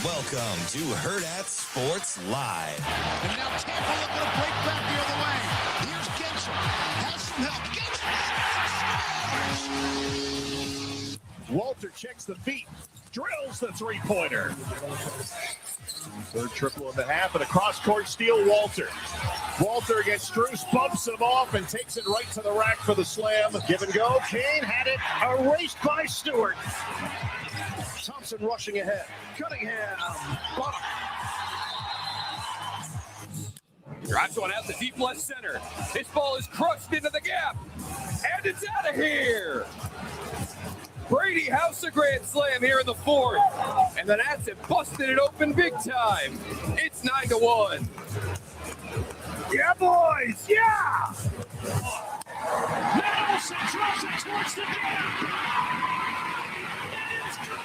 Welcome to Hurrdat Sports Live. And now Tampa looking to break back the other way. Here's Gensel. Has some help. Gensel. Walter checks the feet. Drills the three-pointer. Third triple of the half and a cross-court steal, Walter. Walter against Struce, bumps him off and takes it right to the rack for the slam. Give and go. Kane had it erased by Stewart. Thompson rushing ahead. Cunningham. Bottom. Drives one out to deep left center. This ball is crushed into the gap. And it's out of here. Brady house a grand slam here in the fourth. And the Nats have busted it open big time. It's 9-1. Yeah, boys. Yeah. Nelson draws it towards the gap. It is gone.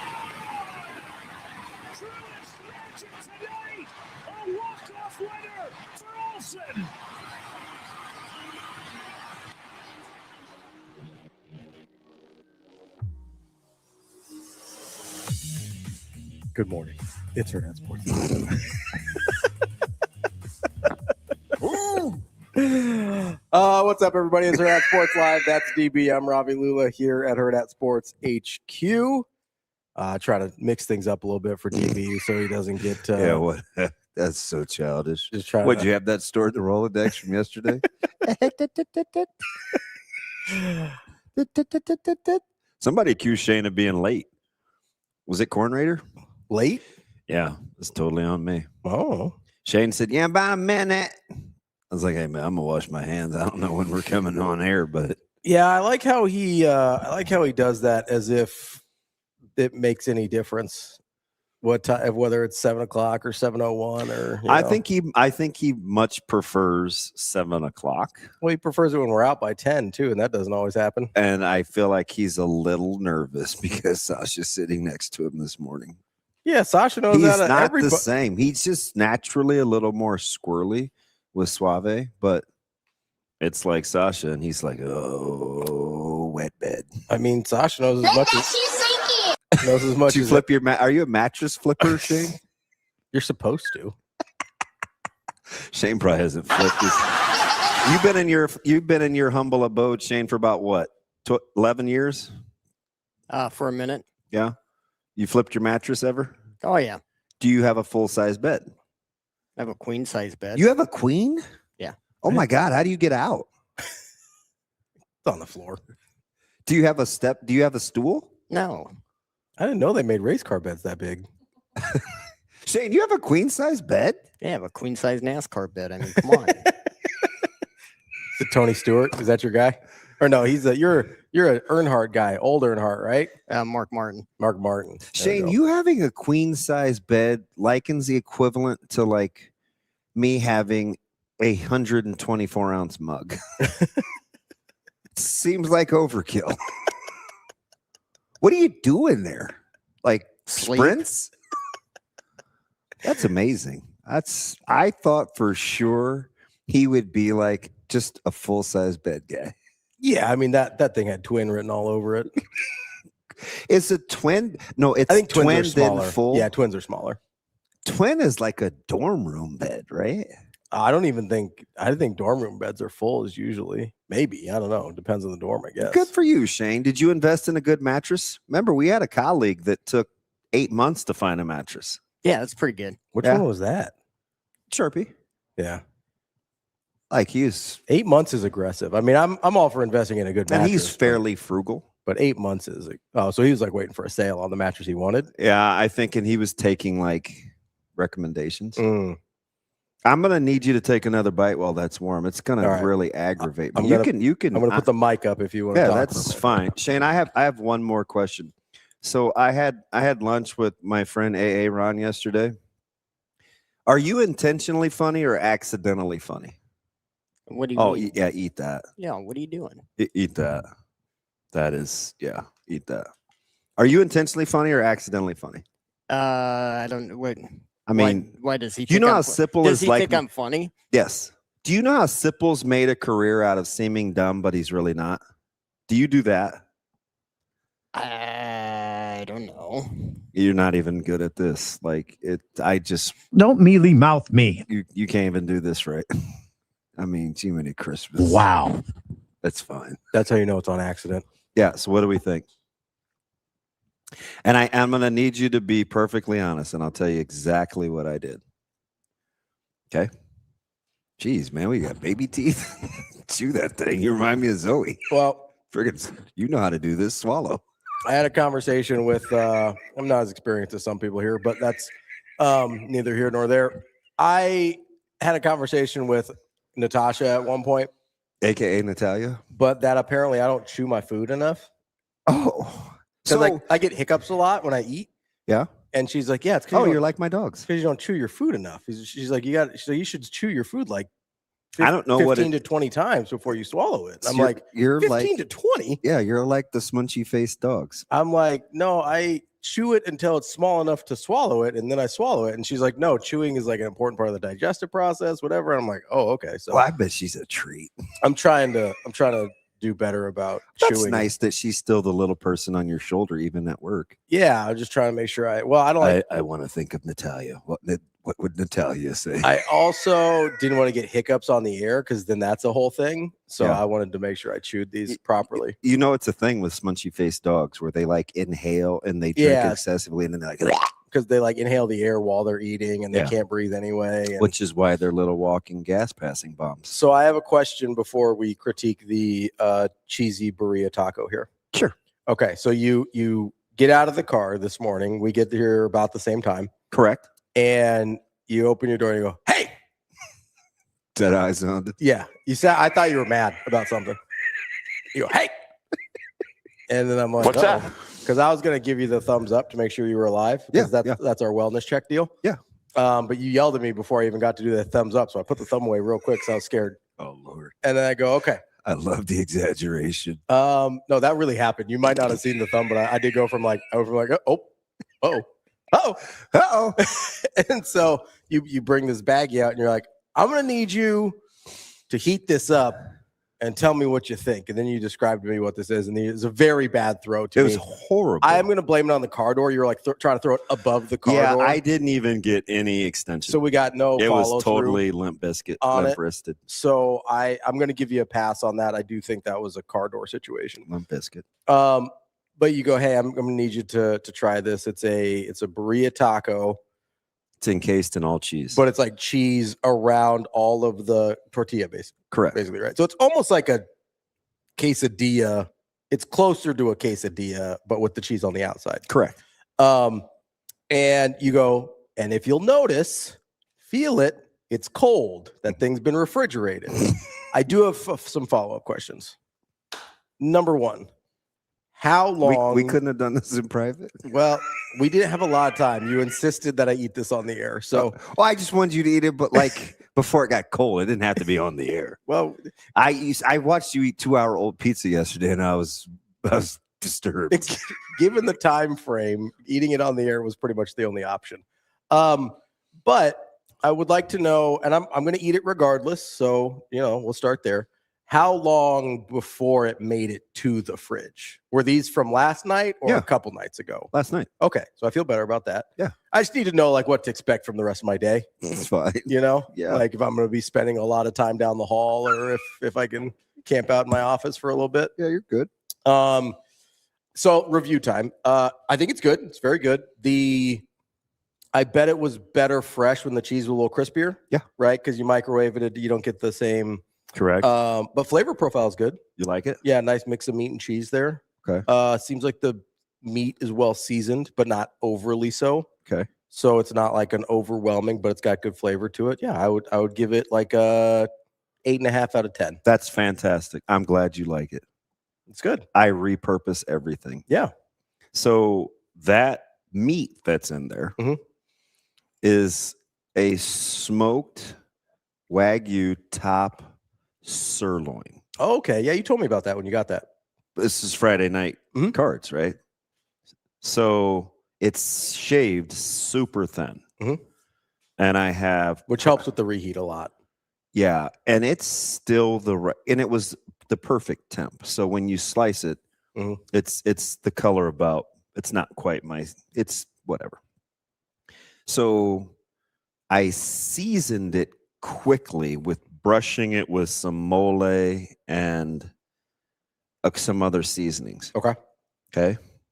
Truest magic today. A walk-off winner for Olsen. Good morning. It's Hurrdat Sports. What's up, everybody? It's Hurrdat Sports Live. That's DB. I'm Ravi Lulla here at Hurrdat Sports HQ. Try to mix things up a little bit for DB so he doesn't get. Yeah, what? That's so childish. Just try. Would you have that stored in the Rolodex from yesterday? Somebody accused Shane of being late. Was it Corn Raider? Late? Yeah, it's totally on me. Oh. Shane said, "Yeah, about a minute." I was like, "Hey man, I'm gonna wash my hands. I don't know when we're coming on air, but Yeah, I like how he does that as if it makes any difference. What time? Whether it's 7 o'clock or 7:01 or I think he much prefers 7 o'clock. Well, he prefers it when we're out by 10 too, and that doesn't always happen. And I feel like he's a little nervous because Sasha's sitting next to him this morning. Yeah, Sasha knows He's that. not the same. He's just naturally a little more squirrely with Suave, but it's like Sasha, and he's like, "Oh, wet bed." I mean, Sasha knows as much as knows as much. Do you as flip your are you a mattress flipper, Shane? You're supposed to. Shane probably hasn't flipped his. You've been in your humble abode, Shane, for about what? 11 years? For a minute. Yeah. You flipped your mattress ever? Oh, yeah. Do you have a full-size bed? I have a queen-size bed. You have a queen? Yeah. Oh, my God. How do you get out? It's on the floor. Do you have a step? Do you have a stool? No. I didn't know they made race car beds that big. Shane, you have a queen-size bed? Yeah, I have a queen-size NASCAR bed. I mean, come on. Is it Tony Stewart? Is that your guy? Or no, you're an Earnhardt guy, old Earnhart, right? Mark Martin. Mark Martin. Shane, you having a queen-size bed likens the equivalent to like me having a 124-ounce mug. Seems like overkill. What are you doing there? Like Sleep. sprints? That's amazing. I thought for sure he would be like just a full-size bed guy. Yeah, I mean that thing had twin written all over it. It's a twin. No, it's I think twins twin are smaller. then full. Yeah, twins are smaller. Twin is like a dorm room bed, right? I think dorm room beds are full as usually. Maybe. I don't know. It depends on the dorm, I guess. Good for you, Shane. Did you invest in a good mattress? Remember, we had a colleague that took 8 months to find a mattress. Yeah, that's pretty good. Which Yeah. one was that? Chirpy. Yeah. Like he's 8 months is aggressive. I mean, I'm all for investing in a good mattress. and he's fairly frugal. But 8 months is so he was like waiting for a sale on the mattress he wanted. Yeah, I think, and he was taking like recommendations. Mm. I'm gonna need you to take another bite while that's warm. It's gonna All right. really aggravate me. I'm You can. I'm gonna put the mic up if you want to Yeah, talk. that's fine. Shane, I have one more question. So I had lunch with my friend AA Ron yesterday. Are you intentionally funny or accidentally funny? What do you Oh, mean? yeah, eat that. Yeah, what are you doing? Eat that. That is, yeah, eat that. Are you intentionally funny or accidentally funny? I don't know. What, I mean, why does he you think know I'm how fu- Sipple Does is he like. think I'm funny? Yes. Do you know how Sipple's made a career out of seeming dumb, but he's really not? Do you do that? I don't know. You're not even good at this. Like it. I just Don't mealy mouth me. you can't even do this right. I mean, Jiminy Christmas. Wow. That's fine. That's how you know it's on accident. Yeah. So what do we think? And I'm going to need you to be perfectly honest, and I'll tell you exactly what I did. Okay. Jeez, man, we got baby teeth. Chew that thing. You remind me of Zoe. Well, Friggin', you know how to do this. Swallow. I had a conversation with, I'm not as experienced as some people here, but that's neither here nor there. I had a conversation with Natasha at one point, AKA Natalia. but that apparently I don't chew my food enough. Oh. Because like I get hiccups a lot when I eat. Yeah. And she's like, yeah, it's because you're like my dogs. you don't chew your food enough. She's like, you should chew your food like I don't know 15 to 20 times before you swallow it. I'm like, you're 15 like to 20? Yeah, you're like the smunchy faced dogs. I'm like, no, I chew it until it's small enough to swallow it, and then I swallow it. And she's like, no, chewing is like an important part of the digestive process, whatever. And I'm like, oh, okay. So Well, I bet she's a treat. I'm trying to do better about That's chewing. nice that she's still the little person on your shoulder, even at work. Yeah, I'm just trying to make sure I don't like. I want to think of Natalia. What would Natalia say? I also didn't want to get hiccups on the air because then that's a whole thing. So Yeah. I wanted to make sure I chewed these properly. You know, it's a thing with smunchy faced dogs where they like inhale and they drink Yeah. excessively, and then they're like, Because they like inhale the air while they're eating and they Yeah. can't breathe anyway. And which is why they're little walking gas passing bombs. so I have a question before we critique the cheesy burrito taco here. Sure. Okay, so you get out of the car this morning. We get here about the same time, Correct. and you open your door and you go, "Hey!" Dead eyes on it. Yeah, you said I thought you were mad about something. You go, "Hey!" And then I'm like, What's that? Because I was gonna give you the thumbs up to make sure you were alive. Because Yeah, that's our wellness check deal. Yeah. But you yelled at me before I even got to do the thumbs up, so I put the thumb away real quick because I was scared. Oh Lord, And then I go, "Okay." I love the exaggeration. No, that really happened. You might not have seen the thumb, but I did go from like oh, and so you bring this baggie out and you're like, I'm gonna need you to heat this up and tell me what you think. And then you described to me what this is, and it's a very bad throw to It me. was horrible. I'm gonna blame it on the car door. You're like trying to throw it above the car yeah, door. I didn't even get any extension. So we got no it follow was totally limp biscuit, on limp it. wristed, So I'm gonna give you a pass on that. I do think that was a car door situation. limp biscuit. But you go, hey, I'm gonna need you to try this. It's a burrito taco, It's encased in all cheese. but it's like cheese around all of the tortilla Correct. basically, right? So it's almost like a quesadilla. It's closer to a quesadilla, but with the cheese on the outside. Correct. And you go, and if you'll notice, feel it, it's cold. That thing's been refrigerated. I do have some follow-up questions. Number one, how long? We couldn't have done this in private. Well, we didn't have a lot of time. You insisted that I eat this on the air. So, Well, I just wanted you to eat it, but like before it got cold, it didn't have to be on the air. well, I watched you eat 2-hour-old pizza yesterday, and I was disturbed. given the time frame, eating it on the air was pretty much the only option. But I would like to know, and I'm going to eat it regardless. So, we'll start there. How long before it made it to the fridge? Were these from last night or Yeah. a couple nights ago? Last night. Okay, so I feel better about that. Yeah. I just need to know like what to expect from the rest of my day. It's fine. Yeah. Yeah. Like if I'm going to be spending a lot of time down the hall, or if I can camp out in my office for a little bit. Yeah, you're good. So review time. I think it's good. It's very good. I bet it was better fresh when the cheese was a little crispier. Yeah. Right. Because you microwave it, you don't get the same. Correct. But flavor profile is good. You like it? Yeah, nice mix of meat and cheese there. Okay. Seems like the meat is well seasoned, but not overly so. Okay. So it's not like an overwhelming, but it's got good flavor to it. Yeah, I would give it like a 8.5 out of 10. That's fantastic. I'm glad you like it. It's good. I repurpose everything. Yeah. So that meat that's in there is Mhm. a smoked Wagyu top sirloin. Oh, okay. Yeah, you told me about that when you got that. This is Friday night Mhm. cards, right? So it's shaved super thin. Mhm. And I have, Which helps with the reheat a lot. yeah, and it's still and it was the perfect temp. So when you slice it, Mhm. it's the color about, it's not quite it's whatever. So I seasoned it quickly with brushing it with some mole and some other seasonings. Okay.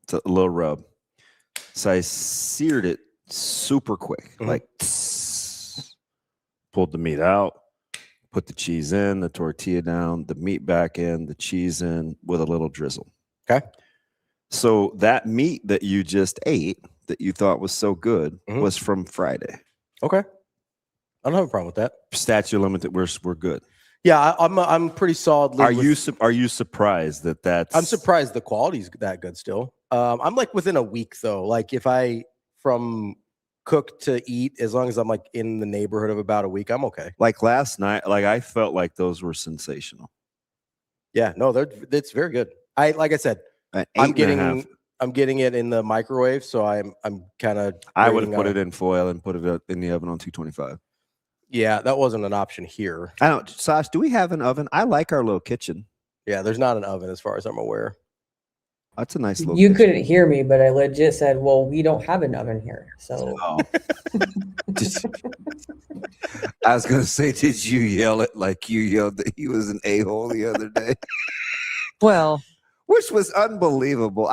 It's a little rub. So I seared it super quick, like pulled the meat out, put the cheese in, the tortilla down, the meat back in, the cheese in with a little drizzle. Okay. So that meat that you just ate that you thought was so good was from Friday. Okay. I don't have a problem with that. Statute limited, we're good. Yeah, I'm pretty solidly. Are you surprised that that's? I'm surprised the quality's that good still. I'm like within a week though. Like if I from cook to eat, as long as I'm like in the neighborhood of about a week, I'm okay. Like last night, like I felt like those were sensational. Yeah, no, it's very good. Like I said, I'm getting it in the microwave, so I'm kind of. I would have put it in foil and put it in the oven on 225. Yeah, that wasn't an option here. I don't. Sash, do we have an oven? I like our little kitchen. Yeah, there's not an oven as far as I'm aware. That's a nice little. You kitchen. couldn't hear me, but I legit said, "Well, we don't have an oven here." So I was gonna say, did you yell it like you yelled that he was an a-hole the other day? well, Which was unbelievable.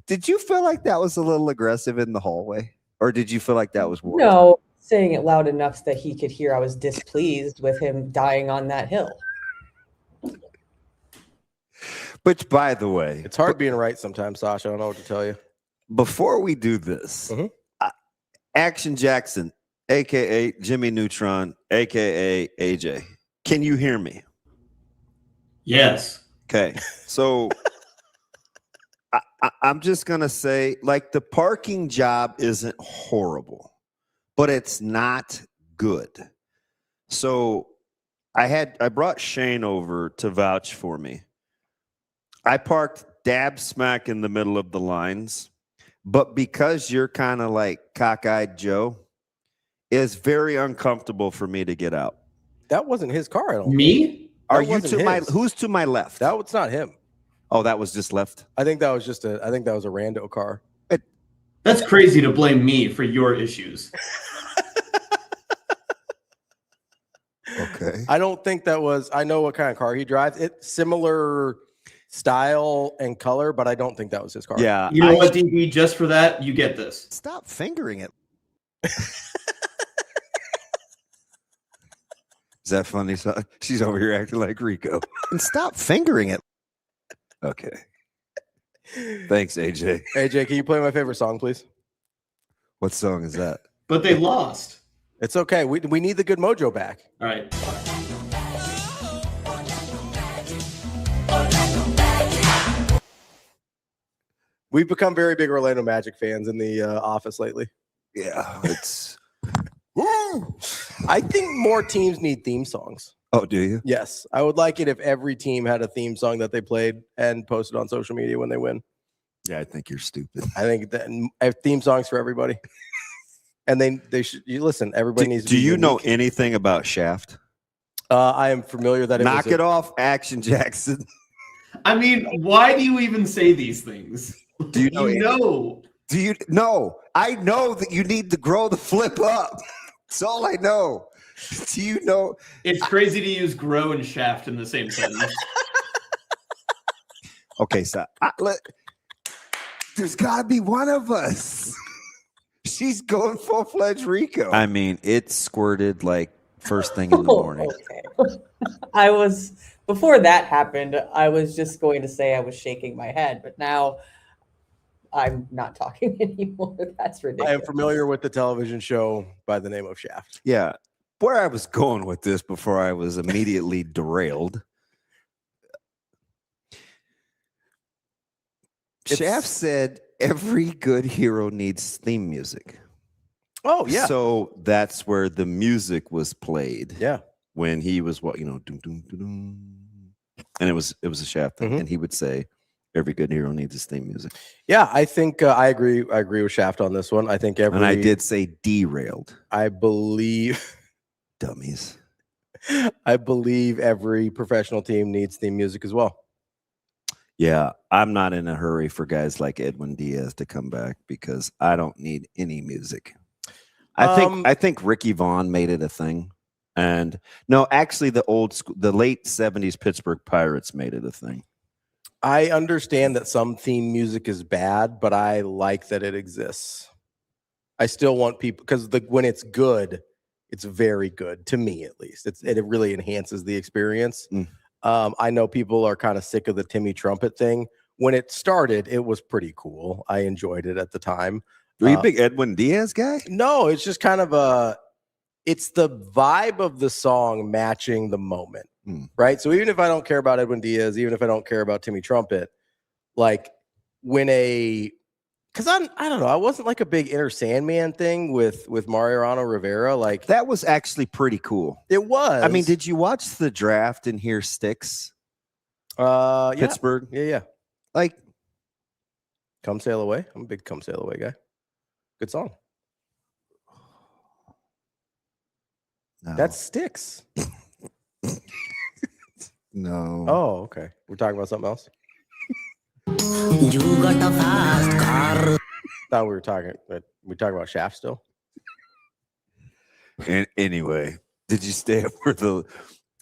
Did you feel like that was a little aggressive in the hallway, or did you feel like that was warranted? no, saying it loud enough that he could hear I was displeased with him dying on that hill. But by the way, It's hard being right sometimes, Sasha. I don't know what to tell you. before we do this, Action Jackson, aka Jimmy Neutron, aka AJ, can you hear me? Yes. Okay, so I'm just gonna say, like, the parking job isn't horrible, but it's not good. So I brought Shane over to vouch for me. I parked dab smack in the middle of the lines, but because you're kind of like cockeyed Joe, it's very uncomfortable for me to get out. That wasn't his car. I don't. Me? Are That you wasn't to my? his. Who's to my left? That was not him. Oh, that was just left. I think that was just a. I think that was a rando car. That's crazy to blame me for your issues. Okay. I don't think that was. I know what kind of car he drives. It's similar style and color, but I don't think that was his car. Yeah. You know what, DB? Just for that, you get this. Stop fingering it. Is that funny? She's over here acting like Rico. And stop fingering it. Okay. Thanks, AJ. AJ, can you play my favorite song, please? What song is that? But they lost. It's okay. We need the good mojo back. All right. We've become very big Orlando Magic fans in the office lately. Yeah, it's. I think more teams need theme songs. Oh, do you? Yes, I would like it if every team had a theme song that they played and posted on social media when they win. Yeah, I think you're stupid. I think that I have theme songs for everybody, and they should. You listen. Everybody needs. Do you know anything about Shaft? I am familiar that Knock it off, Action Jackson. I mean, why do you even say these things? Do you know? Do you know? No, I know that you need to grow the flip up. That's all I know. Do you know? It's crazy to use grow and shaft in the same sentence. Okay, so there's got to be one of us. She's going full-fledged Rico. I mean, it squirted like first thing in the morning. Okay. Before that happened, I was just going to say I was shaking my head, but now I'm not talking anymore. That's ridiculous. I am familiar with the television show by the name of Shaft. Yeah. Where I was going with this before I was immediately derailed. Shaft said every good hero needs theme music. Oh, yeah. So that's where the music was played. Yeah. When he was doom, doom, doom, doom. And it was a Shaft thing. And he would say every good hero needs his theme music. Yeah, I think I agree. I agree with Shaft on this one. I think and I did say derailed. I believe dummies. I believe every professional team needs theme music as well. Yeah, I'm not in a hurry for guys like Edwin Diaz to come back because I don't need any music. I think Ricky Vaughn made it a thing. And no, actually the late 70s Pittsburgh Pirates made it a thing. I understand that some theme music is bad, but I like that it exists. I still want people, because when it's good, it's very good to me, at least. It really enhances the experience. I know people are kind of sick of the Timmy Trumpet thing. When it started, it was pretty cool. I enjoyed it at the time. Were you a big Edwin Diaz guy? No, it's just kind of it's the vibe of the song matching the moment, right? So even if I don't care about Edwin Diaz, even if I don't care about Timmy Trumpet, like because I don't know, I wasn't like a big Inner Sandman thing with Mariano Rivera. Like that was actually pretty cool. It was. I mean, did you watch the draft and hear Styx? Pittsburgh? Yeah. Like, Come Sail Away. I'm a big Come Sail Away guy. Good song. No. That's Styx. No. Oh, okay. We're talking about something else. You got a fast car. Thought we talking about Shaft still. And anyway, did you stay up for the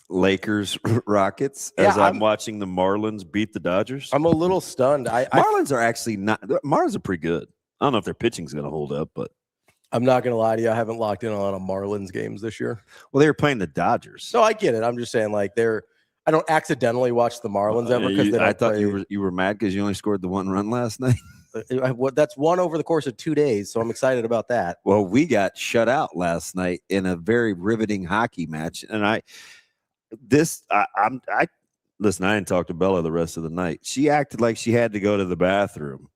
Lakers Rockets Yeah, as I'm watching the Marlins beat the Dodgers? I'm a little stunned. Marlins are actually not. Marlins are pretty good. I don't know if their pitching's going to hold up, but I'm not going to lie to you. I haven't locked in on a lot of Marlins games this year. Well, they were playing the Dodgers. No, I get it. I'm just saying, like, I don't accidentally watch the Marlins ever because I thought you were mad because you only scored the 1 run last night. That's one over the course of 2 days, so I'm excited about that. Well, we got shut out last night in a very riveting hockey match, and listen. I didn't talk to Bella the rest of the night. She acted like she had to go to the bathroom.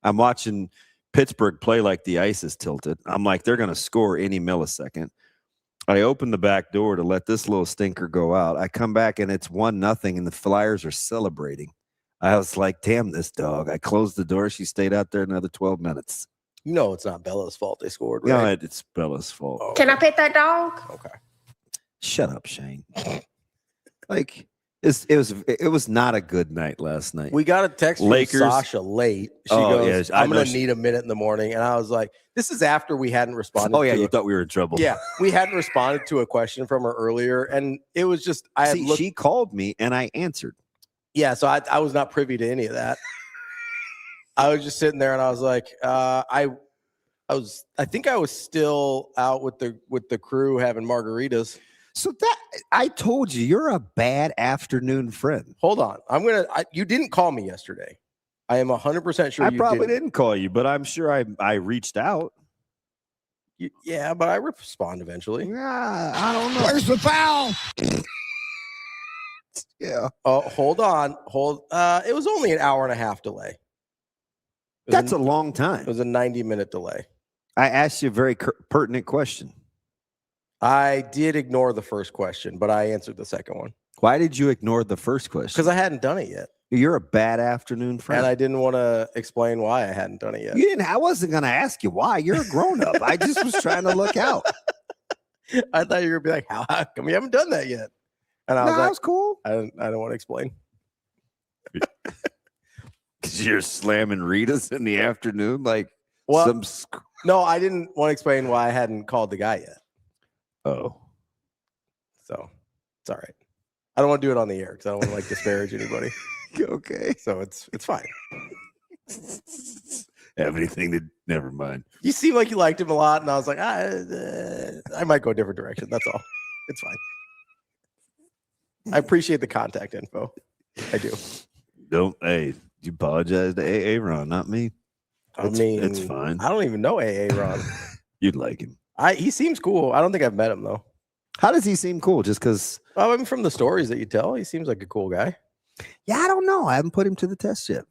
I'm watching Pittsburgh play like the ice is tilted. I'm like, they're going to score any millisecond. I open the back door to let this little stinker go out. I come back and it's 1-0 and the Flyers are celebrating. I was like, damn this dog. I closed the door. She stayed out there another 12 minutes. You know it's not Bella's fault they scored, right? No, it's Bella's fault. Oh, Can I pet that dog? okay. Shut up, Shane. Like, it was not a good night last night. We got a text from Lakers. Sasha late. She goes, I'm going to need a minute in the morning. And I was like, this is after we hadn't responded. Oh, yeah, you thought we were in trouble. Yeah, we hadn't responded to a question from her earlier. And it was just, she called me and I answered. Yeah, so I was not privy to any of that. I was just sitting there and I was like, I think I was still out with the crew having margaritas. So that I told you're a bad afternoon friend. Hold on. You didn't call me yesterday. I am 100% sure I probably didn't call you, but I'm sure I reached out. Yeah, but I respond eventually. Yeah, I don't know. Where's the foul? Yeah. Oh, hold on. It was only an hour and a half delay. That's a long time. It was a 90-minute delay. I asked you a very pertinent question. I did ignore the first question, but I answered the second one. Why did you ignore the first question? Because I hadn't done it yet. You're a bad afternoon friend. And I didn't want to explain why I hadn't done it yet. You didn't. I wasn't going to ask you why. You're a grown-up. I just was trying to look out. I thought you were going to be like, how come you haven't done that yet? And I was like, that was cool. I don't want to explain. Because you're slamming Ritas in the afternoon? Like, well, no, I didn't want to explain why I hadn't called the guy yet. Oh. So it's all right. I don't want to do it on the air because I don't want to like disparage anybody. Okay. So it's fine. Have anything to never mind. You seem like you liked him a lot, and I was like, I might go a different direction. That's all. It's fine. I appreciate the contact info. I do. Hey, you apologize to AA Ron, not me. It's fine. I don't even know AA Ron. You'd like him. He seems cool. I don't think I've met him though. How does he seem cool? Just because? Well, I mean, from the stories that you tell, he seems like a cool guy. Yeah, I don't know. I haven't put him to the test yet.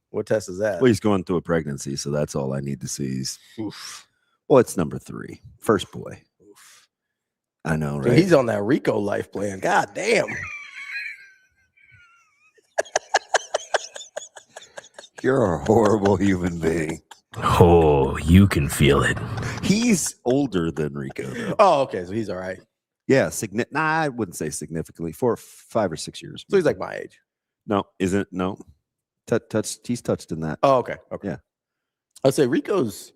What test is that? Well, he's going through a pregnancy, so that's all I need to see. Well, it's number 3, first boy. Oof. I know, right? Dude, he's on that Rico life plan. God damn. You're a horrible human being. Oh, you can feel it. He's older than Rico, though. Oh, okay. So he's all right. Yeah, I wouldn't say significantly. 5 or 6 years. So he's like my age. No, isn't? No. He's touched in that. Oh, okay. Okay. Yeah. I'd say Rico's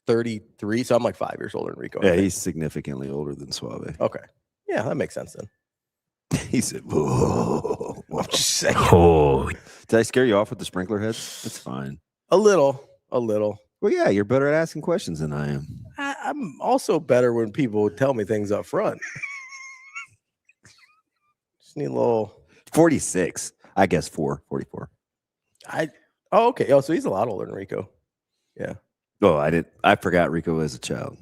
33, so I'm like 5 years older than Rico. Yeah, he's significantly older than Suave. Okay. Yeah, that makes sense then. He said, whoa. I'm just saying. Oh, Did I scare you off with the sprinkler heads? It's fine. A little. Well, yeah, you're better at asking questions than I am. I'm also better when people tell me things up front. Just need a little 46. I guess 44. Okay. Oh, so he's a lot older than Rico. Yeah. Oh, I forgot Rico was a child.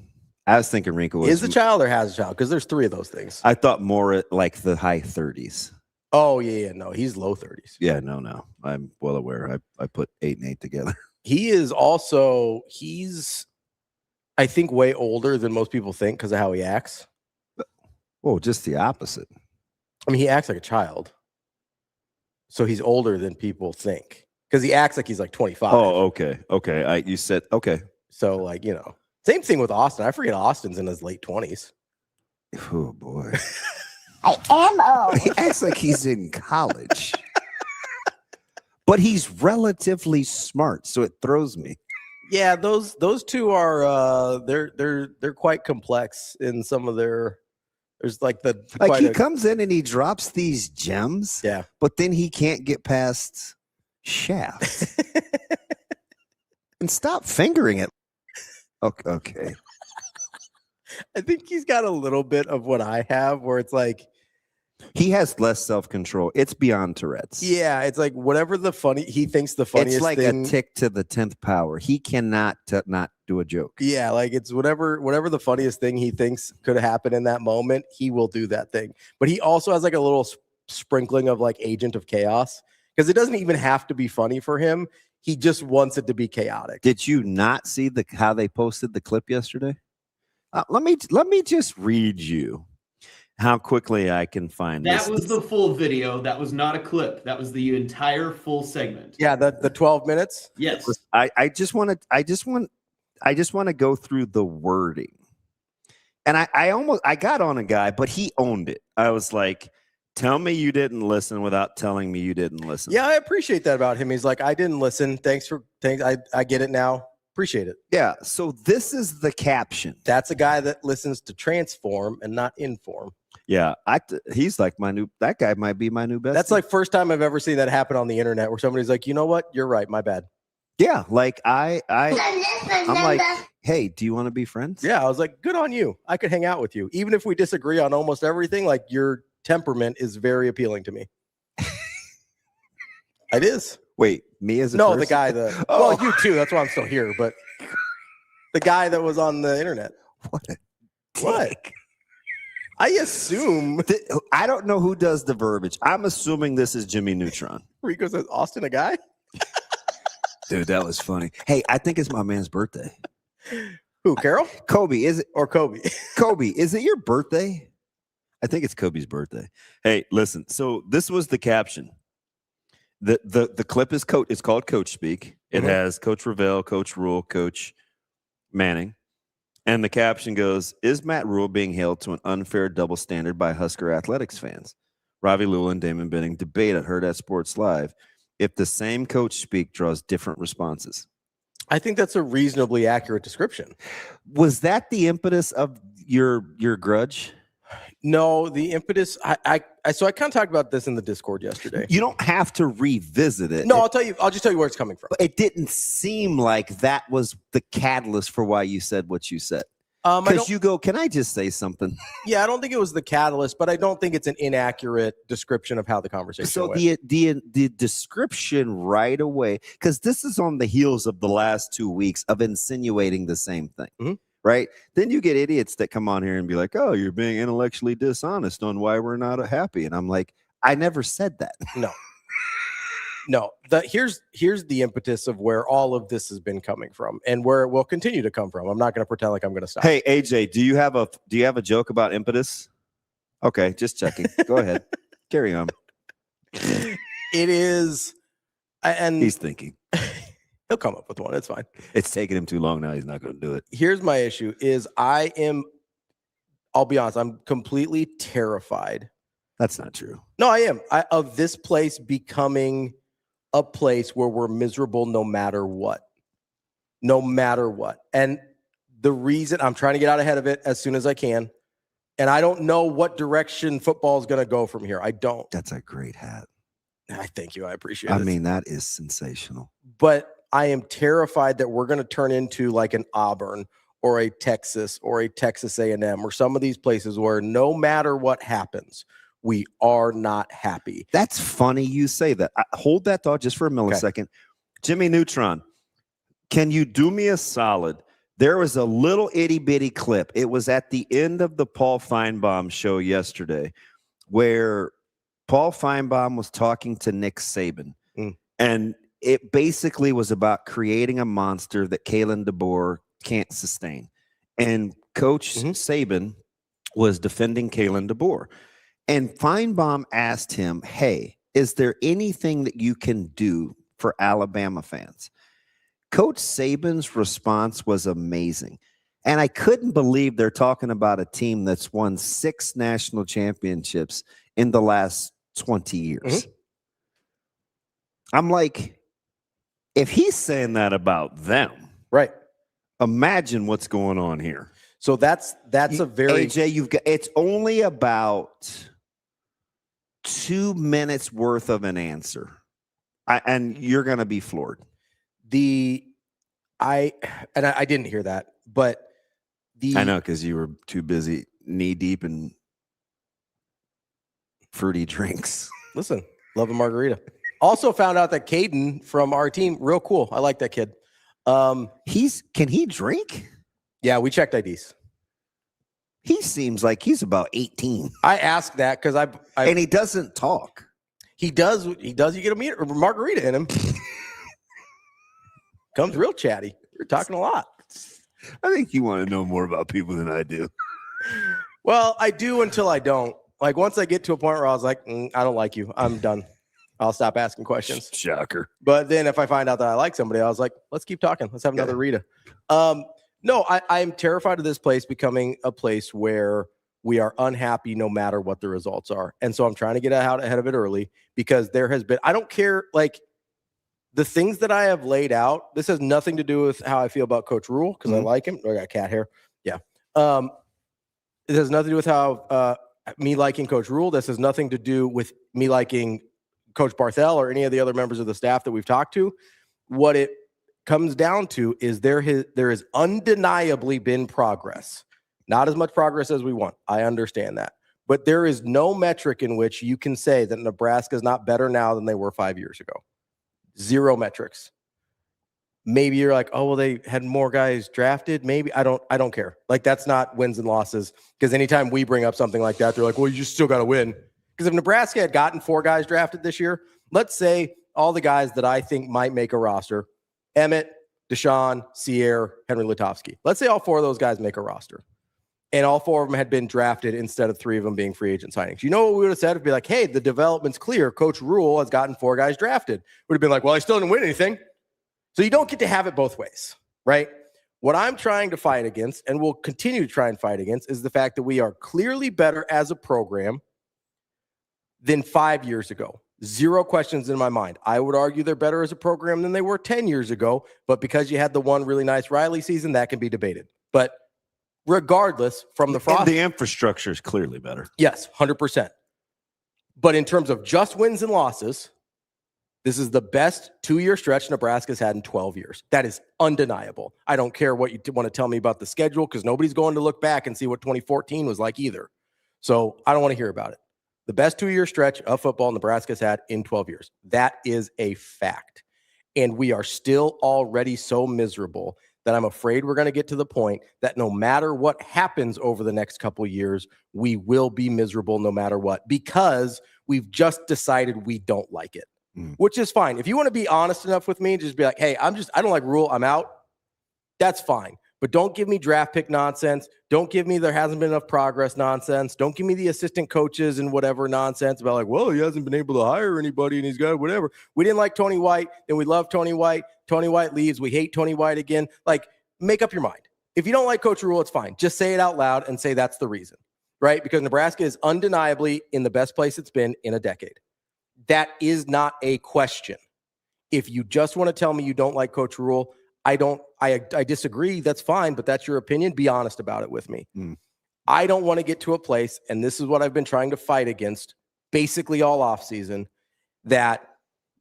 I was thinking Rico was Is a child or has a child? Because there's 3 of those things. I thought more at like the high 30s. Oh, yeah. No, he's low 30s. Yeah, no. I'm well aware. I put 8 and 8 together. He's I think way older than most people think because of how he acts. Oh, just the opposite. I mean, he acts like a child. So he's older than people think. Because he acts like he's like 25. Oh, okay. You said okay. So, like, same thing with Austin. I forget Austin's in his late 20s. Oh boy. I am old. He acts like he's in college. But he's relatively smart, so it throws me. Yeah, those two are they're quite complex in some of their. There's like he comes in and he drops these gems. Yeah, but then he can't get past Shaft. And stop fingering it. Okay. I think he's got a little bit of what I have, where it's like he has less self-control. It's beyond Tourette's. Yeah, it's like whatever he thinks the funniest it's like thing. A tick to the 10th power. He cannot not do a joke. Yeah, like it's whatever the funniest thing he thinks could happen in that moment, he will do that thing. But he also has like a little sprinkling of like Agent of Chaos, because it doesn't even have to be funny for him. He just wants it to be chaotic. Did you not see how they posted the clip yesterday? Let me just read you how quickly I can find that. This Was the full video. That was not a clip. That was the entire full segment. Yeah, the 12 minutes. Yes. I just want to go through the wording. And I got on a guy, but he owned it. I was like, tell me you didn't listen without telling me you didn't listen. Yeah, I appreciate that about him. He's like, I didn't listen. Thanks. I get it now. Appreciate it. Yeah. So this is the caption. That's a guy that listens to transform and not inform. Yeah. He's like that guy might be my new best. That's like first time I've ever seen that happen on the internet, where somebody's like, you know what? You're right. My bad. Yeah. Like I'm like, hey, do you want to be friends? Yeah. I was like, good on you. I could hang out with you. Even if we disagree on almost everything, like your temperament is very appealing to me. It is. Wait, me as a no, person? The guy well, you too. That's why I'm still here. But the guy that was on the internet. What? I assume. I don't know who does the verbiage. I'm assuming this is Jimmy Neutron. Rico says, Austin, a guy? Dude, that was funny. Hey, I think it's my man's birthday. Who, Carol? Kobe, is it? Or Kobe? Kobe, is it your birthday? I think it's Kobe's birthday. Hey, listen. So this was the caption. The clip is it's called Coach Speak. It has Coach Ravel, Coach Rule, Coach Manning. And the caption goes, is Matt Rule being held to an unfair double standard by Husker athletics fans? Ravi, Lulla, and Damon Benning debate at Hurrdat Sports Live if the same Coach Speak draws different responses. I think that's a reasonably accurate description. Was that the impetus of your grudge? No, the impetus. So I kind of talked about this in the Discord yesterday. You don't have to revisit it. No, I'll just tell you where it's coming from. It didn't seem like that was the catalyst for why you said what you said. Because you go, can I just say something? Yeah, I don't think it was the catalyst, but I don't think it's an inaccurate description of how the conversation went. So the description right away, because this is on the heels of the last 2 weeks of insinuating the same thing. Mm-hmm. Right? Then you get idiots that come on here and be like, oh, you're being intellectually dishonest on why we're not happy. And I'm like, I never said that. No. Here's the impetus of where all of this has been coming from and where it will continue to come from. I'm not going to pretend like I'm going to stop. Hey, AJ, do you have a joke about impetus? Okay, just checking. Go ahead. Carry on. It is. And he's thinking. He'll come up with one. It's fine. It's taking him too long now. He's not going to do it. Here's my issue is I'll be honest, I'm completely terrified. That's not true. No, I am. Of this place becoming a place where we're miserable no matter what. No matter what. And the reason I'm trying to get out ahead of it as soon as I can, and I don't know what direction football is going to go from here. I don't. That's a great hat. I thank you. I appreciate it. I mean, that is sensational. But I am terrified that we're going to turn into like an Auburn or a Texas or a Texas A&M or some of these places where no matter what happens, we are not happy. That's funny you say that. Hold that thought just for a millisecond. Okay. Jimmy Neutron, can you do me a solid? There was a little itty-bitty clip. It was at the end of the Paul Feinbaum show yesterday where Paul Feinbaum was talking to Nick Saban. And it basically was about creating a monster that Kalen DeBoer can't sustain. And Coach Saban was defending Kalen DeBoer. And Feinbaum asked him, hey, is there anything that you can do for Alabama fans? Coach Saban's response was amazing. And I couldn't believe they're talking about a team that's won 6 national championships in the last 20 years. I'm like, if he's saying that about them, right? Imagine what's going on here. So that's a very AJ. It's only about 2 minutes worth of an answer, and you're going to be floored. I didn't hear that, but I know because you were too busy knee deep in fruity drinks. Listen, love a margarita. Also found out that Caden from our team, real cool. I like that kid. Can he drink? Yeah, we checked IDs. He seems like he's about 18. I asked that because I and he doesn't talk. He does. You get a margarita in him. Comes real chatty. You're talking a lot. I think you want to know more about people than I do. Well, I do until I don't. Like once I get to a point where I was like, I don't like you. I'm done. I'll stop asking questions. Shocker. But then if I find out that I like somebody, I was like, let's keep talking. Let's have another Rita. No, I'm terrified of this place becoming a place where we are unhappy no matter what the results are. And so I'm trying to get out ahead of it early because there has been, I don't care, like the things that I have laid out, this has nothing to do with how I feel about Coach Rule because I like him. I got cat hair. Yeah. It has nothing to do with how me liking Coach Rule. This has nothing to do with me liking Coach Barthel or any of the other members of the staff that we've talked to. What it comes down to is there has undeniably been progress. Not as much progress as we want. I understand that. But there is no metric in which you can say that Nebraska is not better now than they were 5 years ago. Zero metrics. Maybe you're like, oh, well, they had more guys drafted. Maybe I don't care. Like that's not wins and losses. Because anytime we bring up something like that, they're like, well, you just still got to win. Because if Nebraska had gotten 4 guys drafted this year, let's say all the guys that I think might make a roster, Emmett, Deshaun, Sierre, Henry Lutovsky. Let's say all 4 of those guys make a roster. And all 4 of them had been drafted instead of 3 of them being free agent signings. You know what we would have said? It'd be like, hey, the development's clear. Coach Rule has gotten 4 guys drafted. Would have been like, well, I still didn't win anything. So you don't get to have it both ways, right? What I'm trying to fight against and will continue to try and fight against is the fact that we are clearly better as a program than 5 years ago. Zero questions in my mind. I would argue they're better as a program than they were 10 years ago, but because you had the one really nice Riley season, that can be debated. But regardless, from the frost, the infrastructure is clearly better. Yes, 100%. But in terms of just wins and losses, this is the best 2-year stretch Nebraska's had in 12 years. That is undeniable. I don't care what you want to tell me about the schedule because nobody's going to look back and see what 2014 was like either. So I don't want to hear about it. The best 2-year stretch of football Nebraska's had in 12 years. That is a fact. And we are still already so miserable that I'm afraid we're going to get to the point that no matter what happens over the next couple of years, we will be miserable no matter what because we've just decided we don't like it, which is fine. If you want to be honest enough with me, just be like, hey, I don't like Rule. I'm out. That's fine. But don't give me draft pick nonsense. Don't give me there hasn't been enough progress nonsense. Don't give me the assistant coaches and whatever nonsense about like, well, he hasn't been able to hire anybody and he's got whatever. We didn't like Tony White, then we love Tony White. Tony White leaves. We hate Tony White again. Like, make up your mind. If you don't like Coach Rule, it's fine. Just say it out loud and say that's the reason, right? Because Nebraska is undeniably in the best place it's been in a decade. That is not a question. If you just want to tell me you don't like Coach Rule, I disagree. That's fine, but that's your opinion. Be honest about it with me. I don't want to get to a place, and this is what I've been trying to fight against basically all offseason, that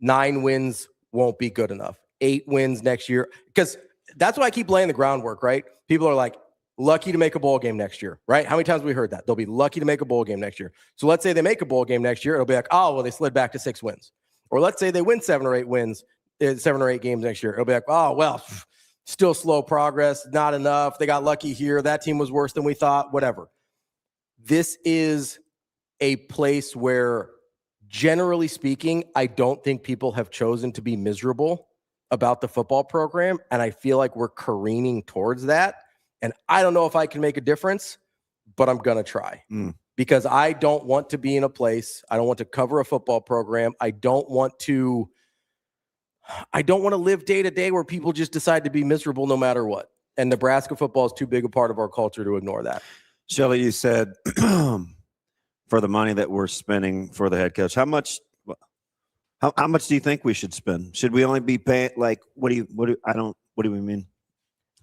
9 wins won't be good enough. 8 wins next year. Because that's why I keep laying the groundwork, right? People are like, lucky to make a bowl game next year, right? How many times have we heard that? They'll be lucky to make a bowl game next year. So let's say they make a bowl game next year. It'll be like, oh, well, they slid back to 6 wins. Or let's say they win 7 or 8 games next year. It'll be like, oh, well, still slow progress, not enough. They got lucky here. That team was worse than we thought, whatever. This is a place where, generally speaking, I don't think people have chosen to be miserable about the football program. And I feel like we're careening towards that. And I don't know if I can make a difference, but I'm going to try because I don't want to be in a place. I don't want to cover a football program. I don't want to live day to day where people just decide to be miserable no matter what. And Nebraska football is too big a part of our culture to ignore that. Shelly, you said for the money that we're spending for the head coach, how much do you think we should spend? Should we only be paying what do we mean?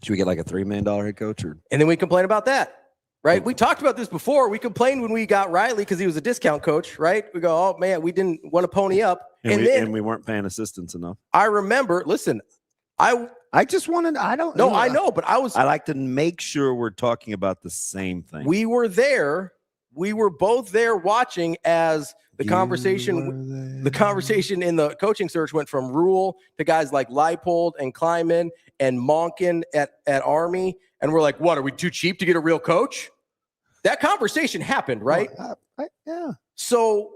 Should we get like a $3 million head coach? And then we complain about that, right? We talked about this before. We complained when we got Riley because he was a discount coach, right? We go, oh, man, we didn't want to pony up. And we weren't paying assistants enough. I remember, listen, I just wanted, I know, but I like to make sure we're talking about the same thing. We were there. We were both there watching as the conversation in the coaching search went from Rule to guys like Leipold and Kleiman and Monken at Army. And we're like, what, are we too cheap to get a real coach? That conversation happened, right? Yeah. So,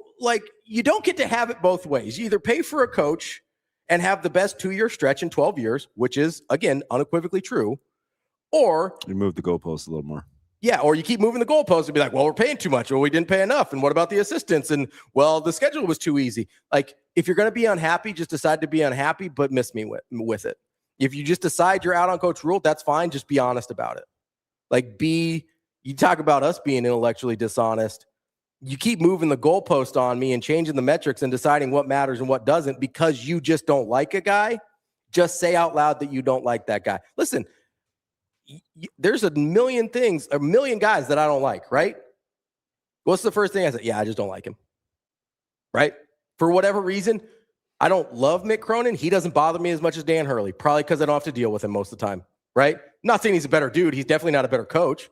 you don't get to have it both ways. You either pay for a coach and have the best 2-year stretch in 12 years, which is, again, unequivocally true, or you move the goalposts a little more. Yeah, or you keep moving the goalposts and be like, well, we're paying too much, or we didn't pay enough, and what about the assistants? And, well, the schedule was too easy. If you're going to be unhappy, just decide to be unhappy, but miss me with it. If you just decide you're out on Coach Rule, that's fine. Just be honest about it. You talk about us being intellectually dishonest. You keep moving the goalpost on me and changing the metrics and deciding what matters and what doesn't because you just don't like a guy. Just say out loud that you don't like that guy. Listen, there's a million guys that I don't like, right? What's the first thing I say? Yeah, I just don't like him, right? For whatever reason, I don't love Mick Cronin. He doesn't bother me as much as Dan Hurley, probably because I don't have to deal with him most of the time, right? I'm not saying he's a better dude. He's definitely not a better coach.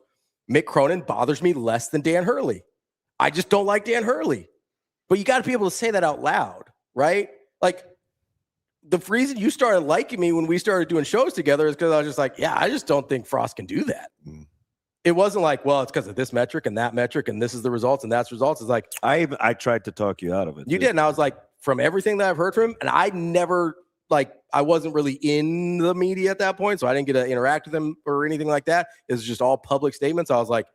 Mick Cronin bothers me less than Dan Hurley. I just don't like Dan Hurley. But you got to be able to say that out loud, right? The reason you started liking me when we started doing shows together is because I was just like, yeah, I just don't think Frost can do that. It wasn't like, well, it's because of this metric and that metric and this is the results and that's results. It's like I tried to talk you out of it. You did. And I was like, from everything that I've heard from him, and I never I wasn't really in the media at that point, so I didn't get to interact with him or anything like that. It was just all public statements. I was like,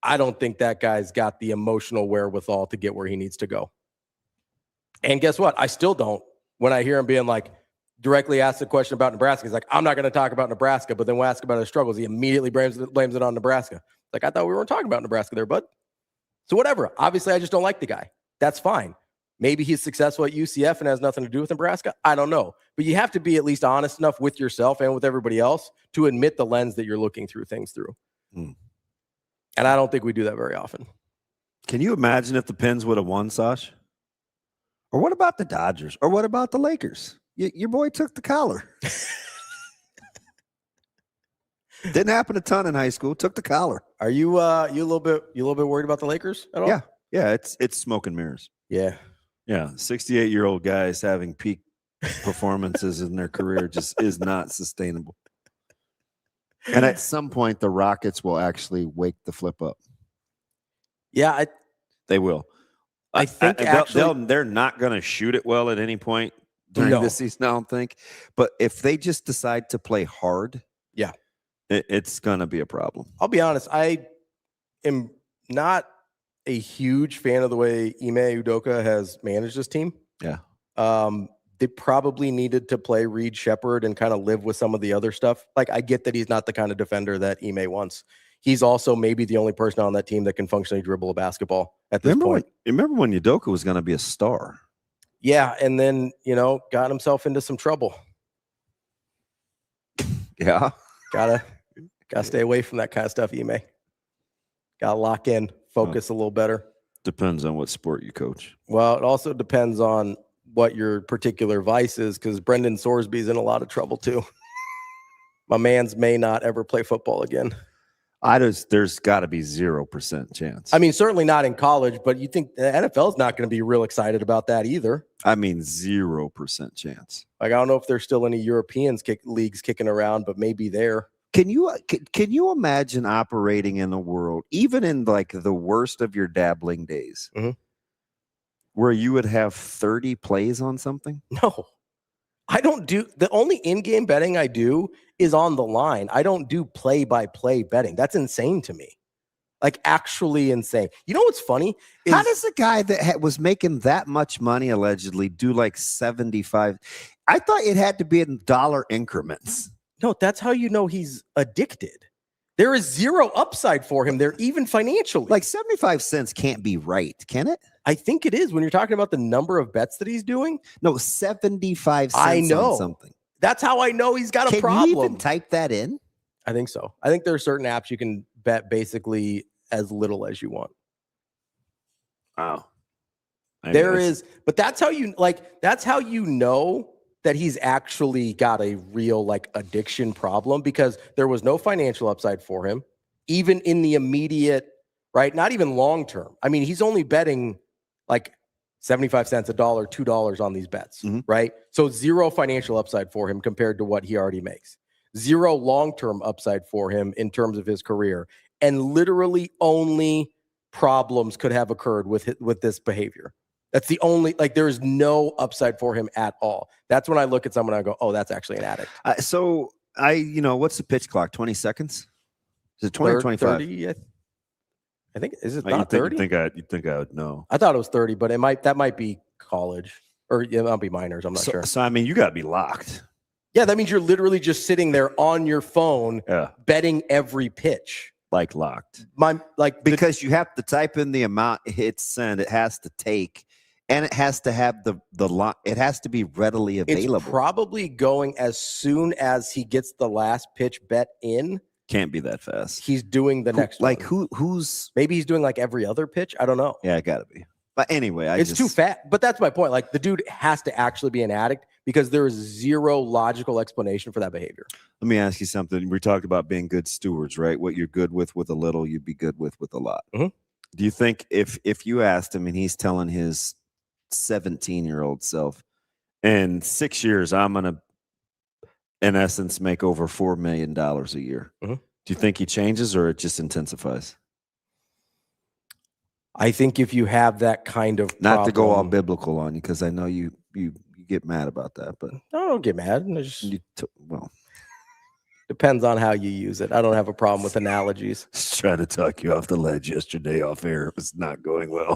I don't think that guy's got the emotional wherewithal to get where he needs to go. And guess what? I still don't. When I hear him being directly asked a question about Nebraska, he's like, I'm not going to talk about Nebraska. But then when I ask about his struggles, he immediately blames it on Nebraska. I thought we weren't talking about Nebraska there, bud. So whatever. Obviously, I just don't like the guy. That's fine. Maybe he's successful at UCF and has nothing to do with Nebraska. I don't know. But you have to be at least honest enough with yourself and with everybody else to admit the lens that you're looking through things through. And I don't think we do that very often. Can you imagine if the Pens would have won, Sash? Or what about the Dodgers? Or what about the Lakers? Your boy took the collar. Didn't happen a ton in high school. Took the collar. Are you a little bit worried about the Lakers at all? Yeah. It's smoke and mirrors. Yeah. 68-year-old guys having peak performances in their career just is not sustainable. And at some point, the Rockets will actually wake the flip up. Yeah, they will. I think they're not going to shoot it well at any point during the season, I don't think. But if they just decide to play hard, it's going to be a problem. I'll be honest. I am not a huge fan of the way Ime Udoka has managed this team. Yeah. They probably needed to play Reed Shepherd and kind of live with some of the other stuff. I get that he's not the kind of defender that Ime wants. He's also maybe the only person on that team that can functionally dribble a basketball at this point. Remember when Udoka was going to be a star? Yeah, and then got himself into some trouble. Yeah, gotta stay away from that kind of stuff. Ime, gotta lock in, focus a little better. Depends on what sport you coach. Well, it also depends on what your particular vice is, because Brendan Sorsby's in a lot of trouble too. My man's may not ever play football again. There's got to be 0% chance. I mean, certainly not in college, but you think the NFL is not going to be real excited about that either. I mean, 0% chance. Like, I don't know if there's still any European leagues kicking around, but maybe there. Can you imagine operating in a world, even in like the worst of your dabbling days, where you would have 30 plays on something? No, I don't do. The only in-game betting I do is on the line. I don't do play-by-play betting. That's insane to me. Like, actually insane. You know what's funny? How does a guy that was making that much money allegedly do like 75? I thought it had to be in dollar increments. No, that's how you know he's addicted. There is zero upside for him there, even financially. Like 75 cents can't be right, can it? I think it is when you're talking about the number of bets that he's doing. No, 75 cents I know. on something. That's how I know he's got a problem. Can you even type that in? I think so. I think there are certain apps you can bet basically as little as you want. Wow. There is, but that's how you know that he's actually got a real like addiction problem, because there was no financial upside for him, even in the immediate, right? Not even long term. I mean, he's only betting like 75 cents, $1, $2 on these bets, right? So zero financial upside for him compared to what he already makes. Zero long-term upside for him in terms of his career. And literally only problems could have occurred with this behavior. That's the only, like, there is no upside for him at all. That's when I look at someone and I go, oh, that's actually an addict. So what's the pitch clock? 20 seconds? Is it 20 or 25? 30, I think, is it not 30? You think I would know. I thought it was 30, but that might be college, or it might be minors. I'm not sure. So, I mean, you got to be locked. Yeah, that means you're literally just sitting there on your phone, betting every pitch. Like locked. Because you have to type in the amount, hit send, it has to take, and it has to have it has to be readily available. It's probably going as soon as he gets the last pitch bet in. Can't be that fast. He's doing the next one. Who's maybe he's doing like every other pitch. I don't know. Yeah, it gotta be. But anyway, it's too fat. But that's my point. Like, the dude has to actually be an addict, because there is zero logical explanation for that behavior. Let me ask you something. We talked about being good stewards, right? What you're good with a little, you'd be good with a lot. Do you think if you asked him and he's telling his 17-year-old self, in 6 years, I'm going to, in essence, make over $4 million a year. Do you think he changes, or it just intensifies? I think if you have that kind of problem, not to go all biblical on you, because I know you get mad about that, but no, I don't get mad. Depends on how you use it. I don't have a problem with analogies. Just trying to talk you off the ledge yesterday off air. It was not going well.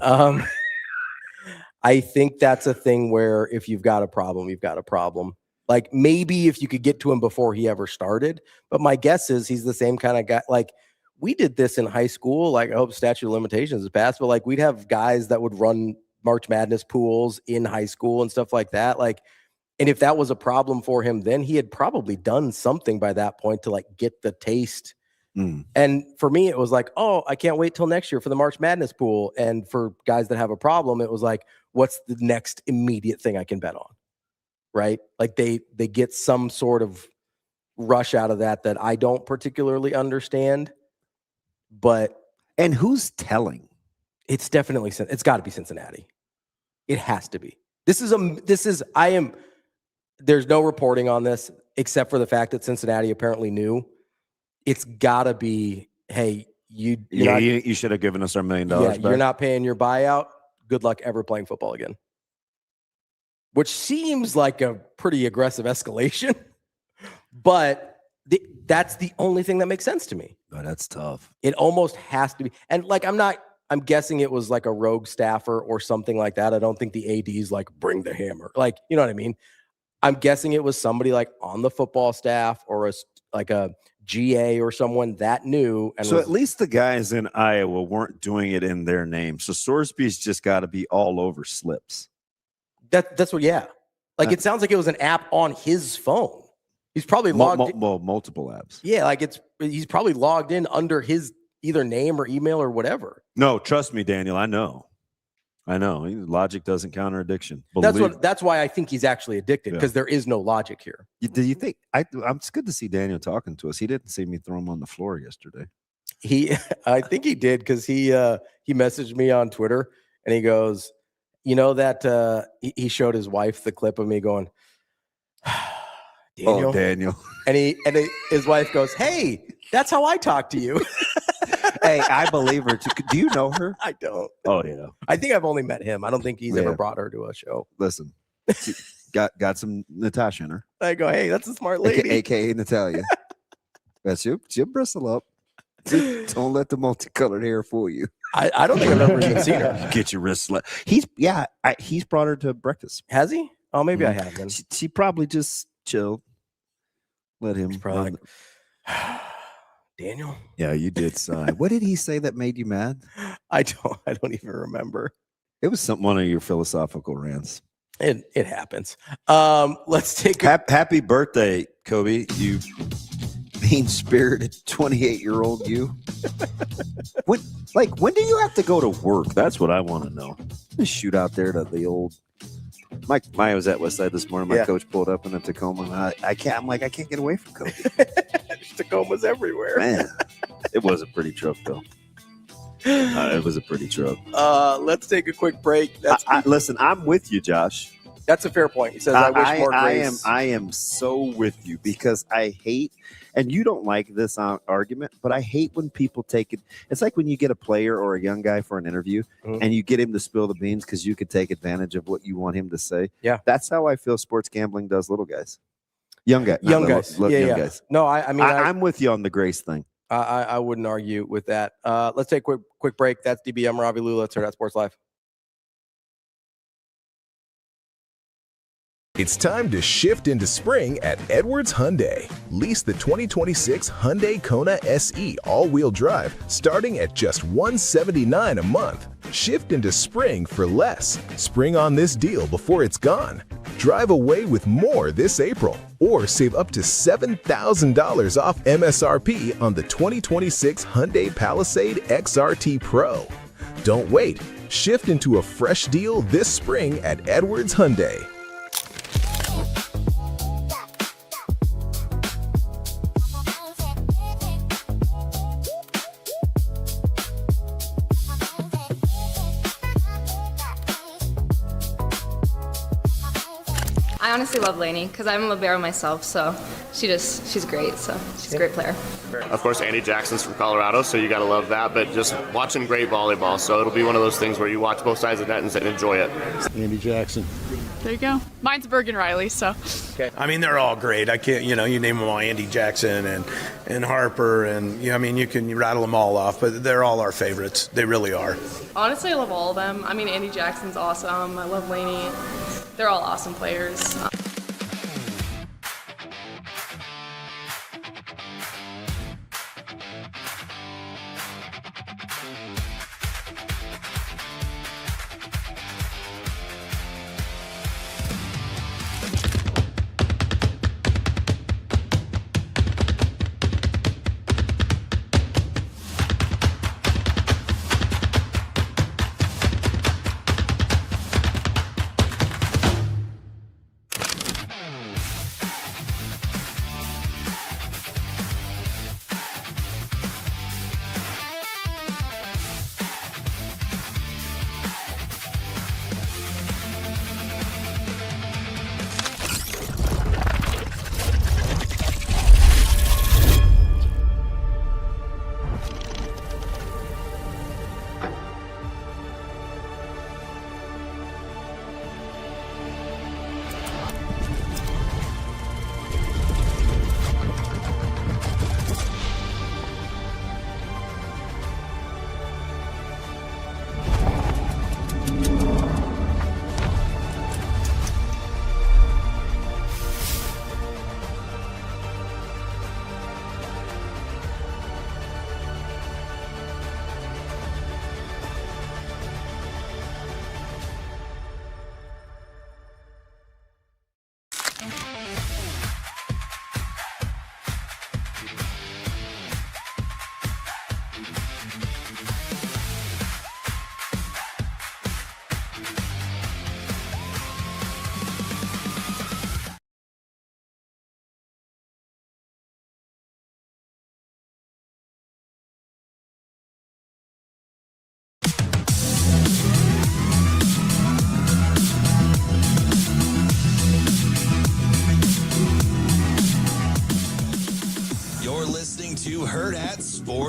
I think that's a thing where if you've got a problem, you've got a problem. Like, maybe if you could get to him before he ever started, but my guess is he's the same kind of guy. Like, we did this in high school. Like, I hope statute of limitations is passed, but like, we'd have guys that would run March Madness pools in high school and stuff like that. Like, and if that was a problem for him, then he had probably done something by that point to like get the taste. And for me, it was like, oh, I can't wait till next year for the March Madness pool. And for guys that have a problem, it was like, what's the next immediate thing I can bet on? Right? Like, they get some sort of rush out of that I don't particularly understand. And who's telling? It's definitely, it's got to be Cincinnati. It has to be. There's no reporting on this except for the fact that Cincinnati apparently knew. It's got to be, hey, you should have given us our $1 million back. You're not paying your buyout. Good luck ever playing football again. Which seems like a pretty aggressive escalation, but that's the only thing that makes sense to me. Oh, that's tough. It almost has to be. And like, I'm guessing it was like a rogue staffer or something like that. I don't think the AD's like, bring the hammer. Like, you know what I mean? I'm guessing it was somebody like on the football staff or a GA or someone that knew. And so at least the guys in Iowa weren't doing it in their name. So Sorsby's just got to be all over slips. That's what. Yeah, like it sounds like it was an app on his phone. He's probably logged. Multiple apps. Yeah, like he's probably logged in under his either name or email or whatever. No, trust me, Daniel. I know. Logic doesn't counter addiction. That's why I think he's actually addicted, because there is no logic here. Do you think it's good to see Daniel talking to us? He didn't see me throw him on the floor yesterday. I think he did, because he messaged me on Twitter and he goes, you know that he showed his wife the clip of me going, Daniel. Oh, Daniel. And his wife goes, hey, that's how I talk to you. Hey, I believe her. Do you know her? I don't. Oh, yeah. I think I've only met him. I don't think he's ever brought her to a show. Listen, she got some Natasha in her. I go, hey, that's a smart lady. AKA Natalia. She'll bristle up. Don't let the multicolored hair fool you. I don't think I've ever even seen her. Get your wrist slit. He's brought her to breakfast. Has he? Oh, maybe I have then. She probably just chilled. Let him probably Daniel. Yeah, you did sign. What did he say that made you mad? I don't even remember. It was one of your philosophical rants. It happens. Let's take happy birthday, Kobe. You mean-spirited 28-year-old you. When do you have to go to work? That's what I want to know. Just shoot out there to the old. Mike was at Westside this morning. My coach pulled up in a Tacoma. I can't get away from Kobe. Tacoma's everywhere. Man, it was a pretty truck though. It was a pretty truck. Let's take a quick break. Listen, I'm with you, Josh. That's a fair point. He says, I wish more grace. I am so with you, because I hate, and you don't like this argument, but I hate when people take it. It's like when you get a player or a young guy for an interview and you get him to spill the beans because you could take advantage of what you want him to say. Yeah. That's how I feel sports gambling does little guys. Young guys. Guys. No, I'm with you on the grace thing. I wouldn't argue with that. Let's take a quick break. That's DBM Ravi Lulla. Let's hear that Sports Live. It's time to shift into spring at Edwards Hyundai. Lease the 2026 Hyundai Kona SE all-wheel drive starting at just $179 a month. Shift into spring for less. Spring on this deal before it's gone. Drive away with more this April, or save up to $7,000 off MSRP on the 2026 Hyundai Palisade XRT Pro. Don't wait. Shift into a fresh deal this spring at Edwards Hyundai. I honestly love Lainey because I'm a libero myself, so she's great. So she's a great player. Of course, Andy Jackson's from Colorado, so you got to love that. But just watching great volleyball, so it'll be one of those things where you watch both sides of the net and enjoy it. Andy Jackson. There you go. Mine's Bergen Riley, so. Okay. I mean, they're all great. I can't, you name them all, Andy Jackson and Harper, and you can rattle them all off, but they're all our favorites. They really are. Honestly, I love all of them. I mean, Andy Jackson's awesome. I love Lainey. They're all awesome players.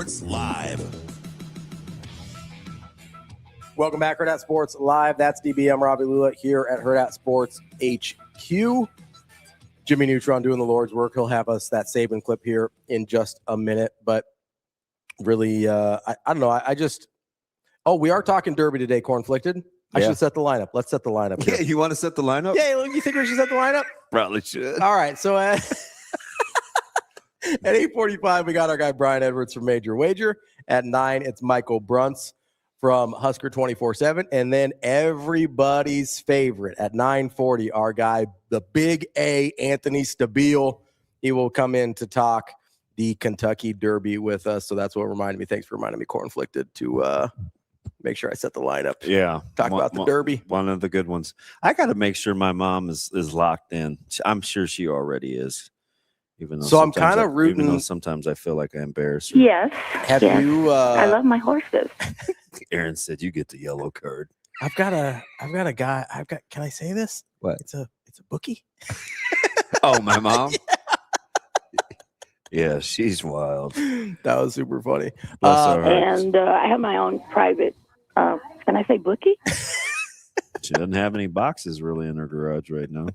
Sports Live. Welcome back, Hurrdat Sports Live. That's DB. I'm Ravi Lulla here at Hurrdat Sports HQ. Jimmy Neutron doing the Lord's work. He'll have us that Saban clip here in just a minute. But really, I don't know. We are talking Derby today, Cornflicted. I should set the lineup. Let's set the lineup here. Yeah, you want to set the lineup? Yeah, you think we should set the lineup? Probably should. All right, so at 8:45, we got our guy Brian Edwards from Major Wager. At 9, it's Michael Bruntz from Husker 24/7. And then everybody's favorite at 9:40, our guy, the Big A, Anthony Stabile. He will come in to talk the Kentucky Derby with us. So that's what reminded me. Thanks for reminding me, Cornflicted, to make sure I set the lineup. Yeah. Talk about the Derby. One of the good ones. I got to make sure my mom is locked in. I'm sure she already is. Even though I'm kind of rooting. Even though sometimes I feel like I embarrass her. Yes. Have you? I love my horses. Aaron said you get the yellow card. I've got a guy. Can I say this? What? It's a bookie. Oh, my mom. Yeah, she's wild. That was super funny. Bless her heart. And I have my own private. Can I say bookie? She doesn't have any boxes really in her garage right now.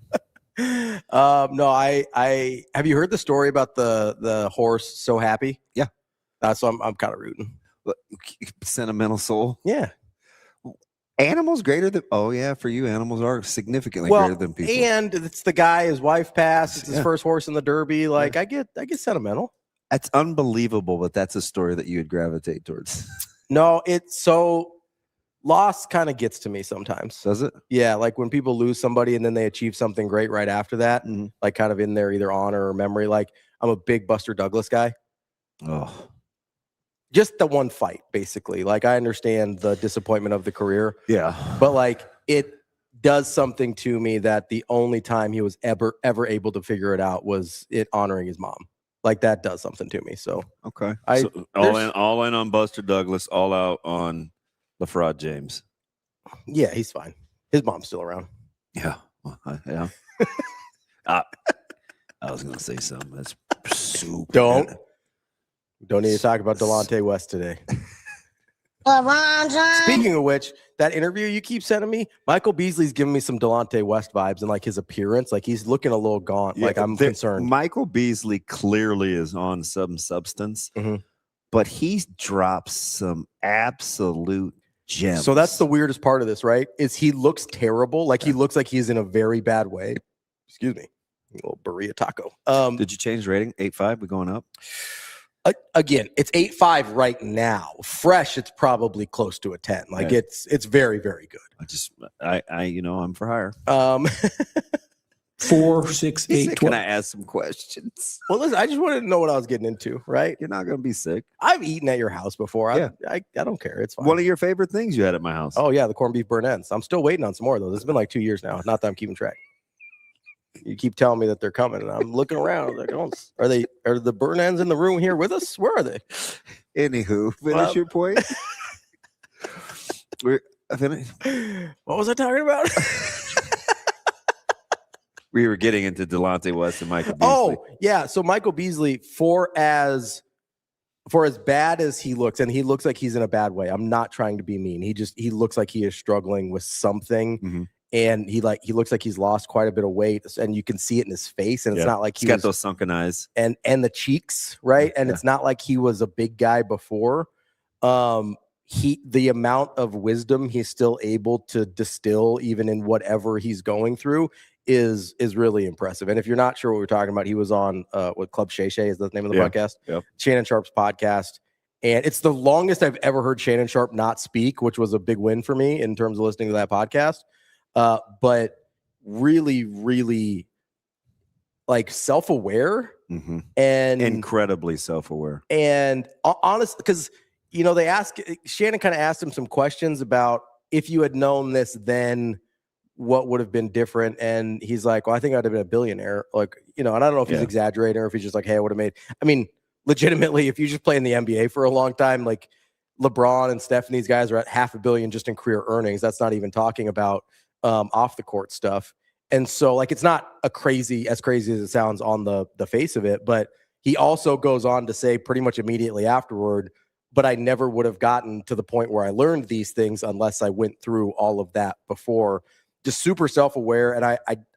No, I have you heard the story about the horse So Happy? Yeah. So I'm kind of rooting. Sentimental soul. Yeah. Animals greater than for you, animals are significantly greater than people. And it's the guy, his wife passed, it's his first horse in the Derby. Like I get sentimental. That's unbelievable, but that's a story that you would gravitate towards. No, it's so loss kind of gets to me sometimes. Does it? Yeah, like when people lose somebody and then they achieve something great right after that, like kind of in their either honor or memory. Like I'm a big Buster Douglas guy. Oh. Just the one fight, basically. Like I understand the disappointment of the career. Yeah. But like it does something to me that the only time he was ever able to figure it out was it honoring his mom. Like that does something to me. So okay. All in on Buster Douglas, all out on LaFraud James. Yeah, he's fine. His mom's still around. Yeah. Yeah. I was gonna say something that's super. Don't need to talk about Delonte West today. Speaking of which, that interview you keep sending me, Michael Beasley's giving me some Delonte West vibes and like his appearance. Like he's looking a little gaunt. Yeah, like I'm concerned. Michael Beasley clearly is on some substance, but he drops some absolute gems. So that's the weirdest part of this, right? Is he looks terrible. Like he looks like he's in a very bad way. Excuse me. A little burrito taco. Did you change the rating? 8.5? We going up? Again, it's 8.5 right now. Fresh, it's probably close to a 10. Like it's very, very good. I'm for hire. 4, 6, 8, 12. Can I ask some questions? Well, listen, I just wanted to know what I was getting into, right? You're not going to be sick. I've eaten at your house before. I don't care. It's fine. One of your favorite things you had at my house. Oh, yeah, the corned beef burnt ends. I'm still waiting on some more, though. It's been like 2 years now. Not that I'm keeping track. You keep telling me that they're coming, and I'm looking around. Like, are the burn ends in the room here with us? Where are they? Anywho, finish your point. What was I talking about? We were getting into Delonte West and Michael Beasley. Oh, yeah. So Michael Beasley, for as bad as he looks, and he looks like he's in a bad way. I'm not trying to be mean. He looks like he is struggling with something. And he looks like he's lost quite a bit of weight, and you can see it in his face. And it's not like he's got those sunken eyes and the cheeks, right? And it's not like he was a big guy before. The amount of wisdom he's still able to distill, even in whatever he's going through, is really impressive. And if you're not sure what we're talking about, he was on what Club Shay Shay is the name of the podcast, Shannon Sharp's podcast. And it's the longest I've ever heard Shannon Sharp not speak, which was a big win for me in terms of listening to that podcast. But really, really like self-aware and incredibly self-aware. And honest, because, Shannon kind of asked him some questions about if you had known this, then what would have been different. And he's like, well, I think I'd have been a billionaire. Like, and I don't know if he's exaggerating or if he's just like, hey, I would have made, legitimately, if you just play in the NBA for a long time, like LeBron and Steph and these guys are at $500 million just in career earnings. That's not even talking about off the court stuff. And so like it's not as crazy as it sounds on the face of it, but he also goes on to say pretty much immediately afterward, but I never would have gotten to the point where I learned these things unless I went through all of that before. Just super self-aware, and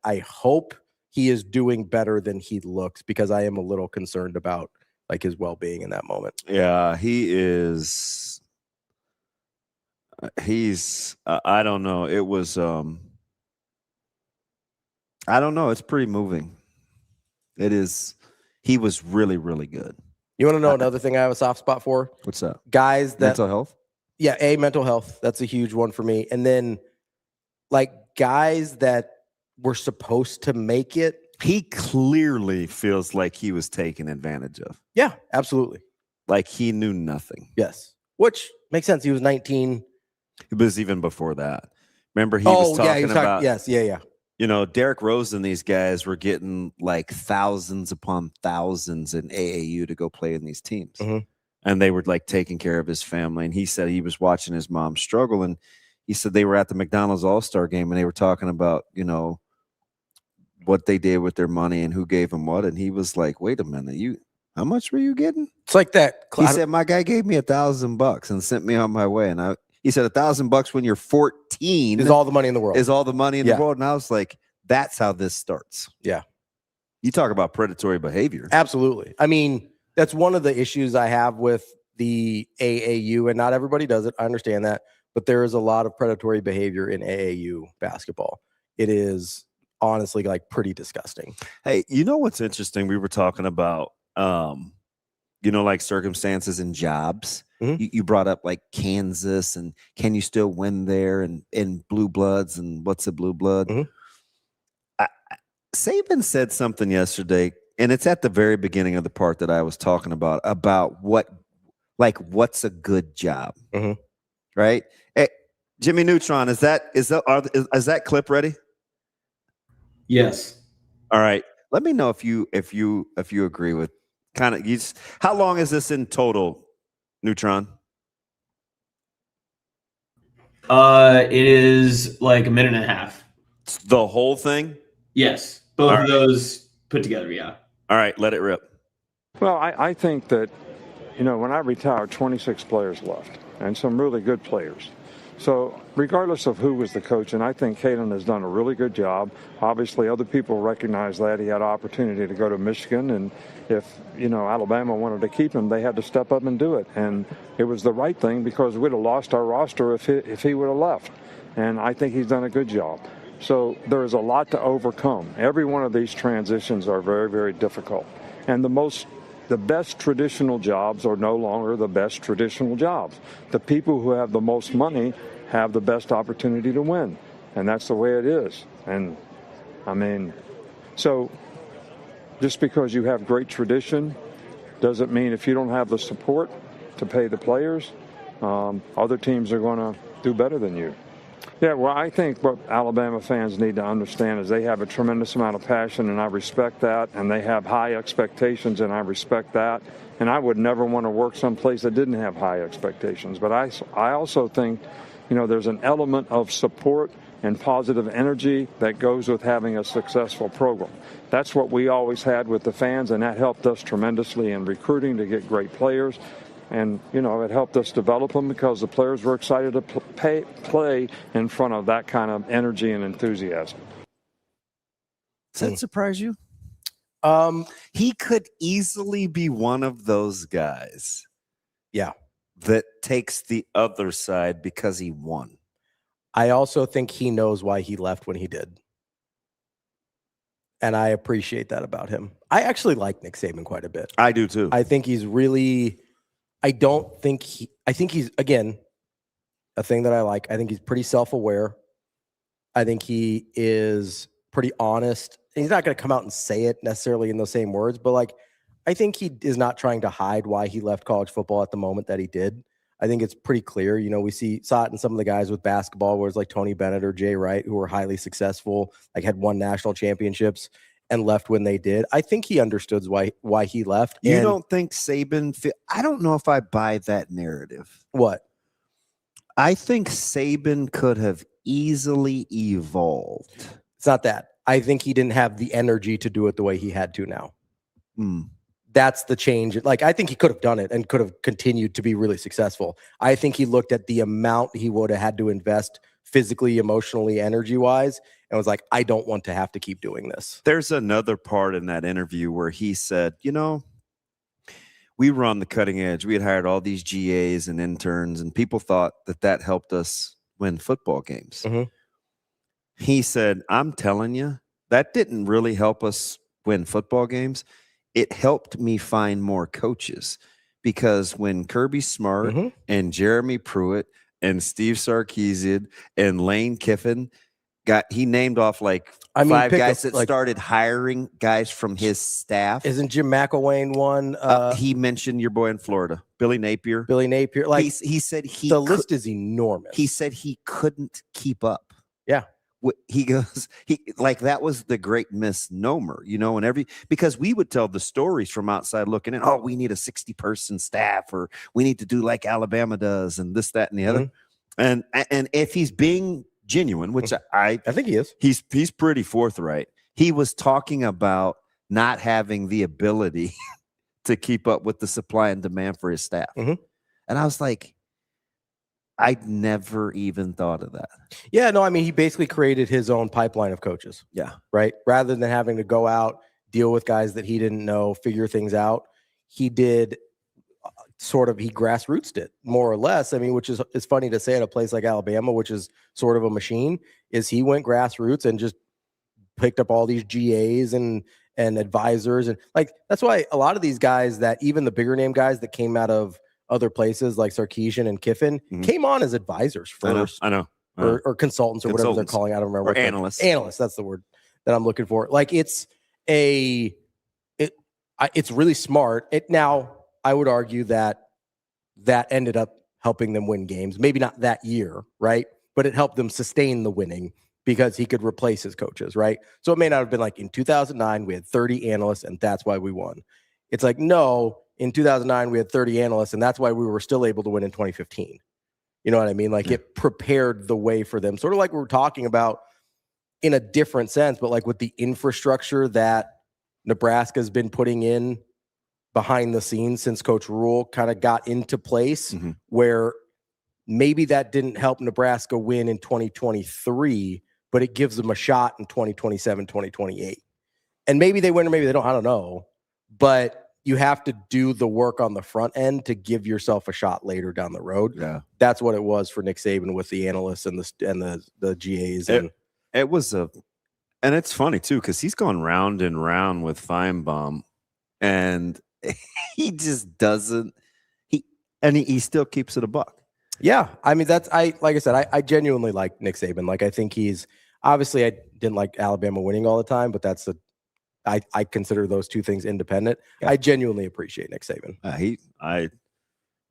I hope he is doing better than he looks, because I am a little concerned about like his well-being in that moment. Yeah, he is. He's. I don't know. It was. I don't know. It's pretty moving. It is. He was really, really good. You want to know another thing I have a soft spot for? What's that? Guys that mental health. Yeah, mental health. That's a huge one for me. And then, like, guys that were supposed to make it. He clearly feels like he was taken advantage of. Yeah, absolutely. Like he knew nothing. Yes, which makes sense. He was 19. It was even before that. Remember, he was talking about. Yes, yeah. You know, Derrick Rose and these guys were getting like thousands upon thousands in AAU to go play in these teams. And they were like taking care of his family. And he said he was watching his mom struggle. And he said they were at the McDonald's All-Star game and they were talking about, you know, what they did with their money and who gave them what. And he was like, wait a minute, how much were you getting? It's like that. He said, my guy gave me $1,000 and sent me on my way. And he said $1,000 when you're 14 is all the money in the world. Is all the money in the world. And I was like, that's how this starts. Yeah. You talk about predatory behavior. Absolutely. I mean, that's one of the issues I have with the AAU, and not everybody does it. I understand that, but there is a lot of predatory behavior in AAU basketball. It is honestly like pretty disgusting. Hey, you know what's interesting? We were talking about, you know, like circumstances and jobs. You brought up like Kansas and can you still win there, and blue bloods and what's a blue blood? Saban said something yesterday, and it's at the very beginning of the part that I was talking about what's a good job, right? Hey, Jimmy Neutron, is that clip ready? Yes. All right. Let me know if you agree with kind of how long is this in total, Neutron? It is like a minute and a half. The whole thing? Yes. Both of those put together, yeah. All right, let it rip. Well, I think that, you know, when I retired, 26 players left, and some really good players. So regardless of who was the coach, and I think Kalen has done a really good job. Obviously, other people recognize that. He had an opportunity to go to Michigan, and if, you know, Alabama wanted to keep him, they had to step up and do it. And it was the right thing, because we'd have lost our roster if he would have left. And I think he's done a good job. So there is a lot to overcome. Every one of these transitions are very, very difficult. And the best traditional jobs are no longer the best traditional jobs. The people who have the most money have the best opportunity to win. And that's the way it is. And I mean, so just because you have great tradition doesn't mean if you don't have the support to pay the players, other teams are going to do better than you. Yeah, well, I think what Alabama fans need to understand is they have a tremendous amount of passion, and I respect that, and they have high expectations, and I respect that. And I would never want to work someplace that didn't have high expectations. But I also think, you know, there's an element of support and positive energy that goes with having a successful program. That's what we always had with the fans, and that helped us tremendously in recruiting to get great players. And, you know, it helped us develop them because the players were excited to play in front of that kind of energy and enthusiasm. Does that surprise you? He could easily be one of those guys. Yeah. That takes the other side because he won. I also think he knows why he left when he did. And I appreciate that about him. I actually like Nick Saban quite a bit. I do too. I think he's really... I think he's, again, a thing that I like. I think he's pretty self-aware. I think he is pretty honest. And he's not going to come out and say it necessarily in those same words, but like, I think he is not trying to hide why he left college football at the moment that he did. I think it's pretty clear. You know, we saw it in some of the guys with basketball, where it's like Tony Bennett or Jay Wright, who were highly successful, like had won national championships and left when they did. I think he understood why he left. You don't think Saban... I don't know if I buy that narrative. What? I think Saban could have easily evolved. It's not that. I think he didn't have the energy to do it the way he had to now. that's the change. Like, I think he could have done it and could have continued to be really successful. I think he looked at the amount he would have had to invest physically, emotionally, energy-wise, and was like, I don't want to have to keep doing this. There's another part in that interview where he said, we were on the cutting edge. We had hired all these GAs and interns, and people thought that helped us win football games. Mm-hmm. He said, I'm telling you, that didn't really help us win football games. It helped me find more coaches, because when Kirby Smart and Jeremy Pruitt and Steve Sarkisian and Lane Kiffin he named off like five guys that started hiring guys from his staff. Isn't Jim McElwain one? He mentioned your boy in Florida, Billy Napier. Like, he said the list is enormous. He said he couldn't keep up. Yeah. He goes, that was the great misnomer, and because we would tell the stories from outside looking in. Oh, we need a 60-person staff, or we need to do like Alabama does, and this, that, and the other. And if he's being genuine, which I think he is, he's pretty forthright. He was talking about not having the ability to keep up with the supply and demand for his staff. And I was like, I'd never even thought of that. Yeah, no, I mean, he basically created his own pipeline of coaches. Yeah. Right? Rather than having to go out, deal with guys that he didn't know, figure things out, he did he grassrootsed it, more or less. I mean, which is funny to say at a place like Alabama, which is sort of a machine, is he went grassroots and just picked up all these GAs and advisors. And like, that's why a lot of these guys, that even the bigger name guys that came out of other places like Sarkisian and Kiffin came on as advisors first. I know. Or consultants, or whatever they're calling. I don't remember. Or analysts. Analysts, that's the word that I'm looking for. Like, it's really smart. Now, I would argue that ended up helping them win games. Maybe not that year, right? But it helped them sustain the winning because he could replace his coaches, right? So it may not have been like in 2009, we had 30 analysts and that's why we won. It's like, no, in 2009, we had 30 analysts and that's why we were still able to win in 2015. You know what I mean? Like, it prepared the way for them. Sort of like we were talking about in a different sense, but like with the infrastructure that Nebraska's been putting in behind the scenes since Coach Rule kind of got into place, where maybe that didn't help Nebraska win in 2023, but it gives them a shot in 2027, 2028. And maybe they win or maybe they don't, I don't know. But you have to do the work on the front end to give yourself a shot later down the road. Yeah. That's what it was for Nick Saban with the analysts and the GAs. It was and it's funny too, because he's gone round and round with Feinbaum, and he just doesn't. He still keeps it a buck. Yeah, I mean, like I said, I genuinely like Nick Saban. Like, I think he's obviously, I didn't like Alabama winning all the time, but I consider those two things independent. Yeah. I genuinely appreciate Nick Saban. I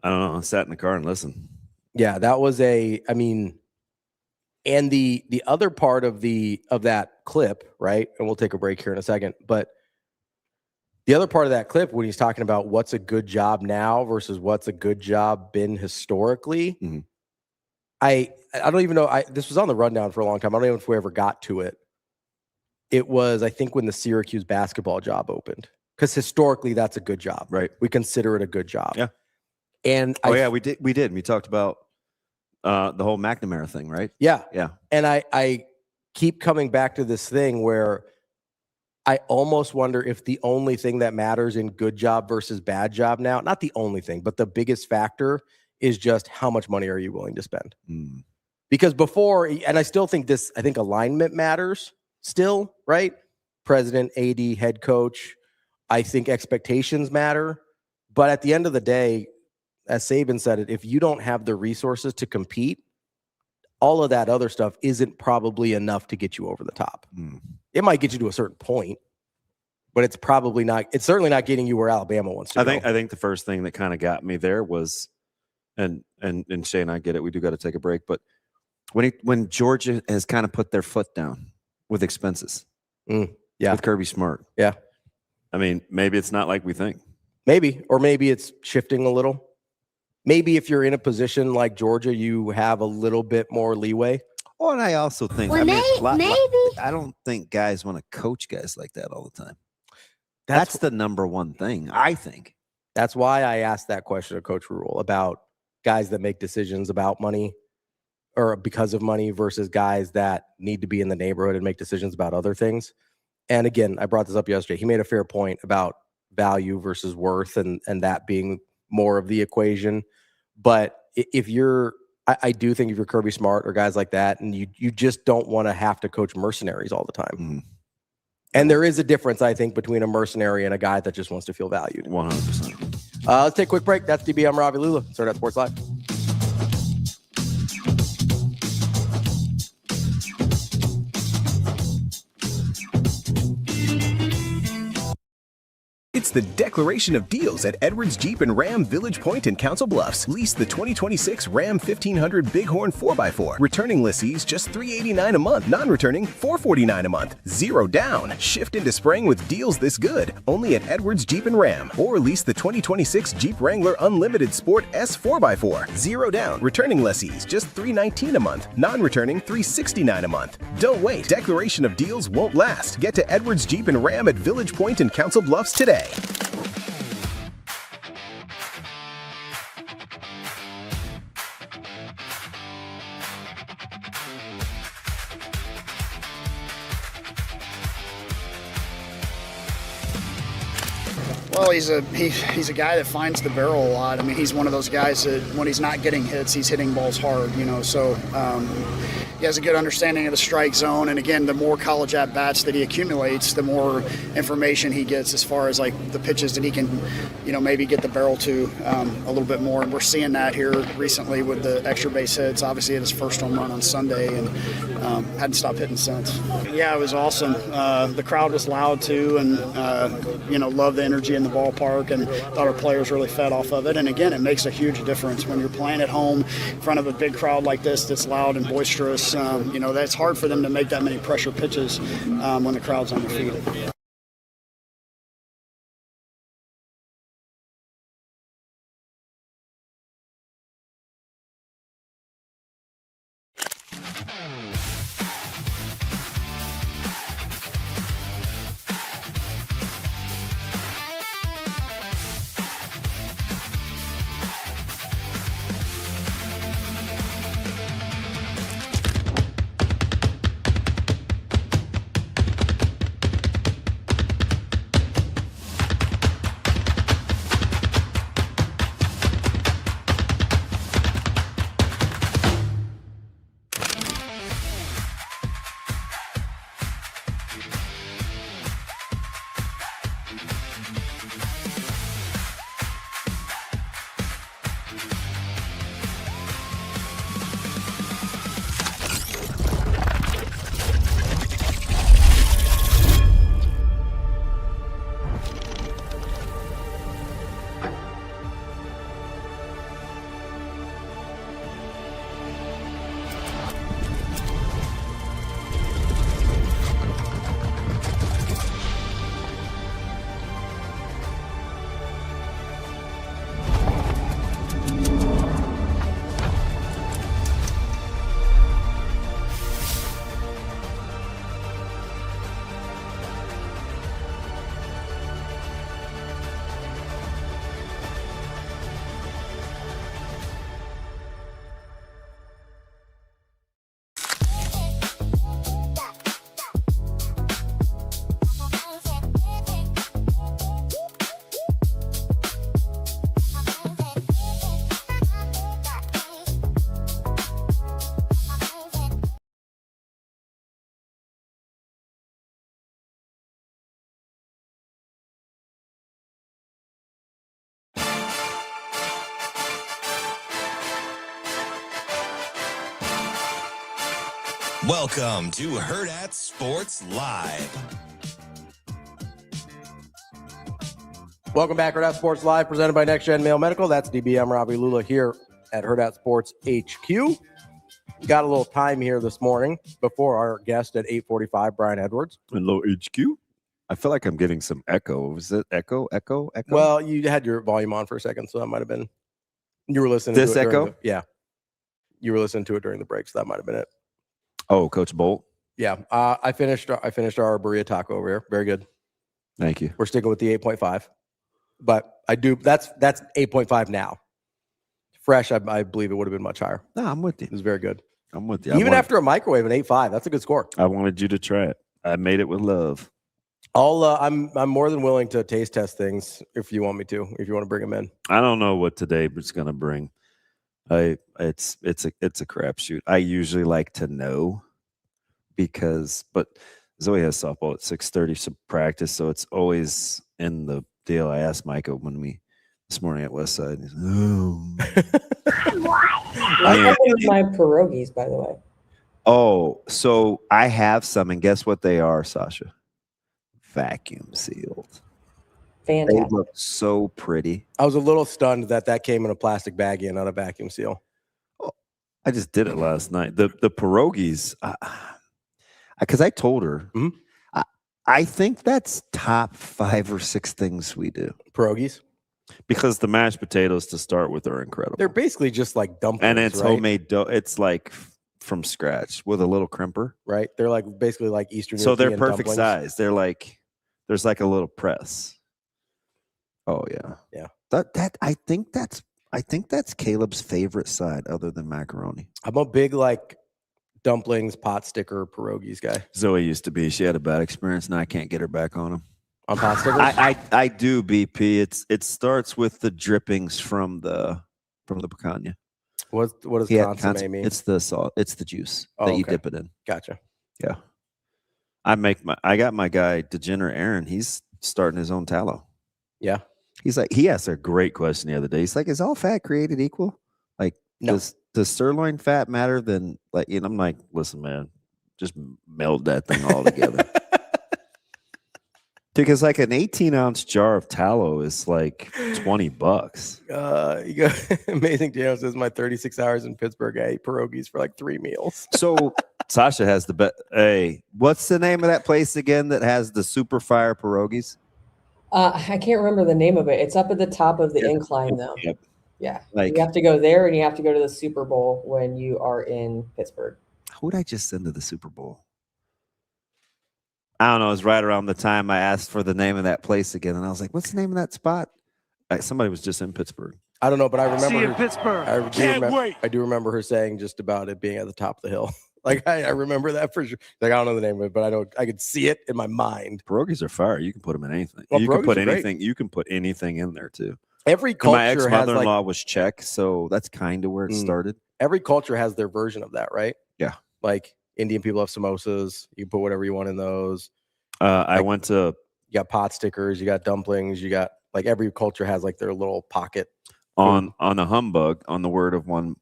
don't know. I sat in the car and listened. Yeah, that was and the other part of that clip, right? And we'll take a break here in a second, but the other part of that clip, when he's talking about what's a good job now versus what's a good job been historically, I don't even know. This was on the rundown for a long time. I don't even know if we ever got to it. It was, I think, when the Syracuse basketball job opened, because historically that's a good job, right? We consider it a good job. Yeah. And we did. We talked about the whole McNamara thing, right? Yeah. Yeah. And I keep coming back to this thing where I almost wonder if the only thing that matters in good job versus bad job now, not the only thing, but the biggest factor is just how much money are you willing to spend? Because before, and I still think I think alignment matters still, right? President, AD, head coach. I think expectations matter. But at the end of the day, as Saban said it, if you don't have the resources to compete, all of that other stuff isn't probably enough to get you over the top. It might get you to a certain point, but it's probably not. It's certainly not getting you where Alabama wants to go. I think the first thing that kind of got me there was, and Shane, I get it. We do got to take a break, but when Georgia has kind of put their foot down with expenses, with Kirby Smart, yeah. I mean, maybe it's not like we think. Maybe, or maybe it's shifting a little. Maybe if you're in a position like Georgia, you have a little bit more leeway. Oh, and I also think, Well, I don't think guys want to coach guys like that all the time. That's the number one thing, I think. That's why I asked that question of Coach Rule about guys that make decisions about money or because of money versus guys that need to be in the neighborhood and make decisions about other things. And again, I brought this up yesterday. He made a fair point about value versus worth and that being more of the equation. But if you're, I do think if you're Kirby Smart or guys like that, and you just don't want to have to coach mercenaries all the time. Mm-hmm. And there is a difference, I think, between a mercenary and a guy that just wants to feel valued. 100%. Let's take a quick break. That's DB. I'm Ravi Lulla. Hurrdat Sports Live. It's the declaration of deals at Edwards Jeep and Ram Village Point in Council Bluffs. Lease the 2026 Ram 1500 Bighorn 4x4. Returning lessees just $389 a month. Non-returning $449 a month. Zero down. Shift into spring with deals this good. Only at Edwards Jeep and Ram. Or lease the 2026 Jeep Wrangler Unlimited Sport S 4x4. Zero down. Returning lessees just $319 a month. Non-returning $369 a month. Don't wait. Declaration of deals won't last. Get to Edwards Jeep and Ram at Village Point in Council Bluffs today. Well, he's a guy that finds the barrel a lot. I mean, he's one of those guys that when he's not getting hits, he's hitting balls hard, you know. So he has a good understanding of the strike zone. And again, the more college at-bats that he accumulates, the more information he gets as far as like the pitches that he can, you know, maybe get the barrel to a little bit more. And we're seeing that here recently with the extra base hits. Obviously, hit his first home run on Sunday and hadn't stopped hitting since. Yeah, it was awesome. The crowd was loud too, and you know, loved the energy in the ballpark, and thought our players really fed off of it. And again, it makes a huge difference when you're playing at home in front of a big crowd like this that's loud and boisterous. You know, that's hard for them to make that many pressure pitches when the crowd's on their feet. Welcome to Hurrdat Sports Live. Welcome back, Hurrdat Sports Live, presented by Next Gen Male Medical. That's DB. I'm Ravi Lulla here at Hurrdat Sports HQ. Got a little time here this morning before our guest at 8:45, Brian Edwards. Hello, HQ. I feel like I'm getting some echo. Was it echo? Well, you had your volume on for a second, so that might have been. You were listening This to it. echo? Yeah. You were listening to it during the break, so that might have been it. Oh, Coach Bolt. Yeah. I finished our burrito taco over here. Very good. Thank you. We're sticking with the 8.5. But I do that's 8.5 now. Fresh, I believe it would have been much higher. No, I'm with you. It was very good. I'm with you. Even after a microwave, an 8.5, that's a good score. I wanted you to try it. I made it with love. I'm more than willing to taste test things if you want me to. If you want to bring them in, I don't know what today is going to bring. It's a crapshoot. I usually like to know but Zoe has softball at 6:30 some practice, so it's always in the deal. I asked Micah this morning at Westside. He's, I with my pierogies, by the way. Oh, so I have some, and guess what they are, Sasha? Vacuum sealed. Fantastic. They look so pretty. I was a little stunned that came in a plastic baggie and not a vacuum seal. Oh, I just did it last night. The pierogies, because I told her, I think that's top 5 or 6 things we do. Pierogies? Because the mashed potatoes to start with are incredible. They're basically just like dumplings, and it's right? homemade dough. It's like from scratch with a little crimper. Right. They're like basically like Eastern So they're European perfect dumplings. size. They're like, there's like a little press. Oh yeah. Yeah. I think that's Caleb's favorite side other than macaroni. I'm a big like dumplings, pot sticker, pierogies guy. Zoe used to be. She had a bad experience, and I can't get her back on them. On pot stickers? I do, BP. It starts with the drippings from the picanha. What does consommé mean? It's the salt. It's the juice Oh, that you okay. dip it in. Gotcha. Yeah. I got my guy Degenerate Aaron. He's starting his own tallow. Yeah. He's like, he asked a great question the other day. He's like, is all fat created equal? Like, No. does sirloin fat matter than like? And I'm like, listen, man, just meld that thing all together. Because like an 18-ounce jar of tallow is like $20. You got Amazing Jam says my 36 hours in Pittsburgh, I ate pierogies for like 3 meals. So Sasha has the best. Hey, what's the name of that place again that has the super fire pierogies? I can't remember the name of it. It's up at the top of the incline, though. Yep. Yeah. Like, you have to go there, and you have to go to the Super Bowl when you are in Pittsburgh. who would I just send to the Super Bowl? I don't know. It was right around the time I asked for the name of that place again, and I was like, "What's the name of that spot?" Somebody was just in Pittsburgh. I don't know, but I remember See you in her, Pittsburgh. I do remember her saying just about it being at the top of the hill. Like I remember that for sure. Like I don't know the name of it, but I could see it in my mind. Pierogies are fire. You can put them in anything. Well, you can put pierogies are great. anything. You can put anything in there too. Every And culture my has ex-mother-in-law like was Czech, so that's kind of where it started. every culture has their version of that, right? Yeah. Like Indian people have samosas. You put whatever you want in those. I went to You got pot stickers. You got dumplings. You got like every culture has like their little pocket. on a humbug on the word of one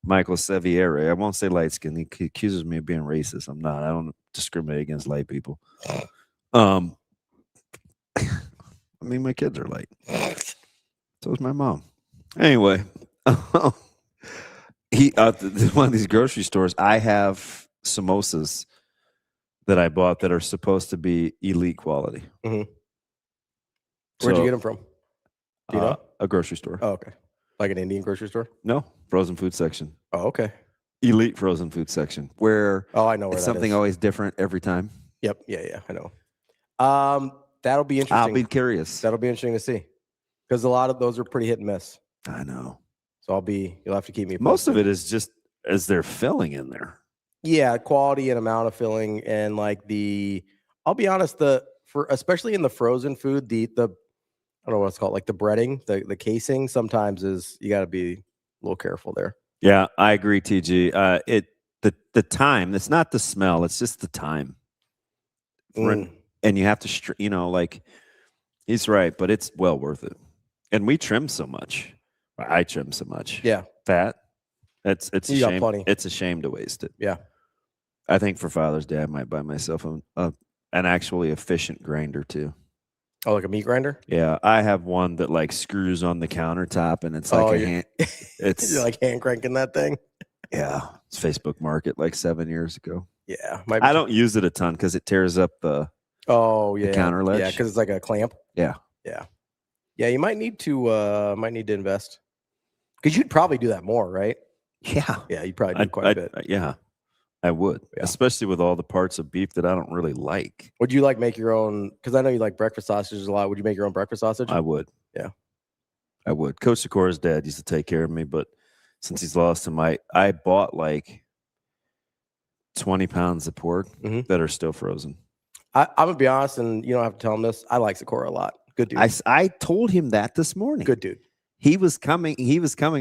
Michael Seviere. I won't say light skin. He accuses me of being racist. I'm not. I don't discriminate against light people. I mean, my kids are light. So is my mom. Anyway, one of these grocery stores, I have samosas that I bought that are supposed to be elite quality. Mm-hmm. Where'd you get them from? Do you know? A grocery store. Oh, okay. Like an Indian grocery store? No, frozen food section. Oh, okay. Elite frozen food section where I know where it's that something is. always different every time. Yep. Yeah, I know. That'll be interesting. I'll be curious. That'll be interesting to see. Because a lot of those are pretty hit and miss. I know. So you'll have to keep me posted. Most of it is just as they're filling in there. Yeah, quality and amount of filling and like I'll be honest, especially in the frozen food, the I don't know what it's called, like the breading, the casing sometimes you got to be a little careful there. Yeah, I agree, TG. The time, it's not the smell, it's just the time. And you have to, like he's right, but it's well worth it. And we trim so much. I trim so much. Yeah. Fat. It's a You got shame. plenty. It's a shame to waste it. Yeah. I think for Father's Day, I might buy myself an actually efficient grinder too. Oh, like a meat grinder? Yeah, I have one that like screws on the countertop, and it's like hand. It's you're like hand cranking that thing. Yeah, it's Facebook Market like 7 years ago. Yeah, I don't use it a ton because it tears up the counter ledge. Yeah, because it's like a clamp. Yeah. You might need to invest because you'd probably do that more, right? Yeah, you'd probably do quite a bit. Yeah, I would, especially with all the parts of beef that I don't really like. Would you like make your own? Because I know you like breakfast sausages a lot. Would you make your own breakfast sausage? I would. Yeah, I would. Coach Sikora's dad used to take care of me, but since he's lost him, I bought like 20 pounds of pork that are still frozen. I'm gonna be honest, and you don't have to tell him this. I like Sikora a lot. Good dude. I told him that this morning. Good dude. He was coming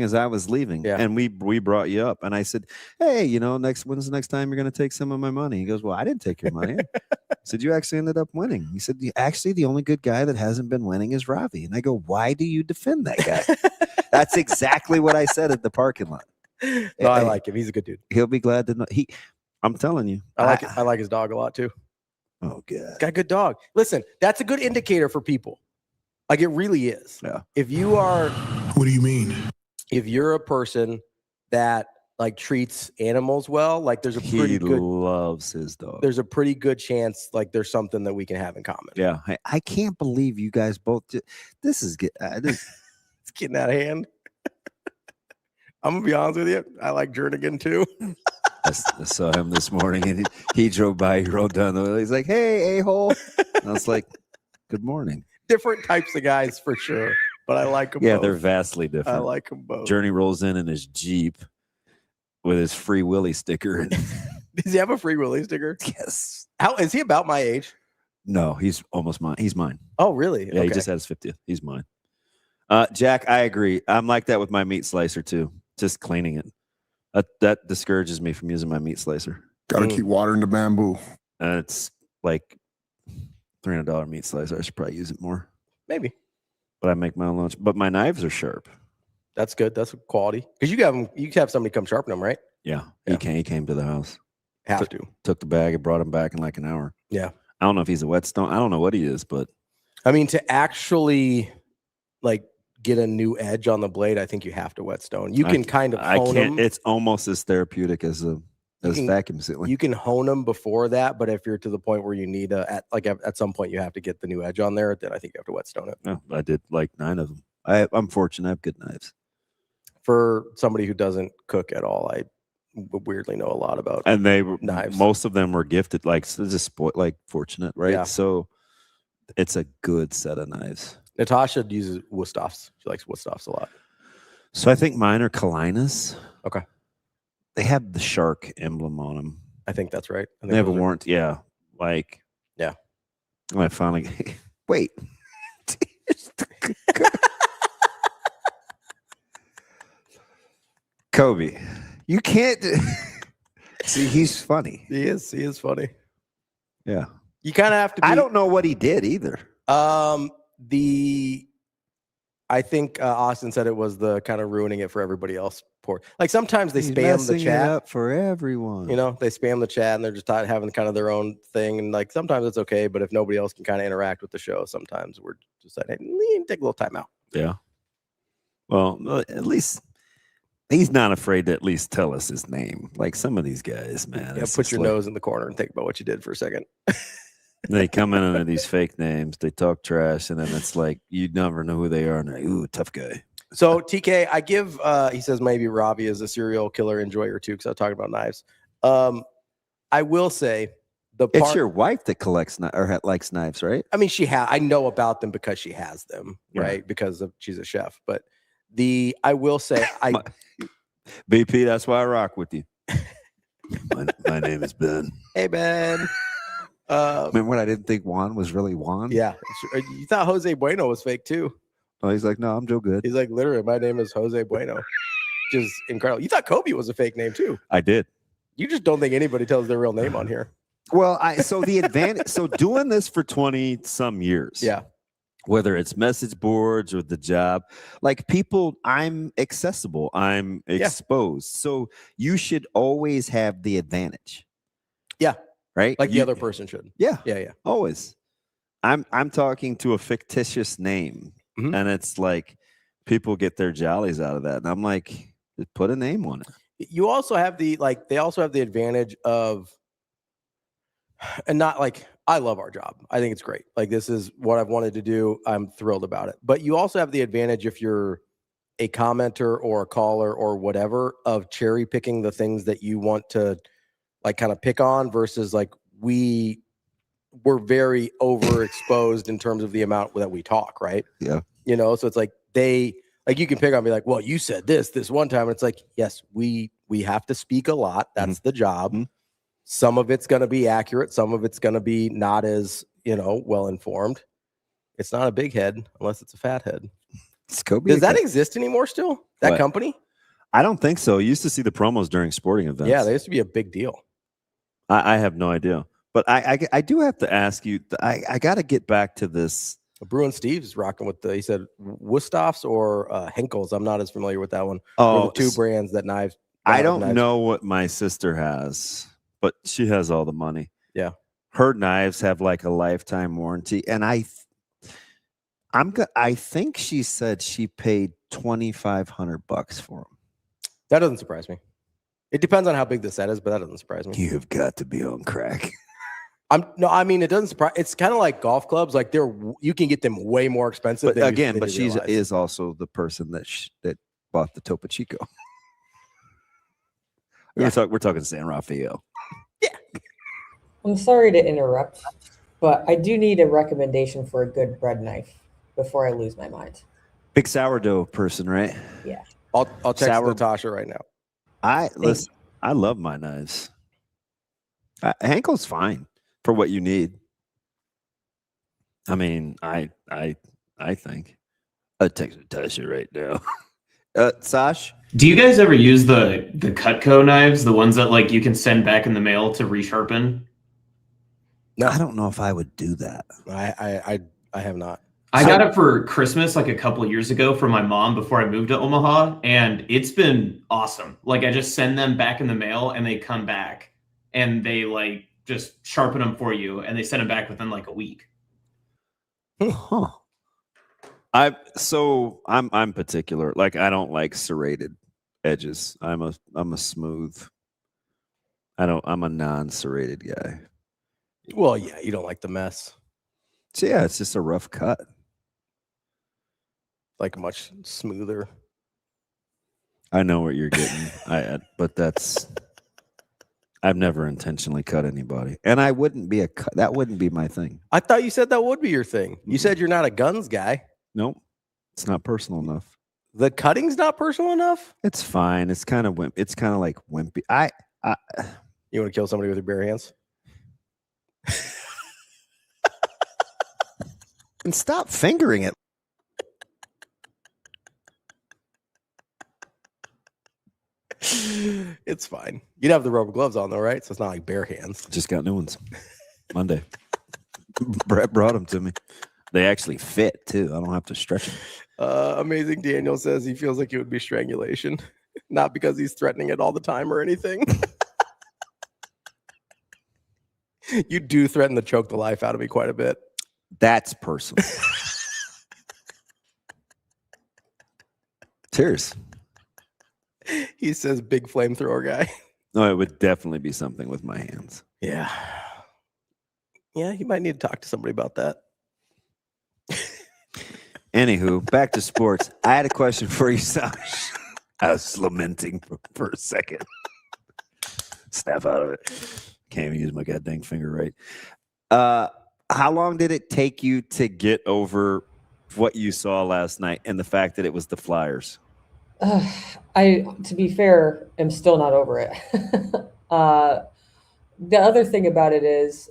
as I was leaving, and we brought you up. And I said, "Hey, when's the next time you're going to take some of my money?" He goes, "Well, I didn't take your money." I said, "You actually ended up winning." He said, "Actually, the only good guy that hasn't been winning is Ravi." And I go, "Why do you defend that guy?" That's exactly what I said at the parking lot. No, I like him. He's a good dude. He'll be glad to know. I'm telling you, I like his dog a lot too. Oh, God, he's got a good dog. Listen, that's a good indicator for people. Like it really is. Yeah. If you are, what do you mean? If you're a person that like treats animals well, like there's a pretty he good loves his dog. There's a pretty good chance like there's something that we can have in common. Yeah, I can't believe you guys both. This is it's getting out of hand. I'm gonna be honest with you. I like Jernigan too. I saw him this morning, and he drove by. He rolled down the. He's like, "Hey, a-hole." And I was like, "Good morning." Different types of guys for sure, but I like them. Yeah, both. they're vastly different. I like them both. Journey rolls in his Jeep with his Free Willy sticker. Does he have a Free Willy sticker? Yes. How is he about my age? No, he's almost mine. He's mine. Oh, really? Yeah, he just had his 50th. He's mine. Jack, I agree. I'm like that with my meat slicer too. Just cleaning it. That discourages me from using my meat slicer. Got to keep watering the bamboo. It's like $300 meat slicer. I should probably use it more. Maybe. But I make my own lunch. But my knives are sharp. That's good. That's quality. Because you can have somebody come sharpen them, right? Yeah. He came to the house. Took the bag and brought him back in like an hour. Yeah. I don't know if he's a whetstone. I don't know what he is, but I mean, to actually like get a new edge on the blade, I think you have to whetstone. You can kind of hone them. It's almost as therapeutic as vacuum sealing. You can hone them before that, but if you're to the point where you need at some point you have to get the new edge on there, then I think you have to whetstone it. Oh, I did like 9 of them. I'm fortunate. I have good knives. For somebody who doesn't cook at all, I weirdly know a lot about knives. Most of them were gifted, like so just fortunate, right? Yeah. So it's a good set of knives. Natasha uses Wusthoffs. She likes Wusthoffs a lot. So I think mine are Kalinas. Okay. They have the shark emblem on them. I think that's right. They have a warrant. Yeah. Yeah. When I finally wait. Kobe, you can't see. He's funny. He is funny. Yeah. You kind of have to. I don't know what he did either. I think Austin said it was the kind of ruining it for everybody else. Like sometimes they spam the chat up for everyone. They spam the chat and they're just having kind of their own thing. And like sometimes it's okay, but if nobody else can kind of interact with the show, sometimes we're just like, hey, take a little time out. Yeah. Well, at least he's not afraid to at least tell us his name. Like some of these guys, man. Yeah, put your nose in the corner and think about what you did for a second. They come in under these fake names. They talk trash, and then it's like you never know who they are. And they're like, ooh, tough guy. So TK, I give. He says maybe Ravi is a serial killer enjoyer too, because I was talking about knives. I will say it's your wife that collects or likes knives, right? I mean, I know about them because she has them, right? Because she's a chef. But I will say, BP. That's why I rock with you. My name is Ben. Hey, Ben. Remember when I didn't think Juan was really Juan? Yeah. You thought Jose Bueno was fake too. Oh, he's like, no, I'm Joe Good. He's like, literally, my name is Jose Bueno, which is incredible. You thought Kobe was a fake name too. I did. You just don't think anybody tells their real name on here. Well, the advantage, so doing this for 20 some years. Yeah. Whether it's message boards or the job, like people, I'm accessible, I'm exposed. So you should always have the advantage. Yeah. Right? Like the other person should. Yeah. Yeah. Always. I'm talking to a fictitious name. Mm-hmm. And it's like people get their jollies out of that. And I'm like, put a name on it. You also have they also have the advantage of, and not like, I love our job. I think it's great. Like this is what I've wanted to do. I'm thrilled about it. But you also have the advantage if you're a commenter or a caller or whatever of cherry picking the things that you want to like kind of pick on versus like we're very overexposed in terms of the amount that we talk, right? Yeah. You know, so it's like you can pick on, be like, well, you said this one time. And it's like, yes, we have to speak a lot. That's the job. Some of it's going to be accurate. Some of it's going to be not as, well informed. It's not a big head unless it's a fat head. Does that exist anymore still? That company? I don't think so. You used to see the promos during sporting events. Yeah, they used to be a big deal. I have no idea. But I do have to ask you, I got to get back to this. Bruin Steve's rocking with he said Wusthoff's or Henkel's. I'm not as familiar with that one. Oh, the two brands that knives. I don't know what my sister has, but she has all the money. Yeah. Her knives have like a lifetime warranty. And I think she said she paid $2,500 for them. That doesn't surprise me. It depends on how big the set is, but that doesn't surprise me. You've got to be on crack. It doesn't surprise. It's kind of like golf clubs. Like you can get them way more expensive. But she is also the person that bought the Topo Chico. We're talking San Rafael. I'm sorry to interrupt, but I do need a recommendation for a good bread knife before I lose my mind. Big sourdough person, right? Yeah. I'll text Natasha right now. I love my knives. Henkel's fine for what you need. I mean, I think. I'll text Natasha right now. Sash? Do you guys ever use the Cutco knives, the ones that like you can send back in the mail to resharpen? No, I don't know if I would do that. I have not. I got it for Christmas like a couple of years ago from my mom before I moved to Omaha, and it's been awesome. Like I just send them back in the mail and they come back and they like just sharpen them for you and they send them back within like a week. Huh. I'm particular. Like I don't like serrated edges. I'm a smooth. I'm a non-serrated guy. Well, yeah, you don't like the mess. So yeah, it's just a rough cut. Like much smoother. I know what you're getting. I've never intentionally cut anybody, and I wouldn't be that wouldn't be my thing. I thought you said that would be your thing. You said you're not a guns guy. Nope, it's not personal enough. The cutting's not personal enough. It's fine. It's kind of It's kind of like wimpy. You want to kill somebody with your bare hands? And stop fingering it. It's fine. You'd have the rubber gloves on though, right? So it's not like bare hands. Just got new ones Monday. Brett brought them to me. They actually fit too. I don't have to stretch them. Amazing Daniel says he feels like it would be strangulation, not because he's threatening it all the time or anything. You do threaten to choke the life out of me quite a bit. That's personal. Cheers. He says big flamethrower guy. No, it would definitely be something with my hands. Yeah. Yeah, you might need to talk to somebody about that. Anywho, back to sports. I had a question for you, Sash. I was lamenting for a second. Snap out of it. Can't even use my goddamn finger right. How long did it take you to get over what you saw last night and the fact that it was the Flyers? To be fair, am still not over it. The other thing about it is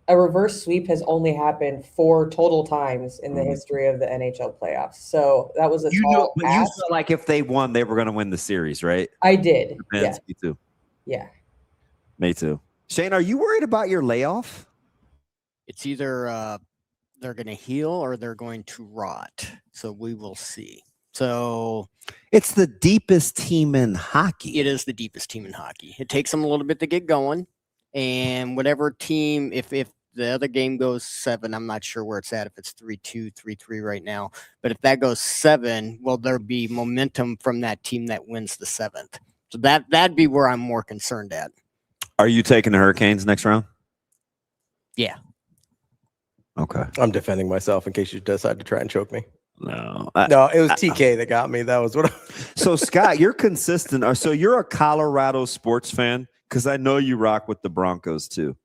a reverse sweep has only happened 4 total times in the history of the NHL playoffs. So that was you felt like if they won, they were going to win the series, right? I did. Yeah. Me too. Yeah. Me too. Shane, are you worried about your layoff? It's either they're going to heal or they're going to rot. So we will see. So it's the deepest team in hockey. It is the deepest team in hockey. It takes them a little bit to get going. And whatever team, if the other game goes 7, I'm not sure where it's at, if it's 3-2, 3-3 right now. But if that goes 7, will there be momentum from that team that wins the 7th? So that'd be where I'm more concerned at. Are you taking the Hurricanes next round? Yeah. Okay. I'm defending myself in case you decide to try and choke me. No. No, it was TK that got me. That was what. So, Scott, you're consistent. So you're a Colorado sports fan. Because I know you rock with the Broncos too.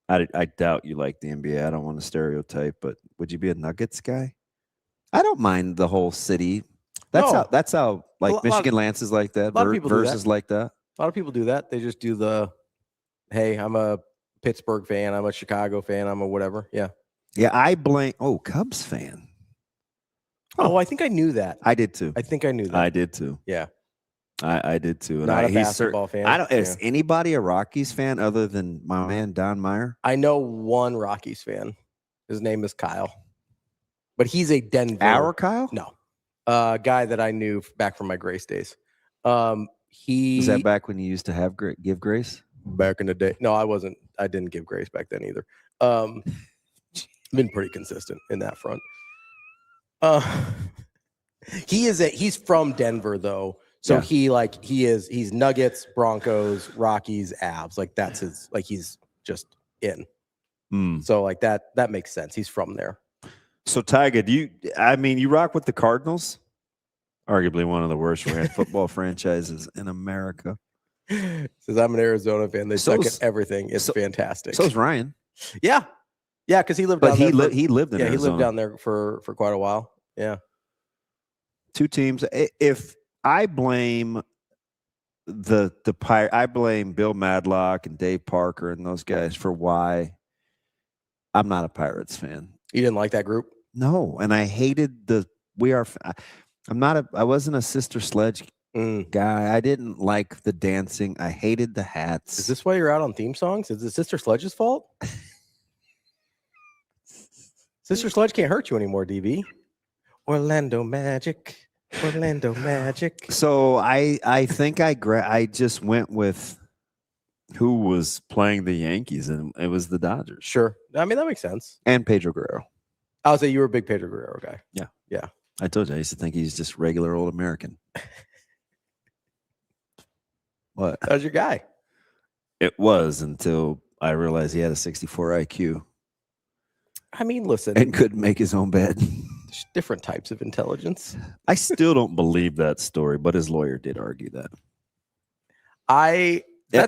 I doubt you like the NBA. I don't want to stereotype, but would you be a Nuggets guy? I don't mind the whole city. That's how like Michigan Lance is like that. A lot of people Versus like that. A lot of people do that. They just do the, hey, I'm a Pittsburgh fan. I'm a Chicago fan. I'm a whatever. Yeah. Yeah, I blame. Oh, Cubs fan. Oh, I think I knew that. I did too. I think I knew that. I did too. Yeah. I did too. And Not a he's basketball fan. I don't. Is Yeah. anybody a Rockies fan other than my man Don Meyer? I know one Rockies fan. His name is Kyle, but he's a Denver. Our Kyle? No, guy that I knew back from my Grace days. He Is that back when you used to have give grace? Back in the day. No, I wasn't. I didn't give grace back then either. Been pretty consistent in that front. He's from Denver though. So Yeah. he's Nuggets, Broncos, Rockies, Avs. Like that's his, like he's just in. So like that makes sense. He's from there. So Tiger, you rock with the Cardinals? Arguably one of the worst ran football franchises in America. Says I'm an Arizona fan. They suck at everything. It's fantastic. So is Ryan. Yeah. Yeah, because he lived But down there. he lived in Yeah, he Arizona. lived down there for quite a while. Yeah. Two teams. If I blame I blame Bill Madlock and Dave Parker and those guys for why I'm not a Pirates fan. You didn't like that group? No, and I hated I wasn't a Sister Sledge guy. I didn't like the dancing. I hated the hats. Is this why you're out on theme songs? Is it Sister Sledge's fault? Sister Sledge can't hurt you anymore, DB. Orlando Magic. So I think I just went with who was playing the Yankees, and it was the Dodgers. Sure. I mean, that makes sense. And Pedro Guerrero. I would say you were a big Pedro Guerrero guy. Yeah. Yeah. I told you I used to think he's just regular old American. What? That was your guy. It was until I realized he had a 64 IQ. I mean, listen. And couldn't make his own bed. There's different types of intelligence. I still don't believe that story, but his lawyer did argue that.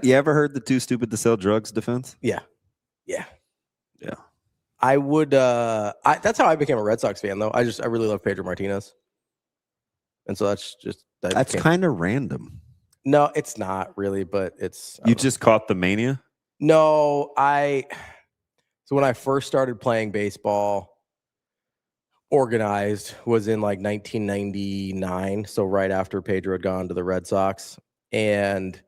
You ever heard the too stupid to sell drugs defense? Yeah. Yeah. Yeah. I would that's how I became a Red Sox fan though. I really love Pedro Martinez. And so that's kind of random. No, it's not really, but it's You just caught the mania? No, so when I first started playing baseball, organized was in like 1999. So right after Pedro had gone to the Red Sox. And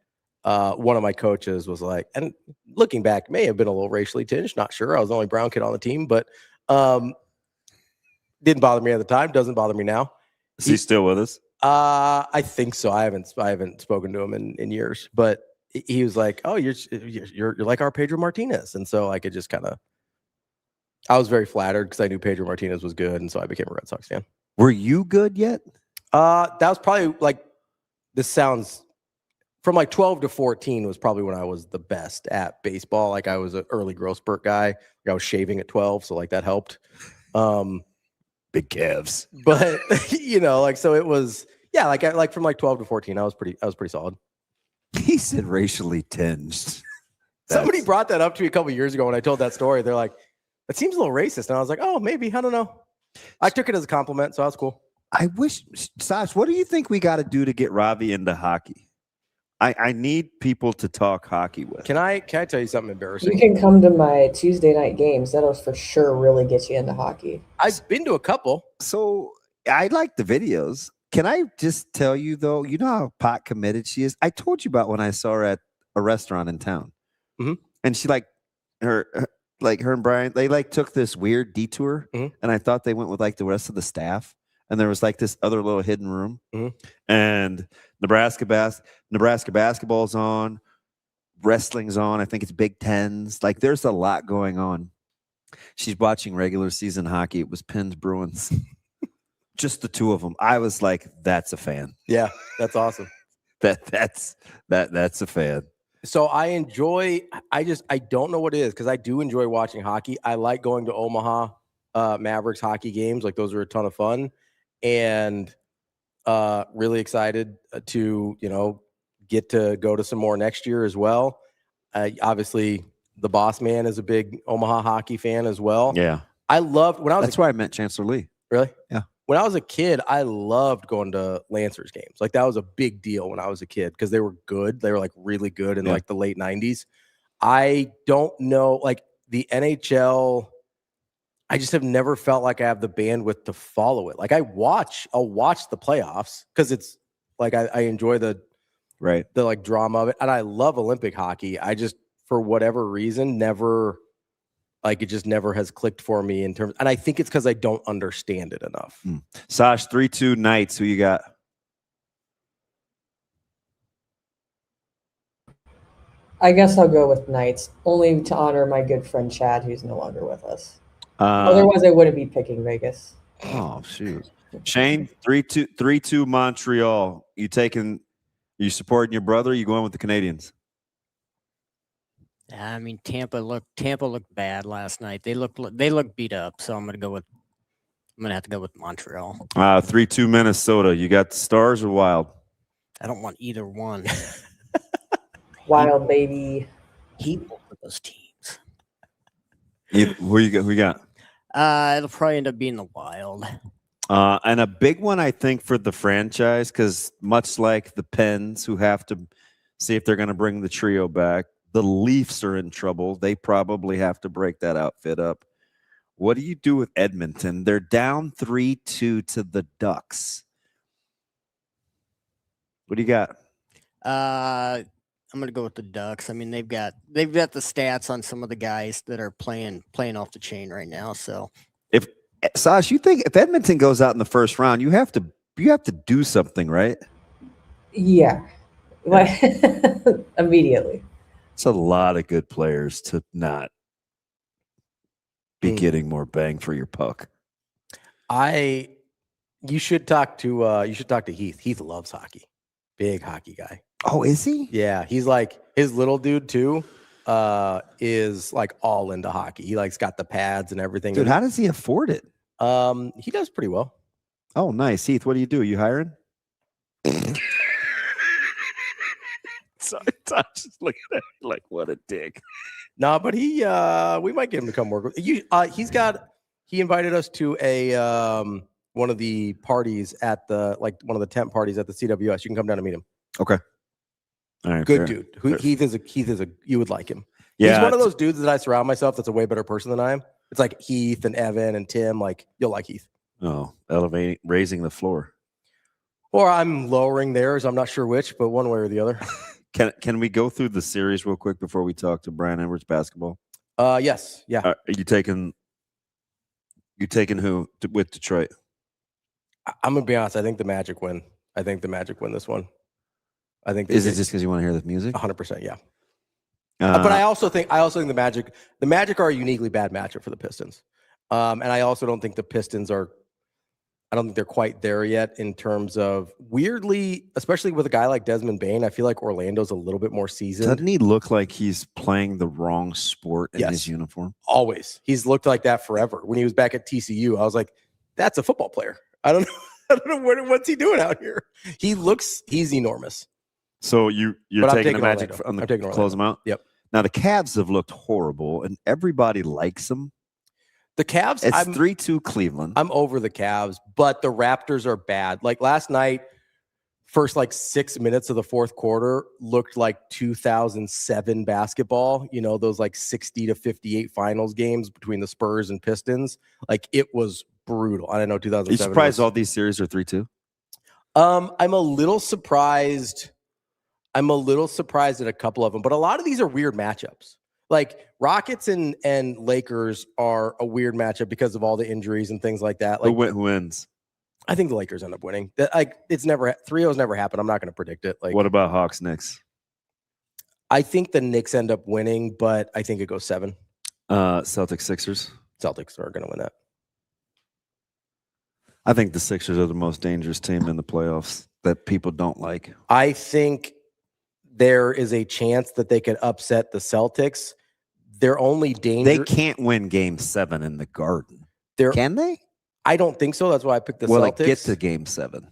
one of my coaches was like, and looking back, may have been a little racially tinged, not sure. I was the only brown kid on the team, but didn't bother me at the time, doesn't bother me now. Is he still with us? I think so. I haven't spoken to him in years, but he was like, "Oh, you're like our Pedro Martinez," and so I could just I was very flattered because I knew Pedro Martinez was good, and so I became a Red Sox fan. Were you good yet? That was probably this sounds from 12 to 14 was probably when I was the best at baseball. Like I was an early growth spurt guy. I was shaving at 12, so that helped. Big calves. But so it was from 12 to 14, I was pretty solid. He said racially tinged. Somebody brought that up to me a couple years ago when I told that story. They're like, "That seems a little racist," and I was like, "Oh, maybe. I don't know." I took it as a compliment, so that's cool. I wish, Sash, what do you think we got to do to get Ravi into hockey? I need people to talk hockey with. Can I tell you something embarrassing? You can come to my Tuesday night games. That'll for sure really get you into hockey. I've been to a couple. So I like the videos. Can I just tell you though, you know how pot committed she is? I told you about when I saw her at a restaurant in town. Mm-hmm. And she her and Brian, they took this weird detour. Mm-hmm. And I thought they went with the rest of the staff. And there was this other little hidden room. Mm-hmm. And Nebraska basketball's on, wrestling's on. I think it's Big Tens. There's a lot going on. She's watching regular season hockey. It was Pens Bruins. Just the two of them. I was like, that's a fan. Yeah, that's awesome. That's a fan. So I enjoy. I don't know what it is because I do enjoy watching hockey. I like going to Omaha Mavericks hockey games. Those are a ton of fun, and really excited to get to go to some more next year as well. Obviously, the boss man is a big Omaha hockey fan as well. Yeah. I loved when I was. That's why I met Chancellor Lee. Really? Yeah. When I was a kid, I loved going to Lancers games. Like that was a big deal when I was a kid because they were good. They were like really good in like the late 90s. I don't know, like the NHL, I just have never felt like I have the bandwidth to follow it. Like I'll watch the playoffs because it's like I enjoy the like drama of it. And I love Olympic hockey. I just, for whatever reason, never like it just never has clicked for me in terms, and I think it's because I don't understand it enough. Sash, 3-2 Knights. Who you got? I guess I'll go with Knights, only to honor my good friend Chad, who's no longer with us. Otherwise, I wouldn't be picking Vegas. Oh shoot, Shane, 3-2 Montreal. You supporting your brother? Or you going with the Canadians? I mean, Tampa looked bad last night. They look beat up. So I'm gonna have to go with Montreal. 3-2 Minnesota. You got the Stars or Wild? I don't want either one. Wild, baby. Heat both of those teams. Who you got? It'll probably end up being the Wild. And a big one, I think, for the franchise, because much like the Pens, who have to see if they're going to bring the trio back, the Leafs are in trouble. They probably have to break that outfit up. What do you do with Edmonton? They're down 3-2 to the Ducks. What do you got? I'm gonna go with the Ducks. I mean, they've got the stats on some of the guys that are playing off the chain right now. So If Sash, you think if Edmonton goes out in the first round, you have to do something, right? Yeah. Immediately. It's a lot of good players to not be getting more bang for your puck. You should talk to Heath. Heath loves hockey. Big hockey guy. Oh, is he? Yeah, he's like his little dude too. Is like all into hockey. He like got the pads and everything. Dude, how does he afford it? He does pretty well. Oh, nice. Heath, what do? You hiring? Sorry, Tom, just looking at me like what a dick. No, but we might get him to come work with you. He invited us to a one of the parties at one of the tent parties at the CWS. You can come down and meet him. Okay. All right. Good dude. Heath is a you would like him. Yeah, he's one of those dudes that I surround myself that's a way better person than I am. It's like Heath and Evan and Tim. Like you'll like Heath. Oh, raising the floor. Or I'm lowering theirs. I'm not sure which, but one way or the other. Can we go through the series real quick before we talk to Brian Edwards basketball? Yes. Yeah. Are you taking who with Detroit? I'm gonna be honest. I think the Magic win. This one. I think. Is it just because you want to hear the music? 100%. Yeah. But I also think the Magic are a uniquely bad matchup for the Pistons. And I also don't think the Pistons are. I don't think they're quite there yet in terms of weirdly, especially with a guy like Desmond Bane. I feel like Orlando's a little bit more seasoned. Doesn't he look like he's playing the wrong sport in his uniform? Always. He's looked like that forever. When he was back at TCU, I was like, that's a football player. I don't know what's he doing out here. He's enormous. So you're taking the Magic on the close them out? Yep. Now the Cavs have looked horrible and everybody likes them. The Cavs, it's 3-2 Cleveland. I'm over the Cavs, but the Raptors are bad. Like last night, first 6 minutes of the fourth quarter looked like 2007 basketball. You know, those 60-58 finals games between the Spurs and Pistons. Like it was brutal. I don't know 2007. Are you surprised all these series are 3-2? I'm a little surprised. I'm a little surprised at a couple of them, but a lot of these are weird matchups. Like Rockets and Lakers are a weird matchup because of all the injuries and things like that. Like who wins? I think the Lakers end up winning. It's never 3-0's never happened. I'm not going to predict it. Like what about Hawks Knicks? I think the Knicks end up winning, but I think it goes 7. Celtics Sixers. Celtics are going to win that. I think the Sixers are the most dangerous team in the playoffs that people don't like. I think there is a chance that they could upset the Celtics. Their only danger. They can't win Game 7 in the Garden. Can they? I don't think so. That's why I picked the Celtics. Well, get to Game 7.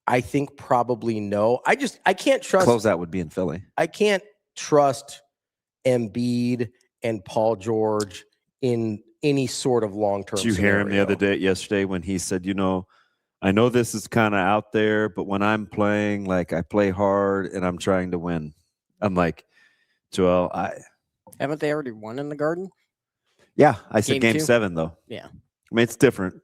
I think probably no. I can't trust. Closeout would be in Philly. I can't trust Embiid and Paul George in any sort of long-term. Did you hear him yesterday when he said, I know this is kind of out there, but when I'm playing, like I play hard and I'm trying to win. I'm like, Joel, haven't they already won in the Garden? Yeah, I said game 2? 7 though. Yeah. I mean, it's different.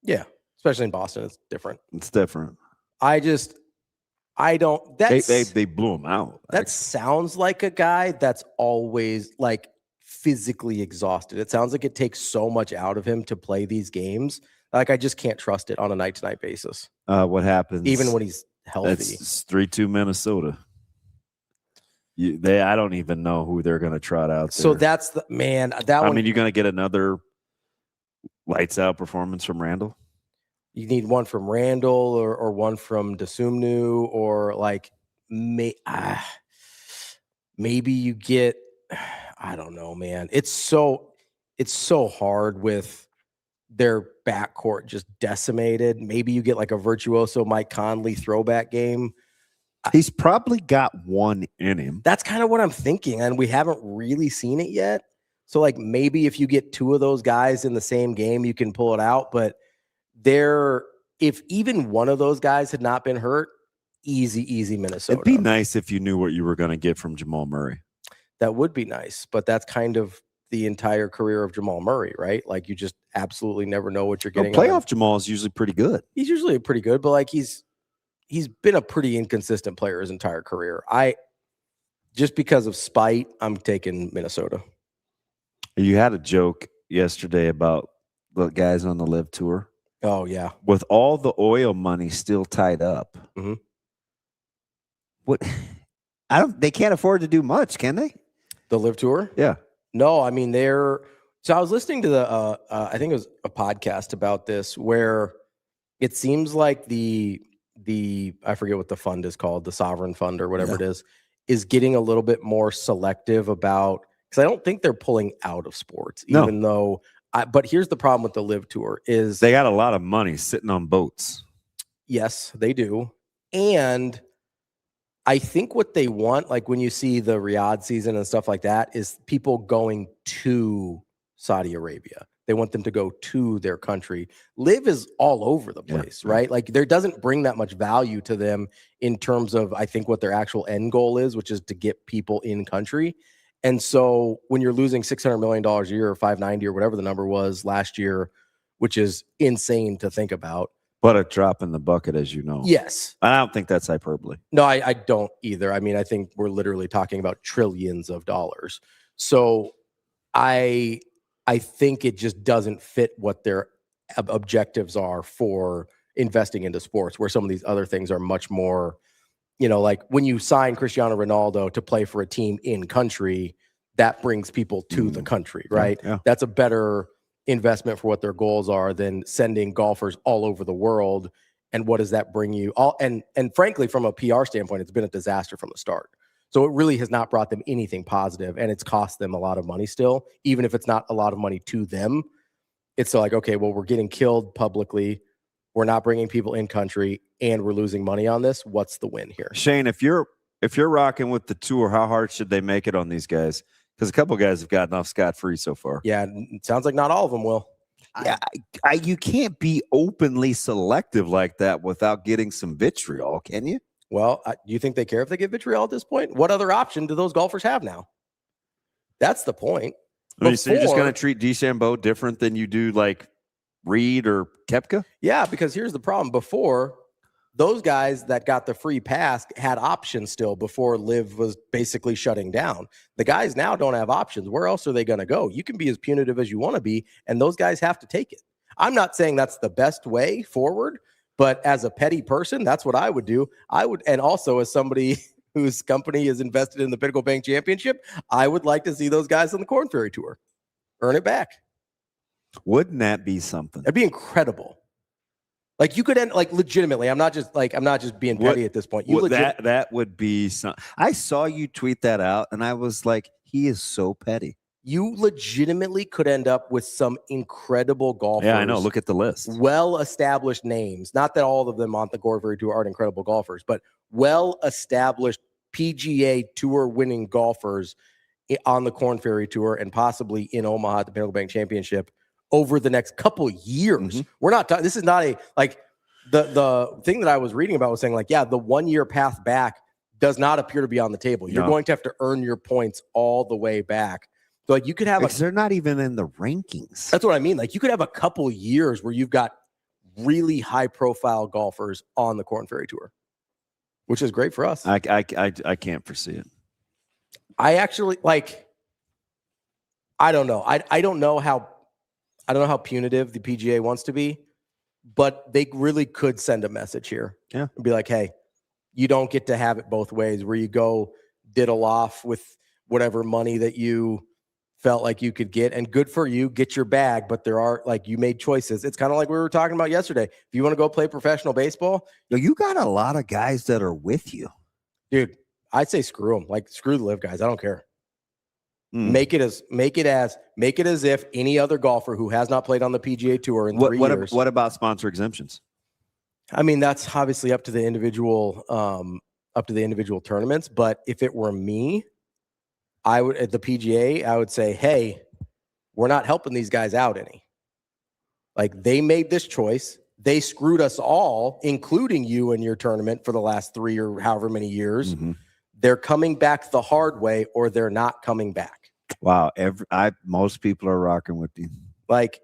Yeah, especially in Boston, it's different. It's different. I don't. They blew him out. That sounds like a guy that's always like physically exhausted. It sounds like it takes so much out of him to play these games. Like I just can't trust it on a night-to-night basis. What happens? Even when he's healthy. It's 3-2 Minnesota. I don't even know who they're going to trot out there. So that's the man. I mean, you're going to get another lights out performance from Randall. You need one from Randall or one from Desumnu or like maybe you get. I don't know, man. It's so hard with their backcourt just decimated. Maybe you get like a virtuoso Mike Conley throwback game. He's probably got one in him. That's kind of what I'm thinking, and we haven't really seen it yet. So like maybe if you get 2 of those guys in the same game, you can pull it out. But if even one of those guys had not been hurt, easy Minnesota. It'd be nice if you knew what you were going to get from Jamal Murray. That would be nice, but that's kind of the entire career of Jamal Murray, right? Like you just absolutely never know what you're getting. Playoff Jamal is usually pretty good. He's usually pretty good, but like he's been a pretty inconsistent player his entire career. Just because of spite, I'm taking Minnesota. You had a joke yesterday about the guys on the LIV Tour. Oh yeah, with all the oil money still tied up. Mm-hmm. What? They can't afford to do much, can they? The LIV Tour? Yeah. No, I mean so I was listening to I think it was a podcast about this where it seems like the I forget what the fund is called, the sovereign fund or whatever it is getting a little bit more selective about, because I don't think they're pulling out of sports, even though but here's the problem with the LIV Tour is they got a lot of money sitting on boats. Yes, they do. And I think what they want, like when you see the Riyadh season and stuff like that, is people going to Saudi Arabia. They want them to go to their country. LIV is all over the place, right? Like there doesn't bring that much value to them in terms of, I think, what their actual end goal is, which is to get people in country. And so when you're losing $600 million a year or 590 or whatever the number was last year, which is insane to think about. But a drop in the bucket, as you know. Yes. I don't think that's hyperbole. No, I don't either. I mean, I think we're literally talking about trillions of dollars. So I think it just doesn't fit what their objectives are for investing into sports, where some of these other things are much more, like when you sign Cristiano Ronaldo to play for a team in country, that brings people to the country, right? Yeah. That's a better investment for what their goals are than sending golfers all over the world. And what does that bring you? And frankly, from a PR standpoint, it's been a disaster from the start. So it really has not brought them anything positive, and it's cost them a lot of money still, even if it's not a lot of money to them. It's still like, okay, well, we're getting killed publicly. We're not bringing people in country, and we're losing money on this. What's the win here? Shane, if you're rocking with the tour, how hard should they make it on these guys? Because a couple of guys have gotten off scot-free so far. Yeah, it sounds like not all of them will. Yeah, you can't be openly selective like that without getting some vitriol, can you? Well, do you think they care if they get vitriol at this point? What other option do those golfers have now? That's the point. So you're just going to treat DeChambeau different than you do like Reed or Koepka? Yeah, because here's the problem. Before, those guys that got the free pass had options still before LIV was basically shutting down. The guys now don't have options. Where else are they going to go? You can be as punitive as you want to be, and those guys have to take it. I'm not saying that's the best way forward, but as a petty person, that's what I would do. And also as somebody whose company is invested in the Pinnacle Bank Championship, I would like to see those guys on the Korn Ferry Tour earn it back. Wouldn't that be something? That'd be incredible. Like you could end, like legitimately. I'm not just being petty at this point. That would be some. I saw you tweet that out, and I was like, he is so petty. you legitimately could end up with some incredible golfers. Yeah, I know. Look at the list. Well-established names. Not that all of them on the Korn Ferry Tour aren't incredible golfers, but well-established PGA Tour winning golfers on the Korn Ferry Tour and possibly in Omaha at the Pinnacle Bank Championship over the next couple years. We're not talking. This is not a like the thing that I was reading about was saying like, yeah, the 1 year path back does not appear to be on the table. You're going to have to earn your points all the way back. So like you could have because they're not even in the rankings. That's what I mean. Like you could have a couple years where you've got really high profile golfers on the Korn Ferry Tour, which is great for us. I can't foresee it. I actually like. I don't know. I don't know how punitive the PGA wants to be, but they really could send a message here. Yeah, and be like, hey, you don't get to have it both ways. Where you go diddle off with whatever money that you felt like you could get, and good for you, get your bag. But there are like you made choices. It's kind of like we were talking about yesterday. If you want to go play professional baseball, you got a lot of guys that are with you, dude. I'd say screw them. Like screw the LIV guys. I don't care. Make it as if any other golfer who has not played on the PGA Tour in 3 years. What about sponsor exemptions? I mean, that's obviously up to the individual tournaments. But if it were me, I would at the PGA, I would say, hey, we're not helping these guys out any. Like they made this choice. They screwed us all, including you and your tournament for the last 3 or however many years. They're coming back the hard way, or they're not coming back. Wow, most people are rocking with you. Like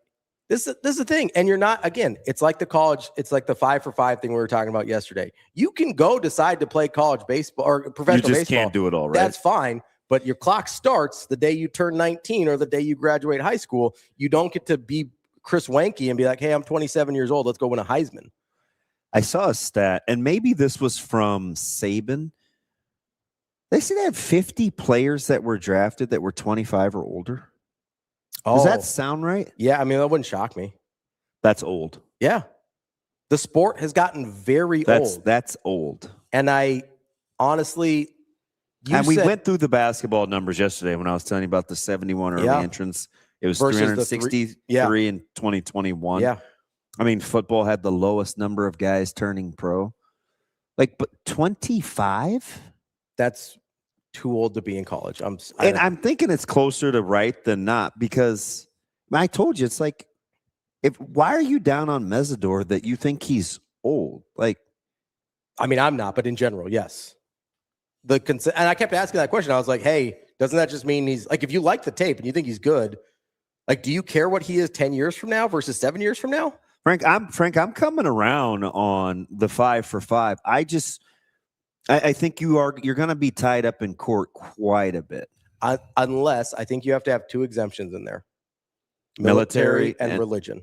this is the thing, and you're not. Again, it's like the college. It's like the 5 for 5 thing we were talking about yesterday. You can go decide to play college baseball or professional baseball. You just can't do it all, right? That's fine, but your clock starts the day you turn 19 or the day you graduate high school. You don't get to be Chris Wanke and be like, "Hey, I'm 27 years old. Let's go win a Heisman." I saw a stat, and maybe this was from Saban. They said they had 50 players that were drafted that were 25 or older. Does that sound right? Yeah, I mean, that wouldn't shock me. That's old. Yeah. The sport has gotten very old. That's old. And I honestly... we went through the basketball numbers yesterday when I was telling you about the 71 early entrants. It was versus 363 in 2021. Yeah. I mean, football had the lowest number of guys turning pro. Like, but 25? That's too old to be in college. I'm thinking it's closer to right than not because I told you it's like, why are you down on Mesidor that you think he's old? Like, I mean, I'm not, but in general, yes. And I kept asking that question. I was like, hey, doesn't that just mean he's like, if you like the tape and you think he's good, like, do you care what he is 10 years from now versus 7 years from now? Frank, I'm coming around on the 5 for 5. I think you're going to be tied up in court quite a bit. Unless I think you have to have 2 exemptions in there. Military and religion.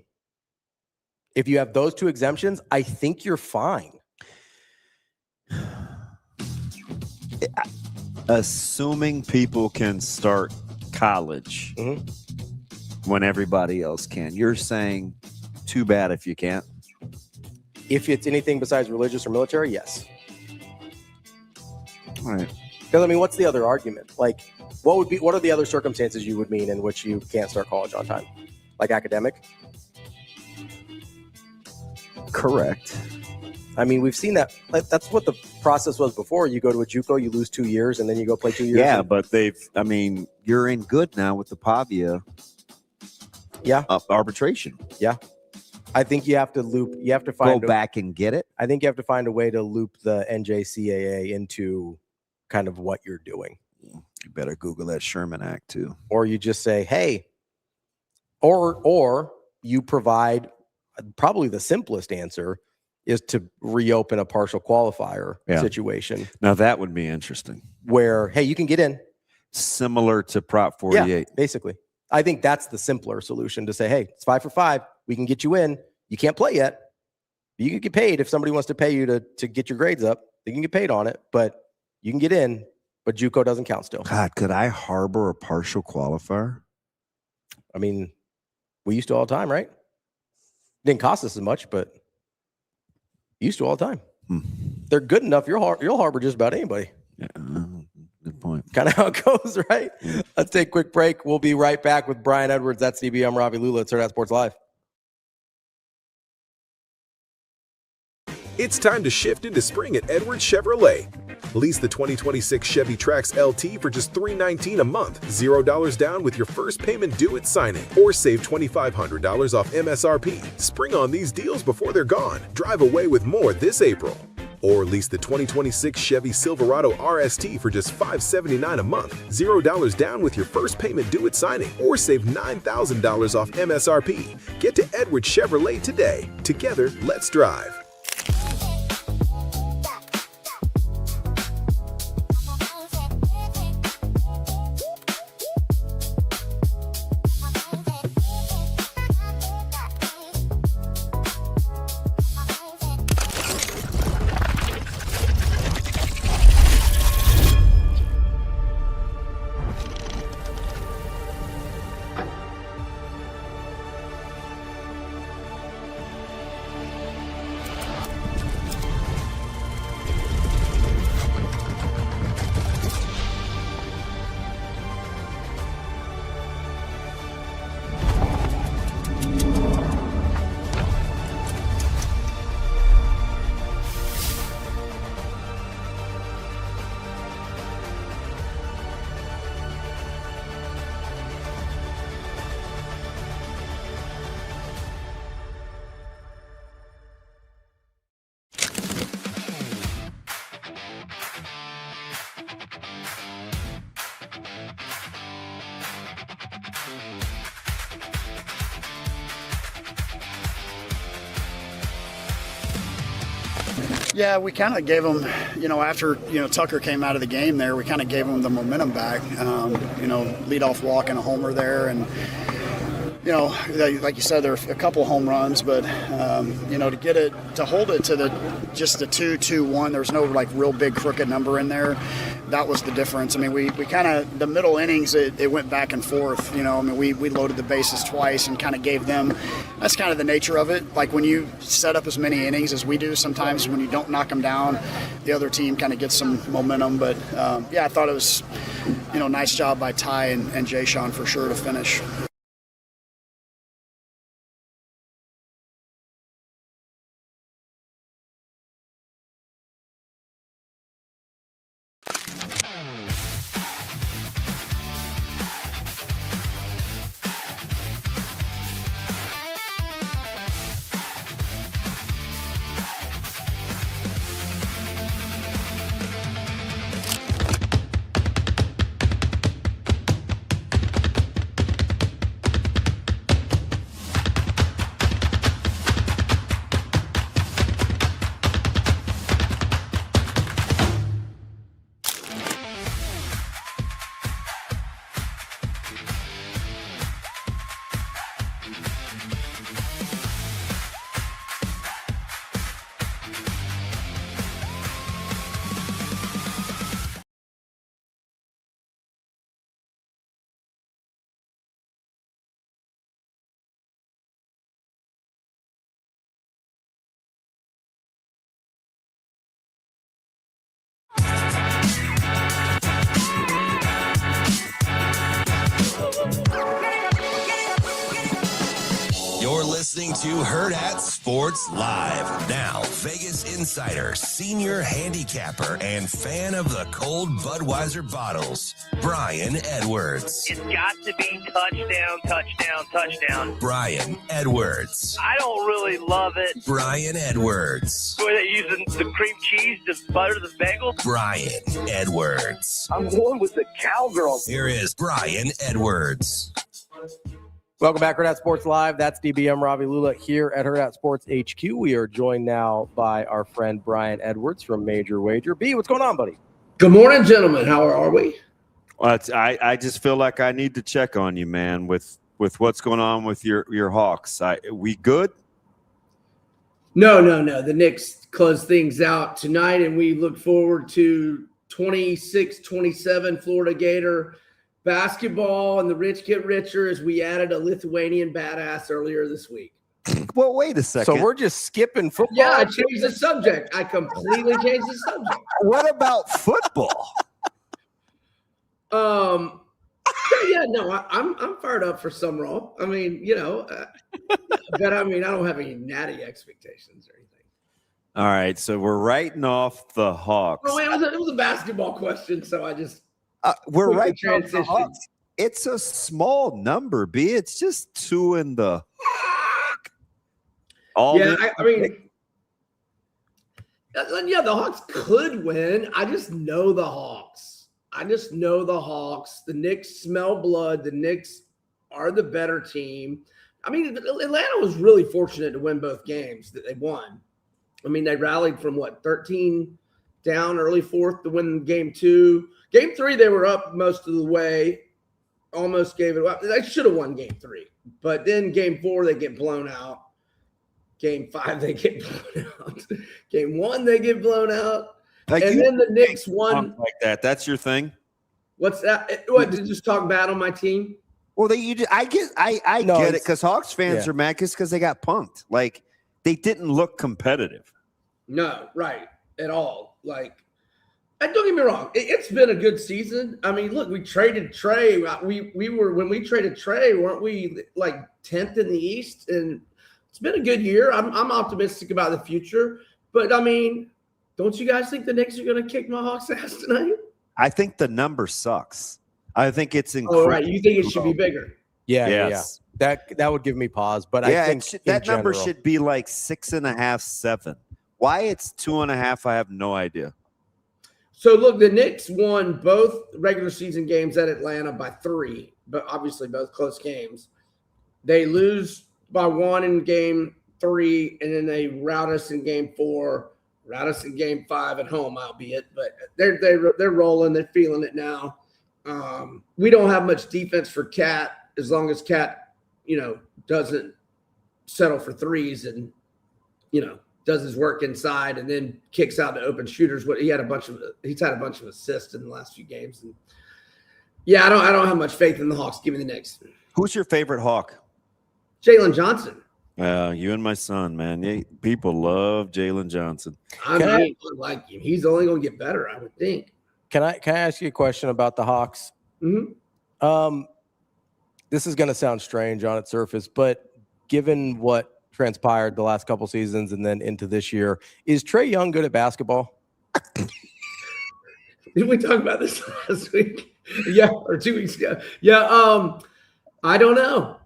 If you have those 2 exemptions, I think you're fine. Assuming people can start college when everybody else can. You're saying too bad if you can't? If it's anything besides religious or military, yes. All right. Because I mean, what's the other argument? Like, what are the other circumstances you would mean in which you can't start college on time? Like academic? Correct. I mean, we've seen that. That's what the process was before. You go to a JUCO, you lose 2 years, and then you go play 2 years. Yeah, but you're in good now with the Pavia. Yeah. Arbitration. Yeah. I think you have to go back and get it. I think you have to find a way to loop the NJCAA into kind of what you're doing. You better Google that Sherman Act too. Or you just say, hey, or you provide probably the simplest answer is to reopen a partial qualifier situation. Now that would be interesting. Where, hey, you can get in. Similar to Prop 48. Yeah, basically. I think that's the simpler solution to say, hey, it's 5 for 5. We can get you in. You can't play yet. You can get paid if somebody wants to pay you to get your grades up. They can get paid on it, but you can get in. But JUCO doesn't count still. God, could I harbor a partial qualifier? I mean, we used to all the time, right? Didn't cost us as much, but used to all the time. They're good enough. You'll harbor just about anybody. Yeah, Good point. Kind of how it goes, right? Let's take a quick break. We'll be right back with Brian Edwards. That's DB. I'm Ravi Lulla. It's Hurrdat Sports Live. It's time to shift into spring at Edwards Chevrolet. Lease the 2026 Chevy Trax LT for just $319 a month, $0 down with your first payment due at signing, or save $2,500 off MSRP. Spring on these deals before they're gone. Drive away with more this April. Or lease the 2026 Chevy Silverado RST for just $579 a month, $0 down with your first payment due at signing, or save $9,000 off MSRP. Get to Edwards Chevrolet today. Together, let's drive. Yeah, we kind of gave them, after, Tucker came out of the game there, we kind of gave them the momentum back. Leadoff walk and a homer there. And, like you said, there are a couple home runs, but, to hold it to just the 2-2-1, there was no real big crooked number in there. That was the difference. I mean, we kind of, the middle innings, it went back and forth. We loaded the bases twice and kind of gave them, that's kind of the nature of it. Like when you set up as many innings as we do, sometimes when you don't knock them down, the other team kind of gets some momentum. But, I thought it was, nice job by Ty and Jay Sean for sure to finish. You're listening to Hurrdat Sports Live. Now, Vegas insider, senior handicapper, and fan of the cold Budweiser bottles, Brian Edwards. It's got to be touchdown, touchdown, touchdown. Brian Edwards. I don't really love it. Brian Edwards. Were they using the cream cheese to butter the bagel? Brian Edwards. I'm going with the cowgirl. Here is Brian Edwards. Welcome back, Hurrdat Sports Live. That's DBM Ravi Lulla here at Hurrdat Sports HQ. We are joined now by our friend Brian Edwards from Major Wager. B, what's going on, buddy? Good morning, gentlemen. How are we? Well, I just feel like I need to check on you, man, with what's going on with your Hawks. We good? No. The Knicks close things out tonight, and we look forward to 26-27 Florida Gator basketball, and the rich get richer as we added a Lithuanian badass earlier this week. Well, wait a second. So we're just skipping football? Yeah, I changed the subject. I completely changed the subject. What about football? no, I'm fired up for Summerall. I mean, but I mean, I don't have any natty expectations or anything. All right, so we're writing off the Hawks. Oh, it was a basketball question, so I just we're quickly writing off the Hawks. It's a small number, B. It's just 2 in the all. Yeah, I mean, yeah, the Hawks could win. I just know the Hawks. The Knicks smell blood. The Knicks are the better team. I mean, Atlanta was really fortunate to win both games that they won. I mean, they rallied from 13 down early fourth to win game 2. Game 3, they were up most of the way, almost gave it up. They should have won game 3. But then game 4, they get blown out. Game 5, they get blown out. Game 1, they get blown out. Like, and then the Knicks won. Like that. That's your thing? What's that? What, to just talk bad on my team? Well, I get it because Hawks fans are mad because they got punked. Like, they didn't look competitive. No, right, at all. Like, and don't get me wrong, it's been a good season. I mean, look, we traded Trey. We were when we traded Trey, weren't we like 10th in the East? And it's been a good year. I'm optimistic about the future. But I mean, don't you guys think the Knicks are going to kick my Hawks' ass tonight? I think the number sucks. I think it's incredible. Oh, right. You think it should be bigger? Yeah, yes. Yeah. That would give me pause. But I think that number should be like 6.5, 7. Why it's 2.5, I have no idea. So look, the Knicks won both regular season games at Atlanta by 3, but obviously both close games. They lose by 1 in game 3, and then they rout us in game 4, rout us in game 5 at home, albeit, but they're rolling, they're feeling it now. We don't have much defense for Cat as long as Cat, doesn't settle for threes and, does his work inside and then kicks out to open shooters. He's had a bunch of assists in the last few games. And yeah, I don't have much faith in the Hawks. Give me the Knicks. Who's your favorite Hawk? Jalen Johnson. You and my son, man. People love Jalen Johnson. I like him. He's only going to get better, I would think. Can I ask you a question about the Hawks? Mm-hmm. This is going to sound strange on its surface, but given what transpired the last couple seasons and then into this year, is Trae Young good at basketball? Did we talk about this last week? Yeah, or 2 weeks ago. Yeah, I don't know.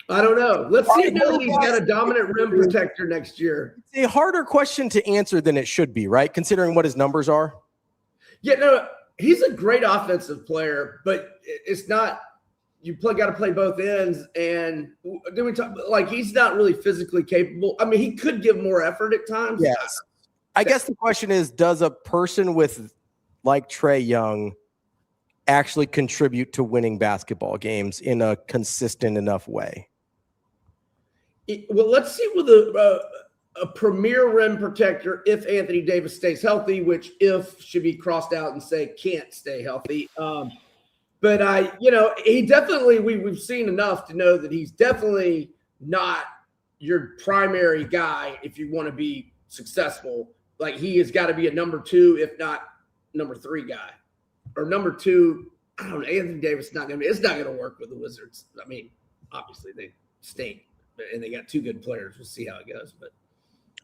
Let's see now that he's got a dominant rim protector next year. It's a harder question to answer than it should be, right? Considering what his numbers are. Yeah, no, he's a great offensive player, but it's not. You got to play both ends, and then we talk like he's not really physically capable. I mean, he could give more effort at times. Yes. I guess the question is, does a person with like Trae Young actually contribute to winning basketball games in a consistent enough way? Well, let's see with a premier rim protector if Anthony Davis stays healthy, which if should be crossed out and say can't stay healthy. But he definitely we've seen enough to know that he's definitely not your primary guy if you want to be successful. Like he has got to be a number 2, if not number 3 guy, or number 2. I don't know. Anthony Davis it's not gonna work with the Wizards. I mean, obviously they stink, and they got 2 good players. We'll see how it goes. But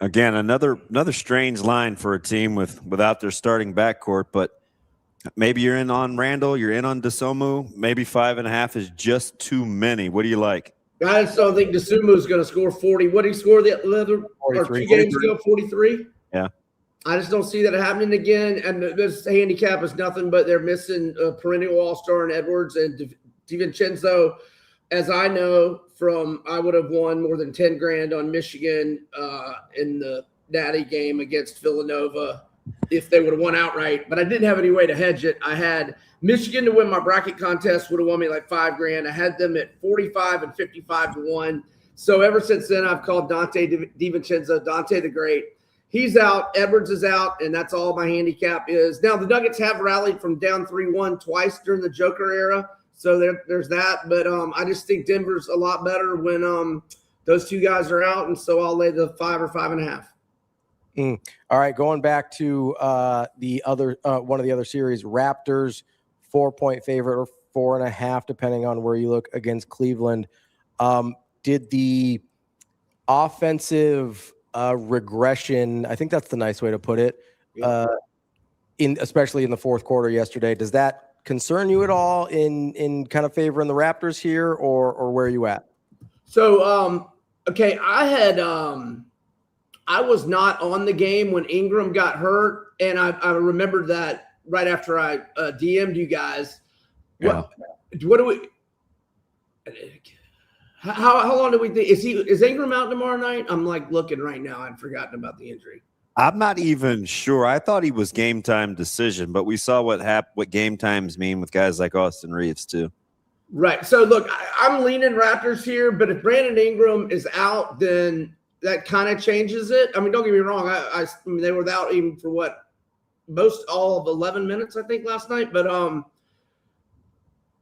again, another strange line for a team without their starting backcourt, but. Maybe you're in on Randall, you're in on Desomu. Maybe 5.5 is just too many. What do you like? I just don't think Desomu is going to score 40. What did he score the other 2 games ago? 43. Yeah. I just don't see that happening again. And this handicap is nothing but they're missing a perennial all-star in Edwards and DiVincenzo. As I know from, I would have won more than 10 grand on Michigan in the Natty game against Villanova. If they would have won outright, but I didn't have any way to hedge it. I had Michigan to win my bracket contest, would have won me like $5 grand. I had them at 45 and 55 to 1. So ever since then, I've called Dante DiVincenzo, Dante the Great. He's out. Edwards is out, and that's all my handicap is. Now, the Nuggets have rallied from down 3-1 twice during the Joker era, so there's that. But I just think Denver's a lot better when those 2 guys are out, and so I'll lay the 5 or 5.5. All right, going back to the other one of the other series, Raptors 4-point favorite or 4.5, depending on where you look, against Cleveland. Did the offensive regression, I think that's the nice way to put it, especially in the fourth quarter yesterday, does that concern you at all in kind of favoring the Raptors here, or where are you at? So, okay, I was not on the game when Ingram got hurt, and I remembered that right after I DM'd you guys. What do we? How long do we think is Ingram out tomorrow night? I'm like looking right now. I'd forgotten about the injury. I'm not even sure. I thought he was game time decision, but we saw what game times mean with guys like Austin Reeves too. Right. So look, I'm leaning Raptors here, but if Brandon Ingram is out, then that kind of changes it. I mean, don't get me wrong. I mean, they were out even for all of 11 minutes, I think, last night. But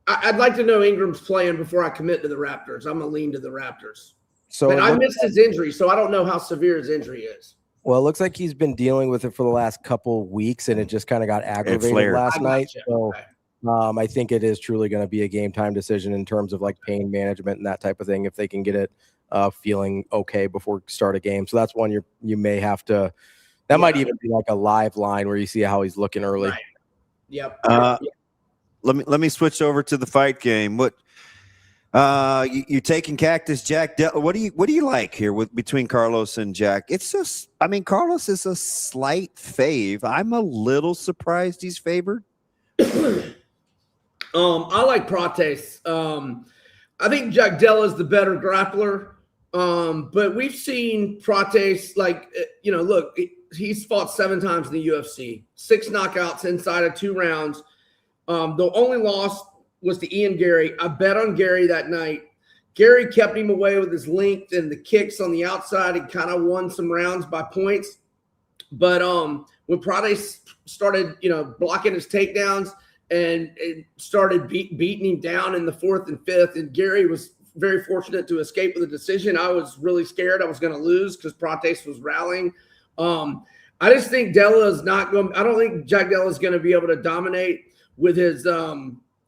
I'd like to know Ingram's playing before I commit to the Raptors. I'm gonna lean to the Raptors. But I missed his injury, so I don't know how severe his injury is. Well, it looks like he's been dealing with it for the last couple weeks, and it just kind of got aggravated last night. So I think it is truly going to be a game time decision in terms of like pain management and that type of thing, if they can get it feeling okay before start a game. So that's one you may have to. That might even be like a live line where you see how he's looking early. Right. Yep. Let me switch over to the fight game. What you taking Cactus Jack? What do you like here between Carlos and Jack? It's just, I mean, Carlos is a slight fave. I'm a little surprised he's favored. I like Prates. I think Jack Della is the better grappler. But we've seen Prates, look, he's fought 7 times in the UFC, 6 knockouts inside of 2 rounds. The only loss was to Ian Gary. I bet on Gary that night. Gary kept him away with his length and the kicks on the outside. He kind of won some rounds by points. But when Prates started, blocking his takedowns and started beating him down in the 4th and 5th, and Gary was very fortunate to escape with a decision, I was really scared I was going to lose because Prates was rallying. I just think Della is not going – I don't think Jack Della is going to be able to dominate with his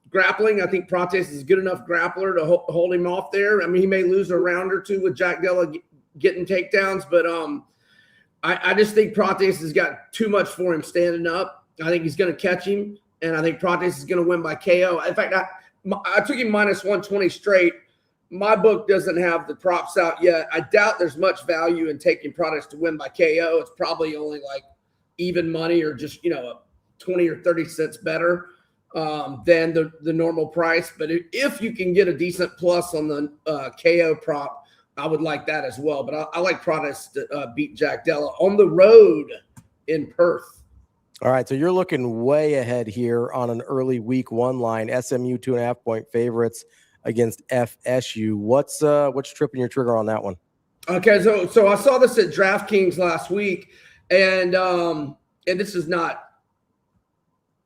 grappling. I think Prates is a good enough grappler to hold him off there. I mean, he may lose a round or 2 with Jack Della getting takedowns, but I just think Prates has got too much for him standing up. I think he's going to catch him, and I think Prates is going to win by KO. In fact, I took him minus 120 straight. My book doesn't have the props out yet. I doubt there's much value in taking Prates to win by KO. It's probably only like even money or just, 20 or 30 cents better than the normal price. But if you can get a decent plus on the KO prop, I would like that as well. But I like Prates to beat Jack Della on the road in Perth. All right, so you're looking way ahead here on an early week 1 line. SMU 2.5-point favorites against FSU. What's tripping your trigger on that one? Okay, so I saw this at DraftKings last week, and this is not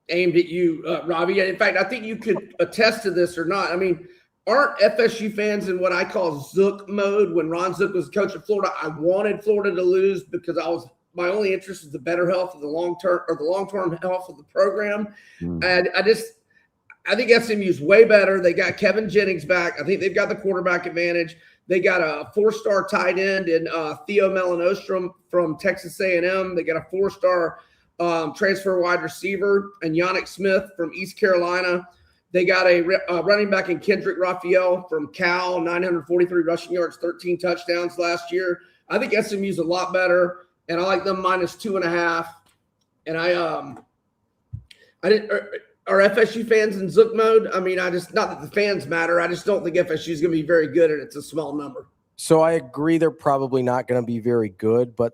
aimed at you, Ravi. In fact, I think you could attest to this or not. I mean, aren't FSU fans in what I call Zook mode? When Ron Zook was coach of Florida, I wanted Florida to lose because my only interest is the better health of the long-term health of the program. And I think SMU's way better. They got Kevin Jennings back. I think they've got the quarterback advantage. They got a 4-star tight end in Theo Melanostrom from Texas A&M. They got a 4-star transfer wide receiver and Yannick Smith from East Carolina. They got a running back in Kendrick Raphael from Cal, 943 rushing yards, 13 touchdowns last year. I think SMU's a lot better, and I like them minus 2.5. And I didn't. Are FSU fans in Zook mode? I mean, not that the fans matter. I just don't think FSU is going to be very good, and it's a small number. So I agree they're probably not going to be very good, but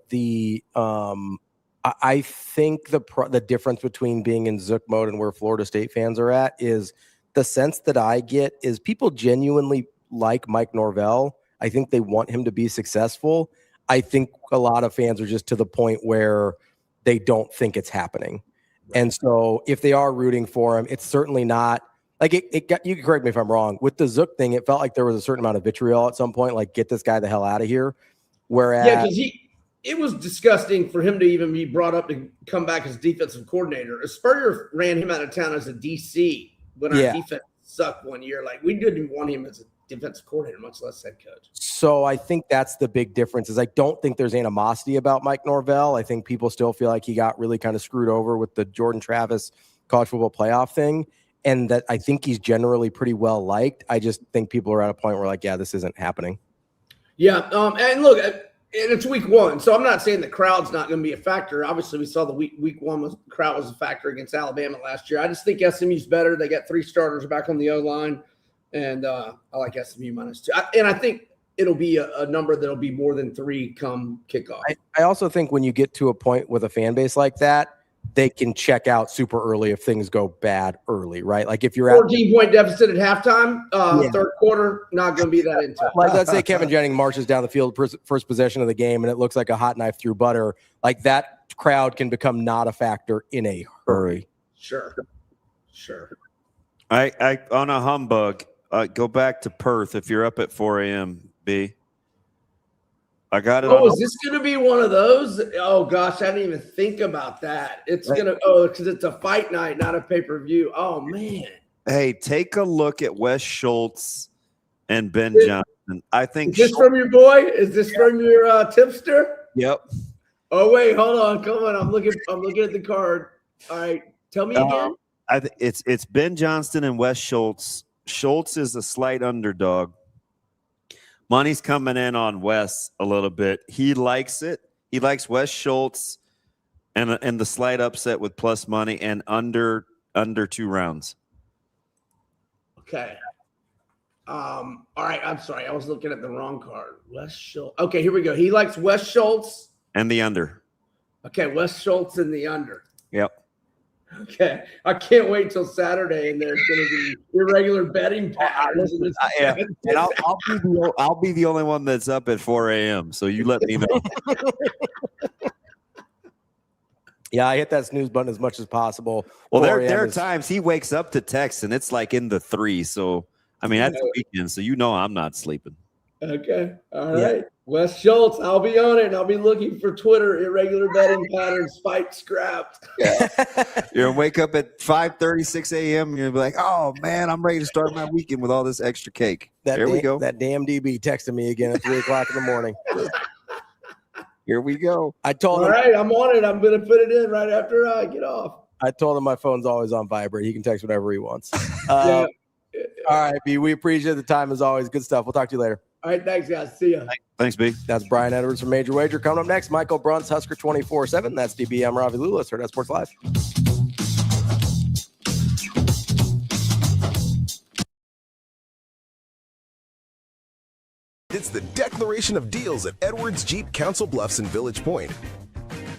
I think the difference between being in Zook mode and where Florida State fans are at is the sense that I get is people genuinely like Mike Norvell. I think they want him to be successful. I think a lot of fans are just to the point where they don't think it's happening. And so if they are rooting for him, it's certainly not like it got, you can correct me if I'm wrong. With the Zook thing, it felt like there was a certain amount of vitriol at some point, like get this guy the hell out of here. Whereas because it was disgusting for him to even be brought up to come back as defensive coordinator. Spurrier ran him out of town as a DC when our defense sucked one year. Like, we didn't want him as a defensive coordinator, much less head coach. So I think that's the big difference is I don't think there's animosity about Mike Norvell. I think people still feel like he got really kind of screwed over with the Jordan Travis college football playoff thing. And that I think he's generally pretty well liked. I just think people are at a point where like, yeah, this isn't happening. Yeah. And look, and it's week one. So I'm not saying the crowd's not going to be a factor. Obviously we saw the week one crowd was a factor against Alabama last year. I just think SMU's better. They got 3 starters back on the O-line. And I like SMU -2. And I think it'll be a number that'll be more than 3 come kickoff. I also think when you get to a point with a fan base like that, they can check out super early if things go bad early, right? Like if you're at 14-point deficit at halftime, third quarter, not going to be that into. Like let's say Kevin Jennings marches down the field first possession of the game and it looks like a hot knife through butter. Like that crowd can become not a factor in a hurry. Sure. I on a humbug. Go back to Perth if you're up at 4 a.m., B. I got it. Oh, is this going to be one of those? Oh, gosh, I didn't even think about that. It's going to – because it's a fight night, not a pay-per-view. Oh, man. Hey, take a look at Wes Schultz and Ben Johnson. I think – Is this from your boy? Is this from your tipster? Yep. Oh, wait, hold on. Come on. I'm looking at the card. All right. Tell me again. It's Ben Johnston and Wes Schultz. Schultz is a slight underdog. Money's coming in on Wes a little bit. He likes it. He likes Wes Schultz and the slight upset with plus money and under 2 rounds. Okay. All right. I'm sorry. I was looking at the wrong card. Wes Schultz. Okay, here we go. He likes Wes Schultz. And the under. Okay, Wes Schultz and the under. Yep. Okay, I can't wait till Saturday, and there's going to be irregular betting patterns. Yeah, and I'll be the only one that's up at 4 a.m. So you let me know. Yeah, I hit that snooze button as much as possible. Well, there are times he wakes up to text, and it's like in the 3. So I mean, that's the weekend, so you know I'm not sleeping. Okay, all right. Wes Schultz, I'll be on it, and I'll be looking for Twitter irregular betting patterns, fight scrapped. You're going to wake up at 5:30, 6 a.m., and you're going to be like, oh, man, I'm ready to start my weekend with all this extra cake. There we go. That damn DB texted me again at 3 o'clock in the morning. Here we go. I told him. All right, I'm on it. I'm going to put it in right after I get off. I told him my phone's always on vibrate. He can text whatever he wants. All right, B, we appreciate the time as always. Good stuff. We'll talk to you later. All right, thanks, guys. See ya. Thanks, B. That's Brian Edwards from Major Wager. Coming up next, Michael Bruntz, Husker 24/7. That's DB. I'm Ravi Lulla. It's Hurrdat Sports Live. It's the declaration of deals at Edwards Jeep Council Bluffs and Village Point.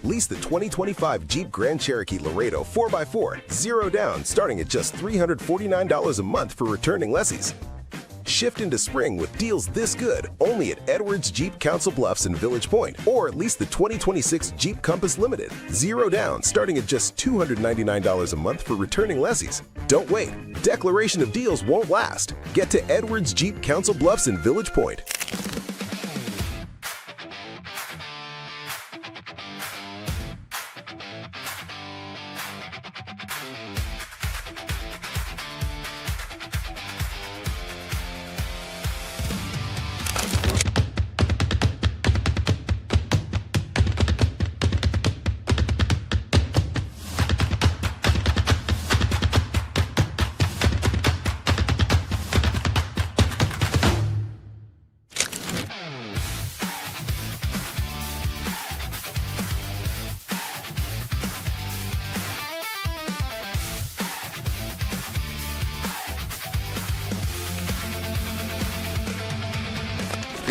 Lease the 2025 Jeep Grand Cherokee Laredo 4x4, 0 down, starting at just $349 a month for returning lessees. Shift into spring with deals this good only at Edwards Jeep Council Bluffs and Village Point, or lease the 2026 Jeep Compass Limited, 0 down, starting at just $299 a month for returning lessees. Don't wait. Declaration of deals won't last. Get to Edwards Jeep Council Bluffs and Village Point.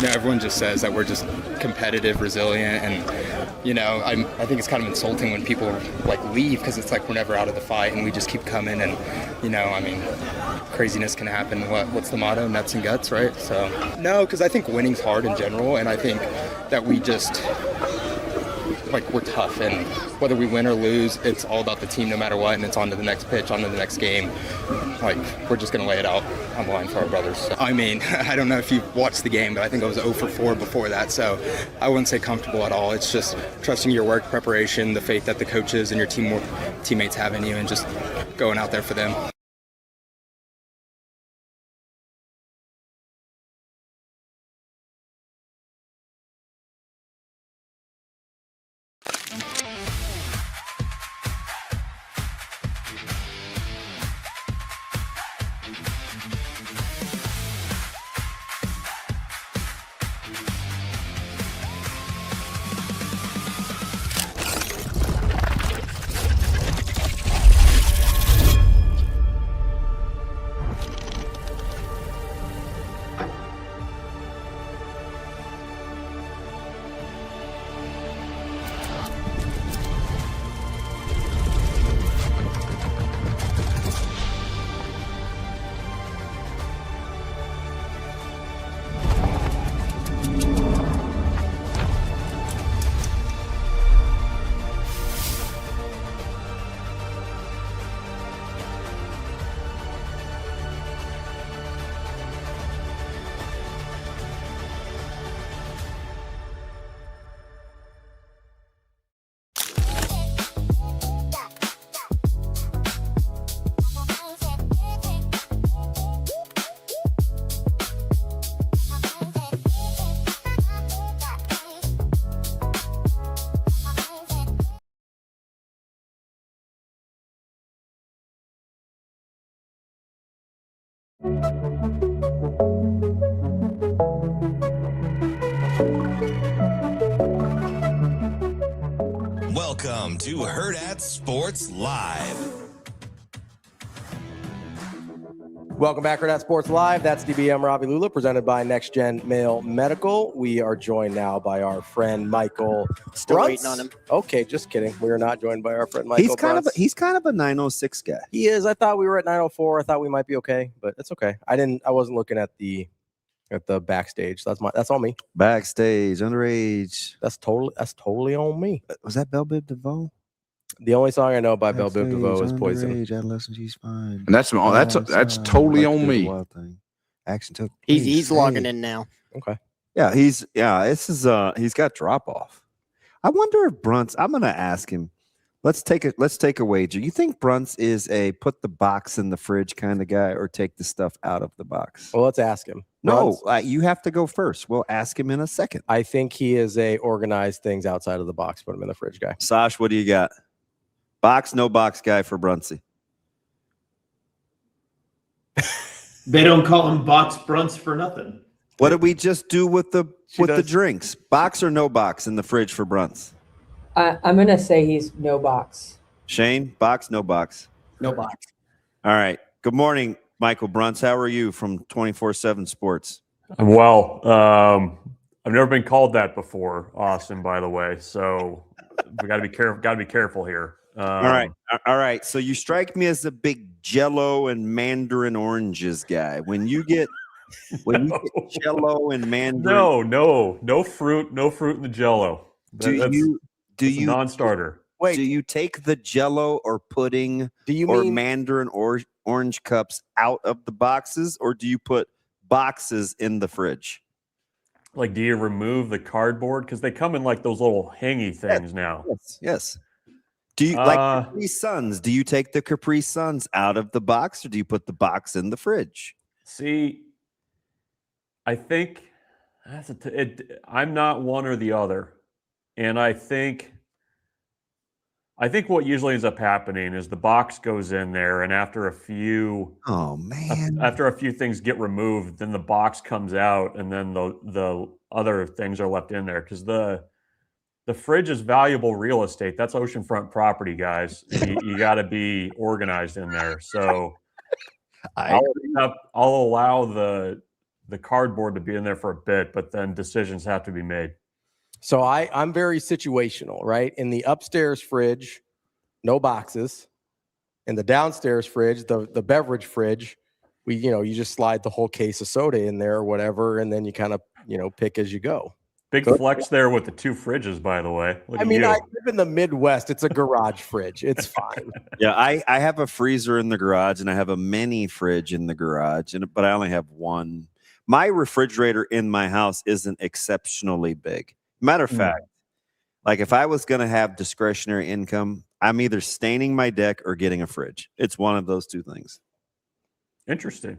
Everyone just says that we're just competitive, resilient, and I think it's kind of insulting when people like leave because it's like we're never out of the fight and we just keep coming, and craziness can happen. What's the motto? Nuts and guts, right? So no, because I think winning's hard in general, and I think that we just we're tough, and whether we win or lose, it's all about the team no matter what, and it's on to the next pitch, on to the next game. We're just going to lay it out on the line for our brothers. So, I don't know if you watched the game, but I think I was 0 for 4 before that, so I wouldn't say comfortable at all. It's just trusting your work, preparation, the faith that the coaches and your teammates have in you, and just going out there for them. Welcome to Hurrdat Sports Live. Welcome back, Hurrdat Sports Live. That's DBM Ravi Lulla, presented by Next Gen Male Medical. We are joined now by our friend Michael Still Bruntz. waiting on him. Okay, just kidding. We are not joined by our friend Michael. He's kind of a 906 guy. He is. I thought we were at 904. I thought we might be okay, but it's okay. I wasn't looking at the backstage. That's on me. Backstage, underage. That's totally on me. Was that Belle Biv DeVoe? The only song I know by Belle Biv DeVoe is Poison. Adolescent, she's fine. And that's totally on me. Action took. He's logging in now. Okay. Yeah, he's got drop off. I wonder if Bruntz. I'm gonna ask him. Let's take a wager. You think Bruntz is a put the box in the fridge kind of guy, or take the stuff out of the box? Well, let's ask him. No, you have to go first. We'll ask him in a second. I think he is a organized things outside of the box, put him in the fridge guy. Sash, what do you got? Box, no box guy for Bruntsy. They don't call him Box Bruntz for nothing. What did we just do with the drinks? Box or no box in the fridge for Bruntz? I'm going to say he's no box. Shane, box, no box? No box. All right. Good morning, Michael Bruntz. How are you from 24/7 Sports? I'm well. I've never been called that before, Austin, by the way. So we got to be careful. Got to be careful here. All right. So you strike me as a big Jello and Mandarin oranges guy. When you get Jello and Mandarin, no fruit in the Jello. Do you non-starter? Wait, do you take the Jello or pudding or Mandarin orange cups out of the boxes, or do you put boxes in the fridge? Like, do you remove the cardboard? Because they come in like those little hangy things now. Yes. Do you like Capri Suns? Do you take the Capri Suns out of the box, or do you put the box in the fridge? See, I think I'm not one or the other, and I think what usually ends up happening is the box goes in there, and after a few things get removed, then the box comes out, and then the other things are left in there, because the fridge is valuable real estate. That's oceanfront property, guys. You got to be organized in there. So I'll allow the cardboard to be in there for a bit, but then decisions have to be made. So I'm very situational, right? In the upstairs fridge, no boxes. In the downstairs fridge, the beverage fridge, you just slide the whole case of soda in there or whatever, and then you kind of, pick as you go. Big flex there with the two fridges, by the way. I live in the Midwest. It's a garage fridge. It's fine. Yeah, I have a freezer in the garage, and I have a mini fridge in the garage, but I only have one. My refrigerator in my house isn't exceptionally big. Matter of fact, like if I was going to have discretionary income, I'm either staining my deck or getting a fridge. It's one of those two things. Interesting.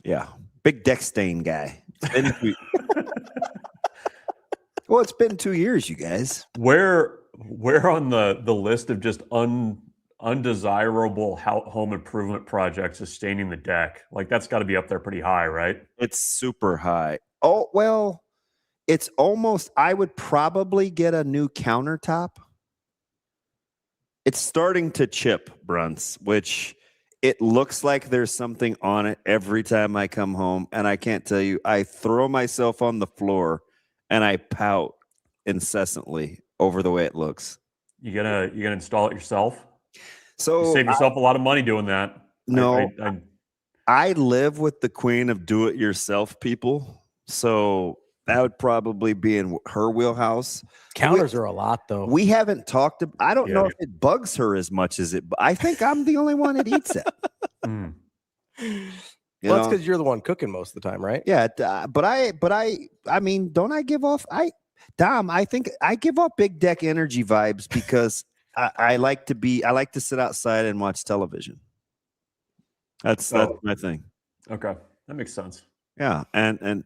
Yeah. Big deck stain guy. Well, it's been 2 years, you guys. Where on the list of just undesirable home improvement projects is staining the deck. Like that's got to be up there pretty high, right? It's super high. Oh, well, it's almost, I would probably get a new countertop. It's starting to chip, Bruntz, which it looks like there's something on it every time I come home. And I can't tell you, I throw myself on the floor and I pout incessantly over the way it looks. You gonna install it yourself? So you save yourself a lot of money doing that. No, I live with the queen of do-it-yourself people, so that would probably be in her wheelhouse. Counters are a lot, though. We haven't talked about. I don't know if it bugs her as much as it. I think I'm the only one that eats it. Well, that's because you're the one cooking most of the time, right? Yeah, but I mean, don't I give off? Dom, I think I give off big deck energy vibes because I like to sit outside and watch television. That's my thing. Okay, that makes sense. Yeah, and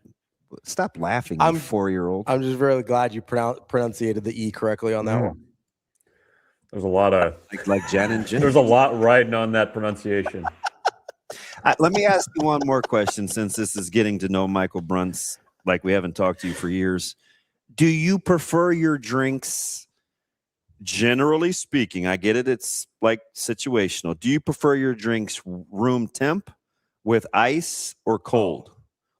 stop laughing, you 4-year-old. I'm just really glad you pronunciated the E correctly on that one. There's a lot of like Jen and Jen. There's a lot riding on that pronunciation. Let me ask you one more question, since this is getting to know Michael Bruntz like we haven't talked to you for years. Do you prefer your drinks, generally speaking? I get it; it's like situational. Do you prefer your drinks room temp, with ice, or cold?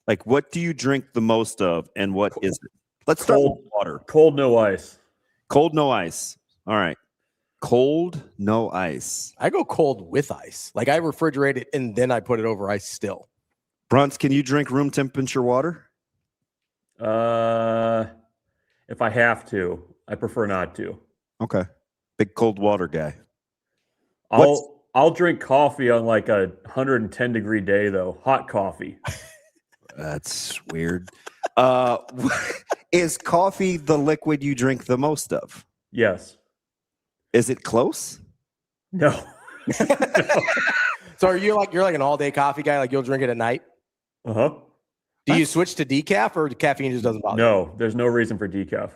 Like, what do you drink the most of, and what is it? Let's start with water. Cold, no ice. Cold, no ice. All right. Cold, no ice. I go cold with ice. Like I refrigerate it and then I put it over ice still. Bruntz, can you drink room temperature water? If I have to, I prefer not to. Okay. Big cold water guy. I'll drink coffee on like a 110 degree day though. Hot coffee. That's weird. Is coffee the liquid you drink the most of? Yes. Is it close? No. So you're like an all day coffee guy? Like you'll drink it at night? Uh-huh. Do you switch to decaf or caffeine just doesn't bother you? No, there's no reason for decaf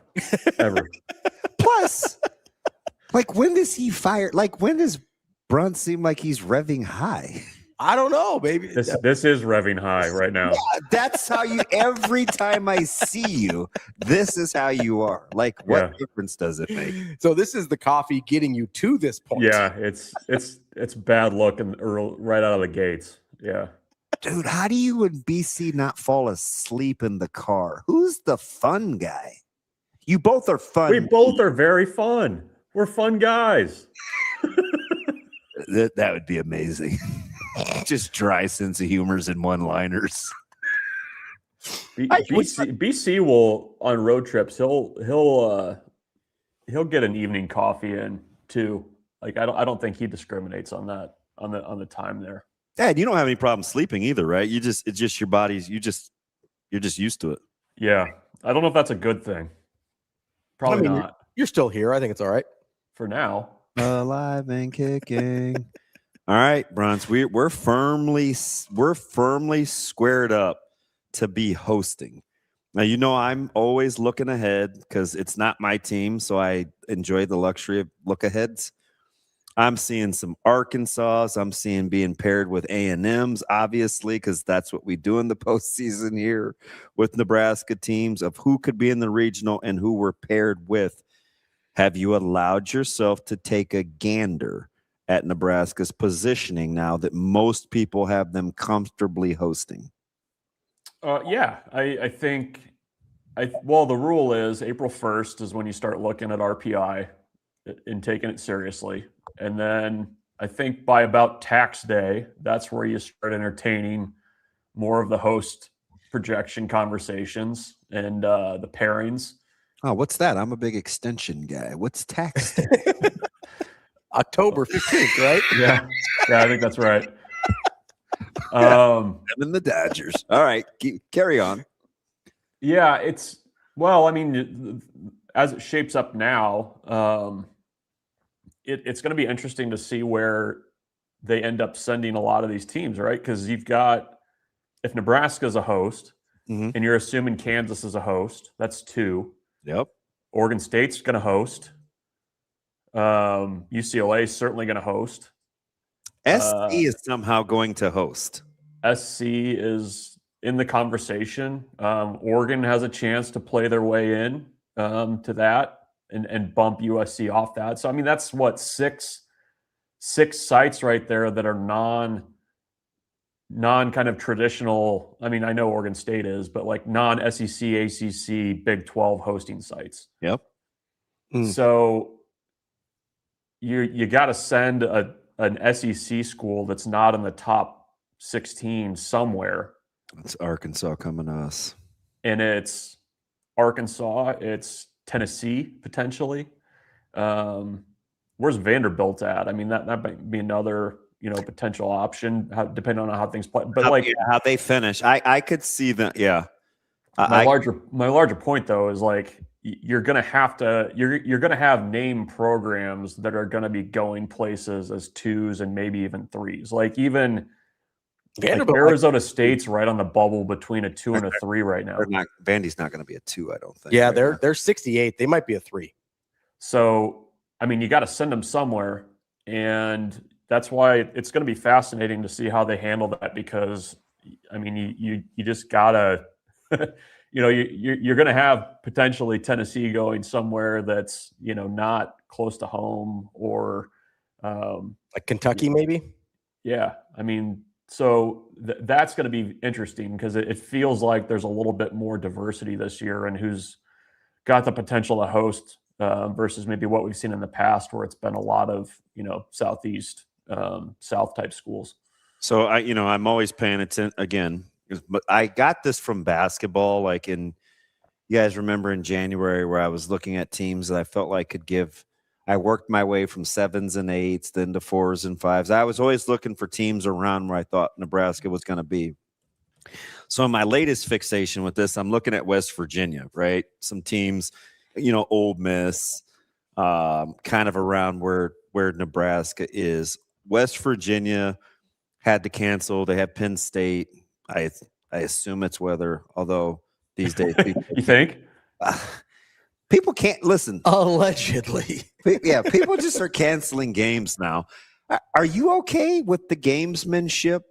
ever. Plus, like when does he fire? Like when does Bruntz seem like he's revving high? I don't know, baby. This is revving high right now. Yeah, that's how you. Every time I see you, this is how you are. Like, what difference does it make? So this is the coffee getting you to this point. Yeah, it's bad luck and right out of the gates. Yeah, dude, how do you and BC not fall asleep in the car? Who's the fun guy? You both are fun. We both are very fun. We're fun guys. That would be amazing. Just dry sense of humors and one-liners. BC will on road trips. He'll get an evening coffee in too. Like I don't think he discriminates on that on the time there. Dad, you don't have any problem sleeping either, right? It's just your body's you're just used to it. Yeah, I don't know if that's a good thing. Probably not. You're still here. I think it's all right for now. Alive and kicking. All right, Bruntz, we're firmly squared up to be hosting. Now, you know I'm always looking ahead because it's not my team, so I enjoy the luxury of look aheads. I'm seeing some Arkansas. I'm seeing being paired with A&Ms, obviously, because that's what we do in the postseason here with Nebraska teams of who could be in the regional and who we're paired with. Have you allowed yourself to take a gander at Nebraska's positioning now that most people have them comfortably hosting? Yeah, I think the rule is April 1st is when you start looking at RPI and taking it seriously. And then I think by about tax day, that's where you start entertaining more of the host projection conversations and the pairings. Oh, what's that? I'm a big extension guy. What's tax day? October 15th, right? Yeah, I think that's right. Them and the Dodgers. All right, carry on. Yeah, as it shapes up now, it's going to be interesting to see where they end up sending a lot of these teams, right? Because you've got, if Nebraska's a host, and you're assuming Kansas is a host, that's 2. Yep. Oregon State's going to host. UCLA is certainly going to host. SC is somehow going to host. SC is in the conversation. Oregon has a chance to play their way in to that and bump USC off that. So, I mean, that's what, six sites right there that are non kind of traditional. I mean, I know Oregon State is, but like non-SEC, ACC, Big 12 hosting sites. Yep. So you got to send an SEC school that's not in the top 16 somewhere. It's Arkansas coming to us. And it's Arkansas, it's Tennessee potentially. Where's Vanderbilt at? I mean, that might be another, potential option, depending on how things play. But how they finish, I could see that. Yeah. My larger point though is like you're gonna have name programs that are gonna be going places as 2s and maybe even 3s. Like even Arizona State's right on the bubble between a 2 and a 3 right now. Vandy's not going to be a 2, I don't think. Yeah, they're 68. They might be a 3. So, I mean, you got to send them somewhere, and that's why it's going to be fascinating to see how they handle that. Because, I mean, you just gotta, you're going to have potentially Tennessee going somewhere that's not close to home or like Kentucky, maybe. Yeah, I mean. So that's going to be interesting because it feels like there's a little bit more diversity this year and who's got the potential to host versus maybe what we've seen in the past where it's been a lot of, Southeast, South type schools. So I'm always paying attention again, but I got this from basketball. Like you guys remember in January where I was looking at teams that I felt like could give. I worked my way from 7s and 8s, then to 4s and 5s. I was always looking for teams around where I thought Nebraska was going to be. So my latest fixation with this, I'm looking at West Virginia, right? Some teams, Ole Miss, kind of around where Nebraska is. West Virginia had to cancel. They have Penn State. I assume it's weather, although these days you think? People can't listen. Allegedly. Yeah, people just are canceling games now. Are you okay with the gamesmanship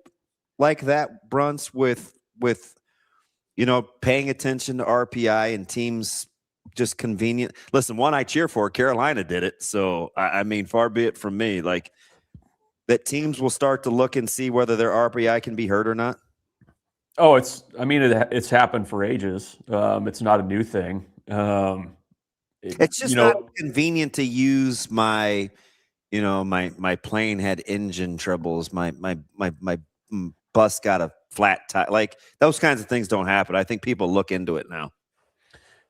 like that, Bruntz, with paying attention to RPI and teams just convenient? Listen, one I cheer for, Carolina did it. So, I mean, far be it from me. Like, that teams will start to look and see whether their RPI can be hurt or not? Oh, it's happened for ages. It's not a new thing. It's just not convenient to use my plane had engine troubles. My bus got a flat tire. Like those kinds of things don't happen. I think people look into it now.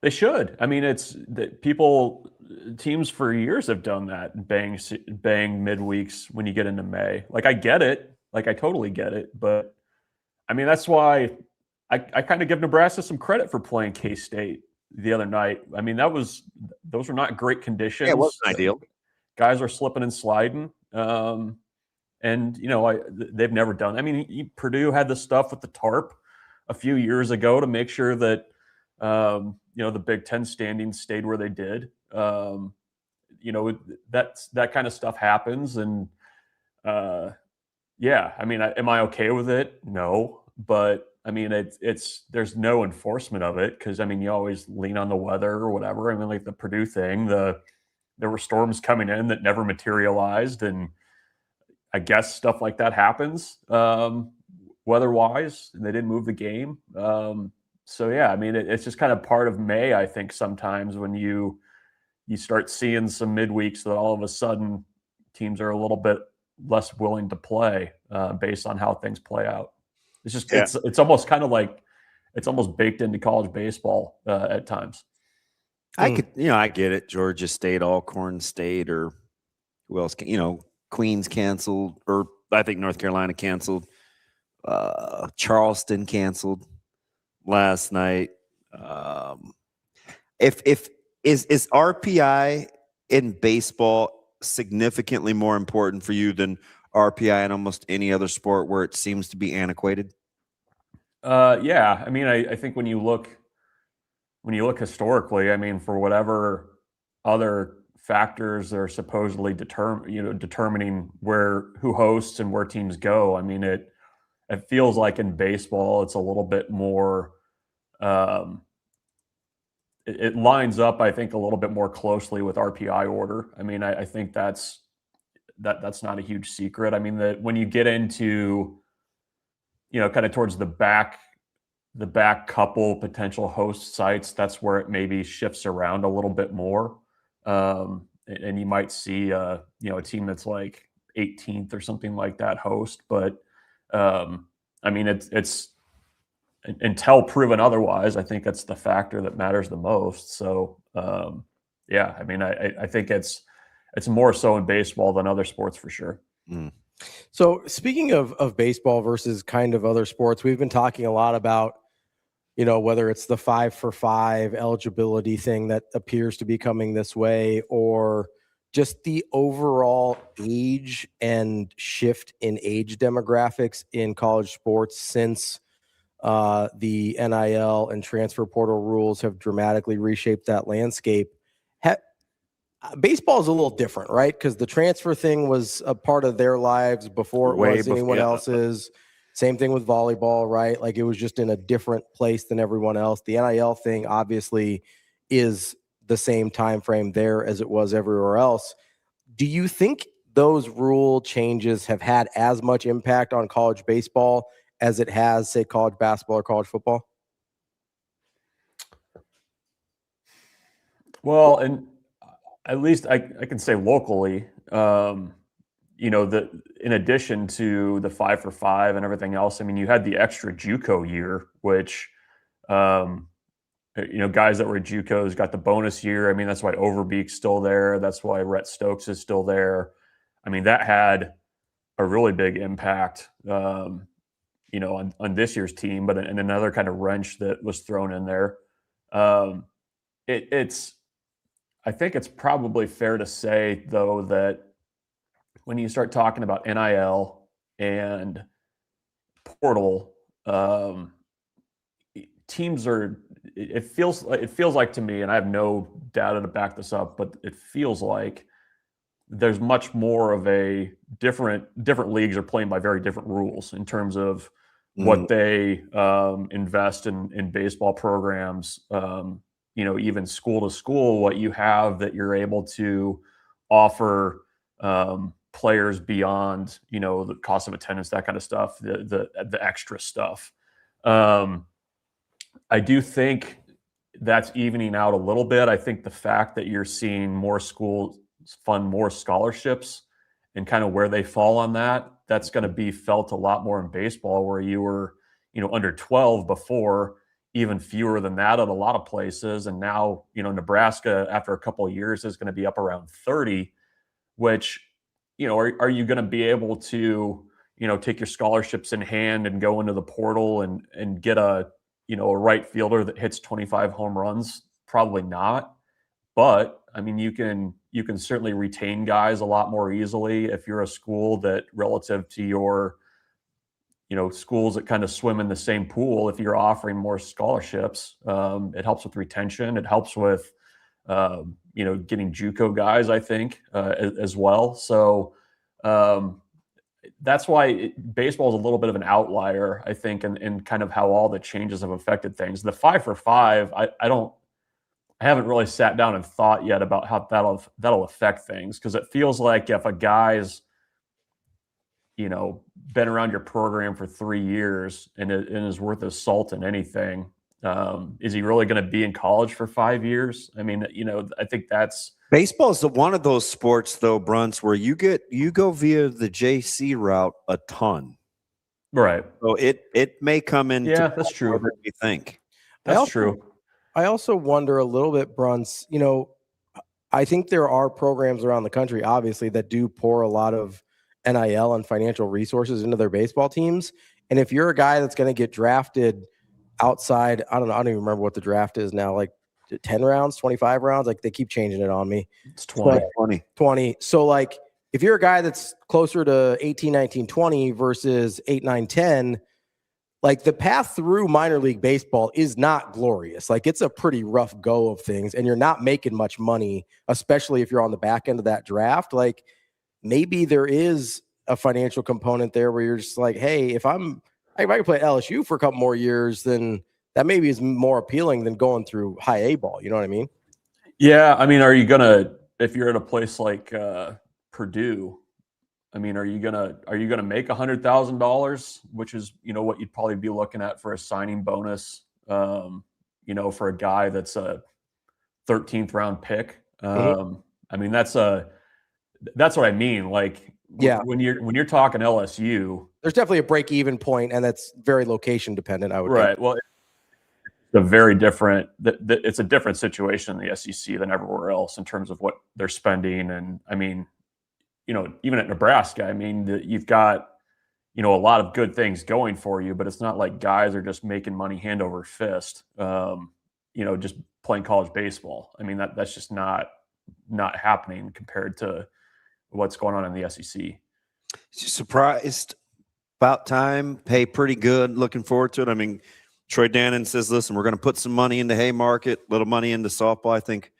They should. I mean, teams for years have done that. Bang midweeks when you get into May. Like I get it. Like I totally get it. But I mean, that's why I kind of give Nebraska some credit for playing K-State the other night. I mean, those were not great conditions. Yeah, it wasn't ideal. Guys are slipping and sliding. And, they've never done. I mean, Purdue had the stuff with the tarp a few years ago to make sure that, the Big Ten standings stayed where they did. That kind of stuff happens. And, yeah, I mean, am I okay with it? No. But I mean, there's no enforcement of it because I mean, you always lean on the weather or whatever. I mean, like the Purdue thing, there were storms coming in that never materialized, and I guess stuff like that happens weather-wise, and they didn't move the game. So yeah, I mean, it's just kind of part of May, I think, sometimes when you start seeing some midweeks that all of a sudden teams are a little bit less willing to play based on how things play out. It's just it's almost kind of like it's almost baked into college baseball at times. I get it. Georgia State, Alcorn State, or who else? Queens canceled, or I think North Carolina canceled. Charleston canceled last night. Is RPI in baseball significantly more important for you than RPI in almost any other sport where it seems to be antiquated? Yeah. I mean, I think when you look historically, I mean, for whatever other factors that are supposedly determining who hosts and where teams go. I mean, it feels like in baseball, it's a little bit more. It lines up, I think, a little bit more closely with RPI order. I mean, I think that's not a huge secret. I mean, that when you get into, kind of towards the back couple potential host sites, that's where it maybe shifts around a little bit more. And you might see, a team that's like 18th or something like that host. But I mean, it's until proven otherwise, I think that's the factor that matters the most. So, yeah, I mean, I think it's more so in baseball than other sports for sure. Mm. So speaking of baseball versus kind of other sports, we've been talking a lot about, whether it's the 5-for-5 eligibility thing that appears to be coming this way, or just the overall age and shift in age demographics in college sports since the NIL and transfer portal rules have dramatically reshaped that landscape. Baseball is a little different, right? Because the transfer thing was a part of their lives before it was anyone else's. Same thing with volleyball, right? Like, it was just in a different place than everyone else. The NIL thing obviously is the same time frame there as it was everywhere else. Do you think those rule changes have had as much impact on college baseball as it has, say, college basketball or college football? Well, and at least I can say locally, that in addition to the 5-for-5 and everything else, I mean, you had the extra JUCO year, which, guys that were JUCOs got the bonus year. I mean, that's why Overbeek's still there. That's why Rhett Stokes is still there. I mean, that had a really big impact, on this year's team, but and another kind of wrench that was thrown in there. I think it's probably fair to say, though, that when you start talking about NIL and portal, teams are. It feels like to me, and I have no data to back this up, but it feels like there's much more of a different leagues are playing by very different rules in terms of what they invest in baseball programs. Even school to school, what you have that you're able to offer players beyond, the cost of attendance, that kind of stuff, the extra stuff. I do think that's evening out a little bit. I think the fact that you're seeing more schools fund more scholarships and kind of where they fall on that's going to be felt a lot more in baseball, where you were, under 12 before, even fewer than that at a lot of places. And now, Nebraska, after a couple of years, is going to be up around 30, which, are you going to be able to, take your scholarships in hand and go into the portal and get a right fielder that hits 25 home runs? Probably not. But I mean, you can certainly retain guys a lot more easily if you're a school that, relative to your, schools that kind of swim in the same pool, if you're offering more scholarships, it helps with retention. It helps with, getting JUCO guys, I think, as well. So that's why baseball is a little bit of an outlier, I think, in kind of how all the changes have affected things. The 5-for-5, I haven't really sat down and thought yet about how that'll affect things, because it feels like if a guy's been around your program for 3 years and is worth his salt in anything, is he really going to be in college for 5 years? I mean, I think that's baseball is one of those sports, though, Bruntz, where you go via the JC route a ton, right? So it may come in. Yeah, that's true. You think that's true? I also wonder a little bit, Bruntz. I think there are programs around the country, obviously, that do pour a lot of NIL and financial resources into their baseball teams. And if you're a guy that's going to get drafted outside, I don't even remember what the draft is now, like 10 rounds, 25 rounds, like they keep changing it on me. It's 20. 20. So like, if you're a guy that's closer to 18, 19, 20 versus 8, 9, 10, like the path through minor league baseball is not glorious. Like it's a pretty rough go of things, and you're not making much money, especially if you're on the back end of that draft. Like maybe there is a financial component there where you're just like, hey, if I can play at LSU for a couple more years, then that maybe is more appealing than going through high A ball. You know what I mean? Yeah. I mean, if you're at a place like Purdue, I mean, are you gonna make $100,000, which is, what you'd probably be looking at for a signing bonus, for a guy that's a 13th round pick. I mean, that's what I mean. Like, when you're talking LSU, there's definitely a break even point, and that's very location dependent. I would think. Well, it's a very different. It's a different situation in the SEC than everywhere else in terms of what they're spending, and I mean, even at Nebraska, I mean, you've got, a lot of good things going for you, but it's not like guys are just making money hand over fist, just playing college baseball. I mean, that's just not happening compared to what's going on in the SEC. Surprised, about time, pay pretty good, looking forward to it. I mean, Troy Dannon says, listen, we're going to put some money into Haymarket, little money into softball. I think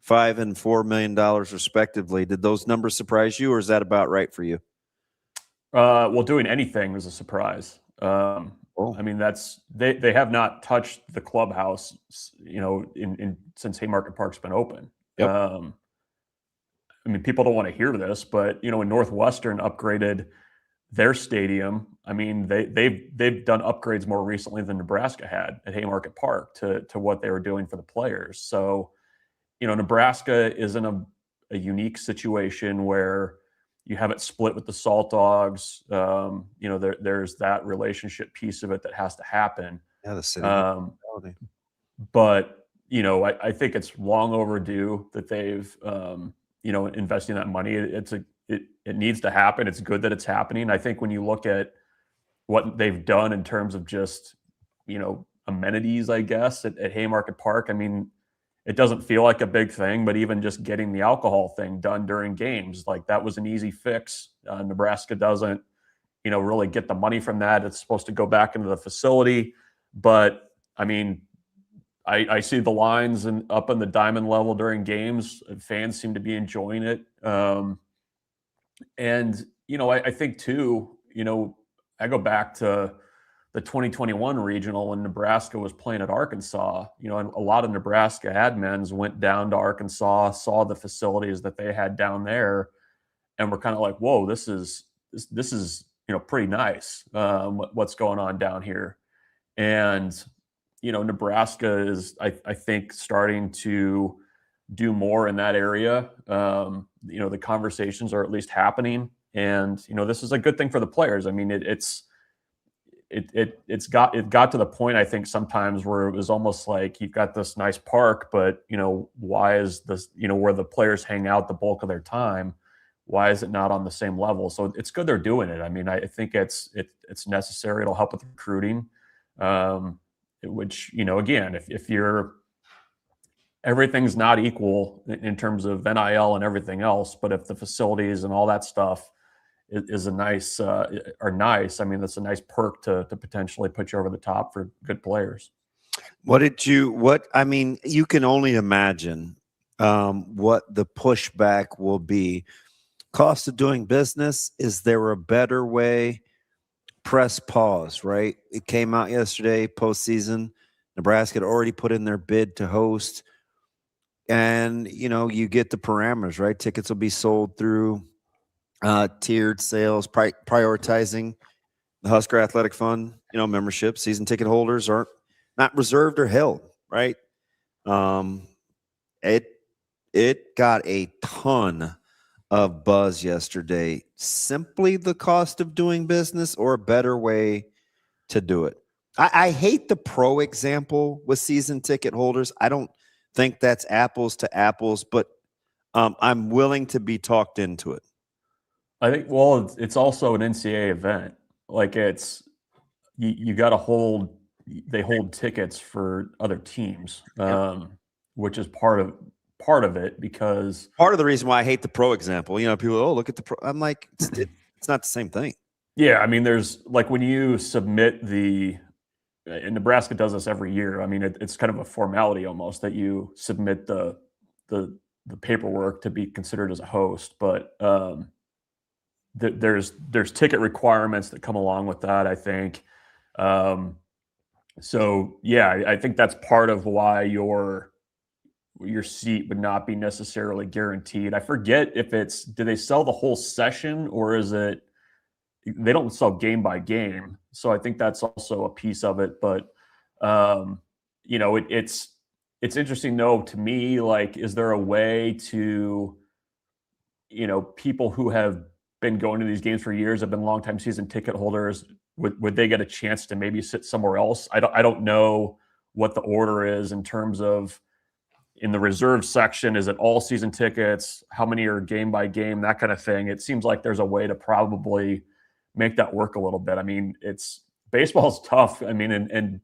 $5 and $4 million respectively. Did those numbers surprise you, or is that about right for you? Well, doing anything was a surprise. I mean, they have not touched the clubhouse, since Haymarket Park's been open. Yep. I mean, people don't want to hear this, but when Northwestern upgraded their stadium, I mean, they've done upgrades more recently than Nebraska had at Haymarket Park to what they were doing for the players. So, Nebraska is in a unique situation where you have it split with the Salt Dogs. There's that relationship piece of it that has to happen. Yeah, the city. But I think it's long overdue that they've investing that money. It needs to happen. It's good that it's happening. I think when you look at what they've done in terms of just amenities, I guess at Haymarket Park, I mean, it doesn't feel like a big thing, but even just getting the alcohol thing done during games, like that was an easy fix. Nebraska doesn't, really get the money from that. It's supposed to go back into the facility. But I mean, I see the lines up in the diamond level during games. Fans seem to be enjoying it. And, I think too, I go back to the 2021 regional when Nebraska was playing at Arkansas, and a lot of Nebraska admins went down to Arkansas, saw the facilities that they had down there, and were kind of like, whoa, this is pretty nice. What's going on down here. And, Nebraska is, I think, starting to do more in that area. The conversations are at least happening, and, this is a good thing for the players. I mean, it got to the point, I think, sometimes where it was almost like you've got this nice park, but why is this, where the players hang out the bulk of their time, why is it not on the same level? So it's good they're doing it. I mean, I think it's necessary. It'll help with recruiting, which, again, if you're, everything's not equal in terms of NIL and everything else, but if the facilities and all that stuff is nice. I mean, that's a nice perk to potentially put you over the top for good players. I mean, you can only imagine what the pushback will be. Cost of doing business. Is there a better way? Press pause, right? It came out yesterday, postseason. Nebraska had already put in their bid to host. And, you get the parameters, right? Tickets will be sold through tiered sales, prioritizing the Husker Athletic Fund, membership. Season ticket holders aren't not reserved or held, right? It got a ton of buzz yesterday. Simply the cost of doing business, or a better way to do it. I hate the pro example with season ticket holders. I don't think that's apples to apples, but I'm willing to be talked into it. I think, well, it's also an NCAA event. Like you got to they hold tickets for other teams, which is part of it, because part of the reason why I hate the pro example, people, look at the pro. I'm like, it's not the same thing. Yeah. I mean, there's like when you submit the and Nebraska does this every year. I mean, it's kind of a formality almost that you submit the paperwork to be considered as a host, but there's ticket requirements that come along with that, I think. So yeah, I think that's part of why your seat would not be necessarily guaranteed. I forget if do they sell the whole session, or is it, they don't sell game by game. So I think that's also a piece of it. But, it's interesting though, to me, like, is there a way to, people who have been going to these games for years, have been longtime season ticket holders, would they get a chance to maybe sit somewhere else? I don't know what the order is in terms of, in the reserve section, is it all season tickets? How many are game by game? That kind of thing. It seems like there's a way to probably make that work a little bit. I mean, baseball's tough. I mean, and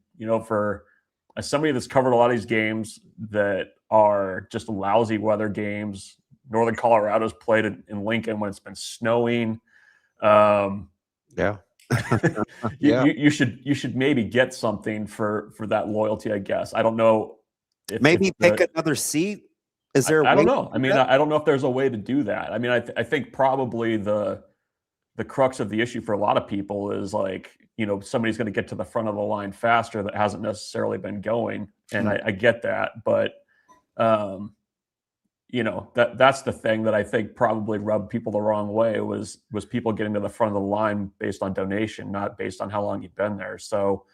for as somebody that's covered a lot of these games that are just lousy weather games, Northern Colorado's played in Lincoln when it's been snowing. Yeah. You should maybe get something for that loyalty, I guess. I don't know. Maybe pick another seat. Is there? I don't know. I mean, I don't know if there's a way to do that. I mean, I think probably the crux of the issue for a lot of people is like, somebody's going to get to the front of the line faster that hasn't necessarily been going, and I get that, but that's the thing that I think probably rubbed people the wrong way was people getting to the front of the line based on donation, not based on how long you've been there. So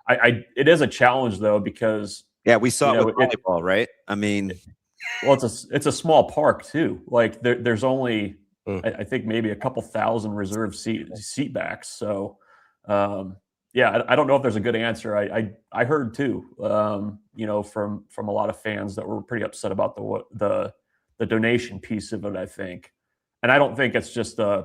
it is a challenge though, because we saw it with volleyball, right? I mean, well, it's a small park too. Like there's only I think maybe a couple thousand reserved seat backs. So I don't know if there's a good answer. I heard too, from a lot of fans that were pretty upset about the donation piece of it, I think. And I don't think it's just I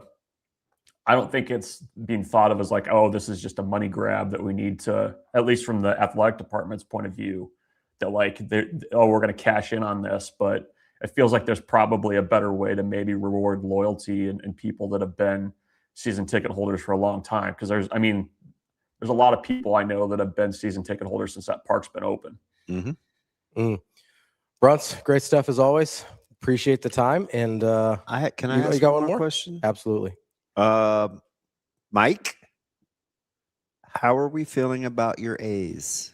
don't think it's being thought of as like, oh, this is just a money grab that we need to, at least from the athletic department's point of view, that like, we're going to cash in on this. But it feels like there's probably a better way to maybe reward loyalty and people that have been season ticket holders for a long time. Because there's a lot of people I know that have been season ticket holders since that park's been open. Mm-hmm. Bruntz, great stuff as always. Appreciate the time. And can I ask you got one more question? Absolutely. Mike, how are we feeling about your A's?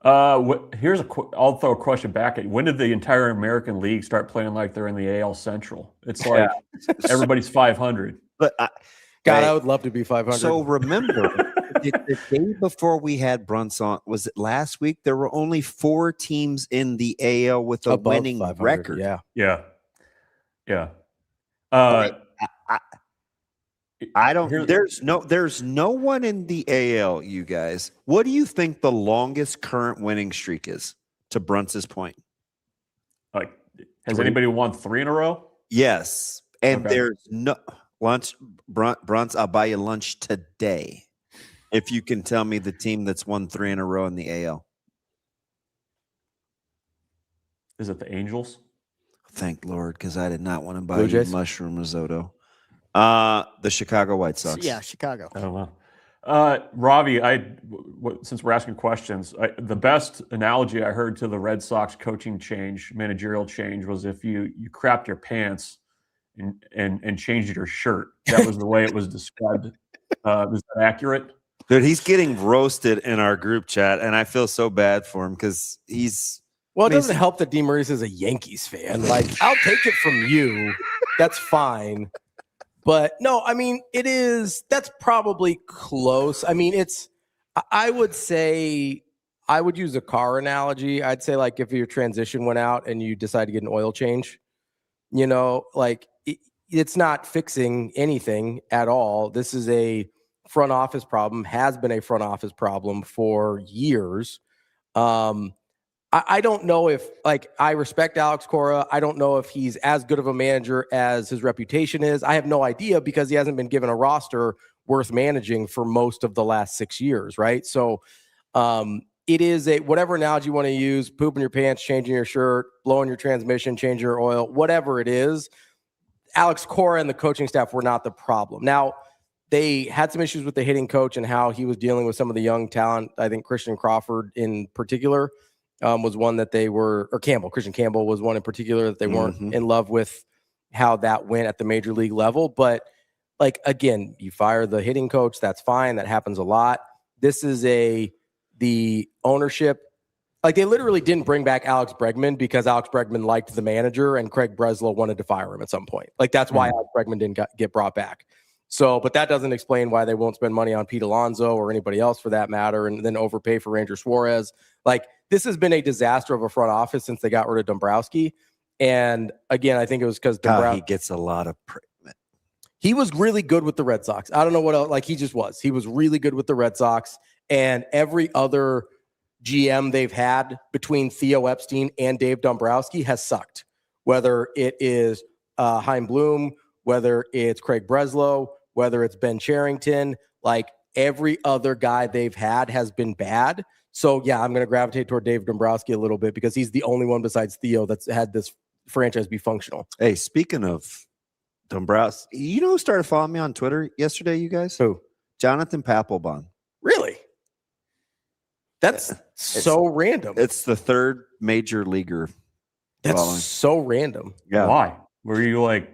I'll throw a question back at you. When did the entire American League start playing like they're in the AL Central? It's like everybody's 500. But I would love to be 500. So remember, the day before we had Bruntz on, was it last week? There were only 4 teams in the AL with a winning record. Yeah. I don't. There's no one in the AL. You guys, what do you think the longest current winning streak is? To Bruntz's point, like, has anybody won 3 in a row? Yes, and there's no lunch. Bruntz, I'll buy you lunch today if you can tell me the team that's won 3 in a row in the AL. Is it the Angels? Thank Lord, because I did not want to buy you mushroom risotto. The Chicago White Sox. Yeah, Chicago. I don't know. Ravi, since we're asking questions, the best analogy I heard to the Red Sox coaching managerial change, was if you crapped your pants and changed your shirt. That was the way it was described. Is that accurate? Dude, he's getting roasted in our group chat, and I feel so bad for him because he's. Well, it doesn't help that D. Maurice is a Yankees fan. Like, I'll take it from you. That's fine. But no, I mean, that's probably close. I mean, I would say, I would use a car analogy. I'd say, like, if your transmission went out and you decide to get an oil change, like, it's not fixing anything at all. This is a front office problem, has been a front office problem for years. I don't know if, like, I respect Alex Cora. I don't know if he's as good of a manager as his reputation is. I have no idea because he hasn't been given a roster worth managing for most of the last 6 years, right? So it is whatever analogy you want to use, pooping your pants, changing your shirt, blowing your transmission, changing your oil, whatever it is, Alex Cora and the coaching staff were not the problem. Now, they had some issues with the hitting coach and how he was dealing with some of the young talent. I think Christian Crawford in particular was one that they were, or Christian Campbell was one in particular that they weren't in love with how that went at the major league level. But like, again, you fire the hitting coach, that's fine. That happens a lot. This is the ownership. Like, they literally didn't bring back Alex Bregman because Alex Bregman liked the manager and Craig Breslow wanted to fire him at some point. Like, that's why Alex Bregman didn't get brought back. So, but that doesn't explain why they won't spend money on Pete Alonso or anybody else for that matter, and then overpay for Ranger Suarez. Like, this has been a disaster of a front office since they got rid of Dombrowski. And again, I think it was because he gets a lot of he was really good with the Red Sox. I don't know what else. Like, he just was. He was really good with the Red Sox. And every other GM they've had between Theo Epstein and Dave Dombrowski has sucked. Whether it is Chaim Bloom, whether it's Craig Breslow, whether it's Ben Cherington, like every other guy they've had has been bad. So yeah, I'm going to gravitate toward Dave Dombrowski a little bit because he's the only one besides Theo that's had this franchise be functional. Hey, speaking of Dombrowski, you know who started following me on Twitter yesterday, you guys? Who? Jonathan Papelbon. Really? That's so random. It's the third major leaguer. That's following. So random. Yeah. Why? Were you like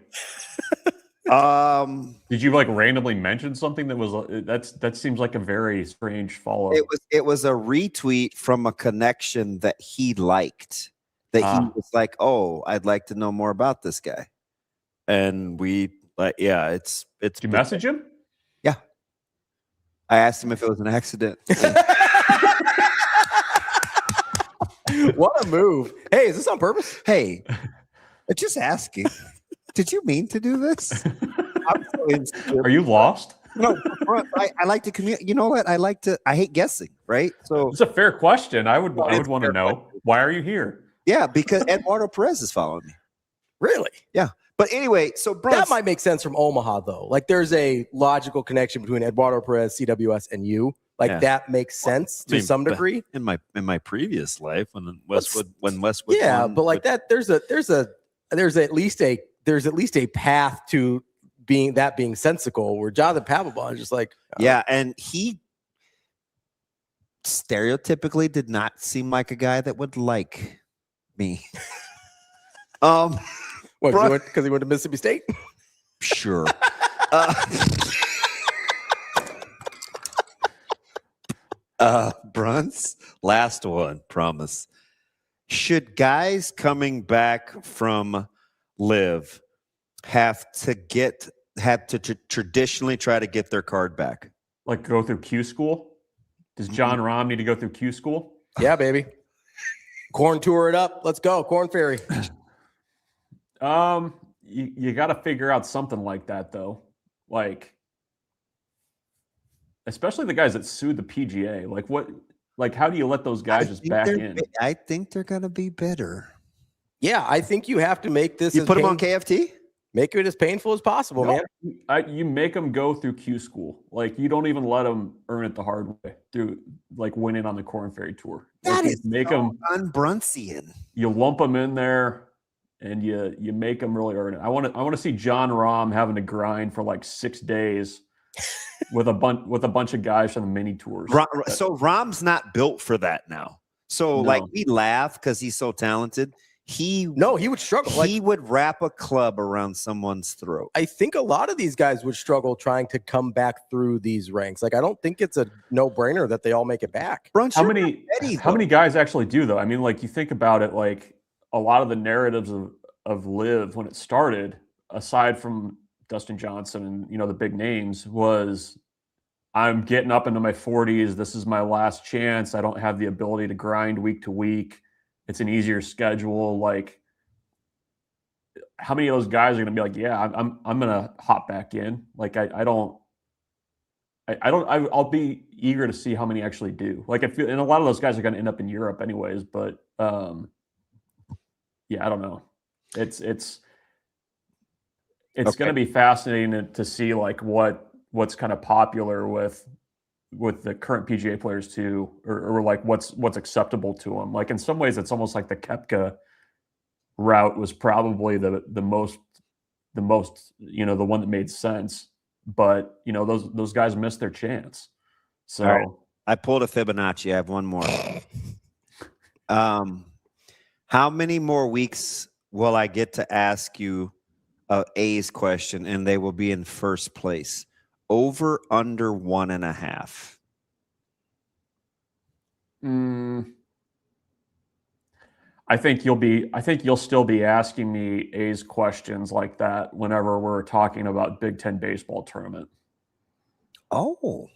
did you like randomly mention something that was that seems like a very strange follow? It was a retweet from a connection that he liked. That he was like, "Oh, I'd like to know more about this guy." And we it's Did you message him? Yeah. I asked him if it was an accident. What a move. Hey, is this on purpose? Hey, just asking. Did you mean to do this? I'm so insecure. Are you lost? No, I like to communicate. You know what? I hate guessing, right? So it's a fair question. I would want to know, why are you here? Yeah, because Eduardo Perez is following me. Really? Yeah. But anyway, so Bruntz, that might make sense from Omaha, though. Like, there's a logical connection between Eduardo Perez, CWS, and you. Like, that makes sense to some degree. In my previous life, when Westwood, yeah, won, but like that, there's at least a path to being sensical. Where Jonathan Papelbon is just like, yeah, and he stereotypically did not seem like a guy that would like me. What, because he went to Mississippi State? Sure. Bruntz, last one, promise. Should guys coming back from LIV have to traditionally try to get their card back? Like go through Q school? Does John Rahm need to go through Q school? Yeah, baby. Korn tour it up. Let's go. Korn Ferry. You got to figure out something like that, though. Like, especially the guys that sued the PGA. Like, what? Like, how do you let those guys just back in? I think they're gonna be bitter. Yeah, I think you have to make this. You put them on KFT. Make it as painful as possible, man. You make them go through Q school. Like, you don't even let them earn it the hard way through, like, winning on the Korn Ferry Tour. That like, is make so them un-Bruntzian. You lump them in there, and you make them really earn it. I want to see John Rahm having to grind for like 6 days with a bunch of guys on the mini tours. So Rahm's not built for that now. So like, we laugh because he's so talented. He would struggle. He would wrap a club around someone's throat. I think a lot of these guys would struggle trying to come back through these ranks. Like, I don't think it's a no-brainer that they all make it back. Bruntz, how many guys actually do, though? I mean, like, you think about it, like, a lot of the narratives of LIV when it started, aside from Dustin Johnson and, the big names, was I'm getting up into my 40s. This is my last chance. I don't have the ability to grind week to week. It's an easier schedule. Like, how many of those guys are going to be like, yeah, I'm going to hop back in? Like, I'll be eager to see how many actually do. Like, and a lot of those guys are going to end up in Europe anyways, but yeah, I don't know. It's going to be fascinating to see like what's kind of popular with the current PGA players too, or like what's acceptable to them. Like, in some ways, it's almost like the Koepka route was probably the most, the one that made sense but you know those guys missed their chance. So all right. I pulled a Fibonacci. I have one more. How many more weeks will I get to ask you A's question, and they will be in first place? Over, under 1.5. I think you'll still be asking me A's questions like that whenever we're talking about Big Ten baseball tournament. Oh,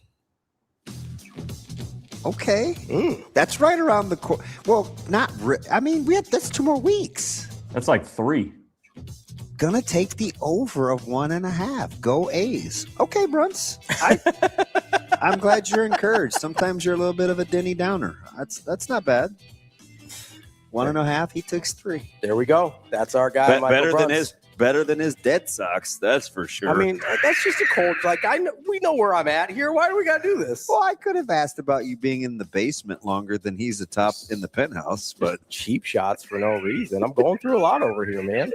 okay. That's right around the corner. Well, that's 2 more weeks. That's like 3. Gonna take the over of 1.5. Go A's. Okay, Bruntz. I'm glad you're encouraged. Sometimes you're a little bit of a Denny Downer. That's not bad. 1.5. He took 3. There we go. That's our guy. Michael Bruntz. Better than his dead Sox. That's for sure. I mean, that's just a cold. Like we know where I'm at here. Why do we got to do this? Well, I could have asked about you being in the basement longer than he's atop in the penthouse, but cheap shots for no reason. I'm going through a lot over here, man.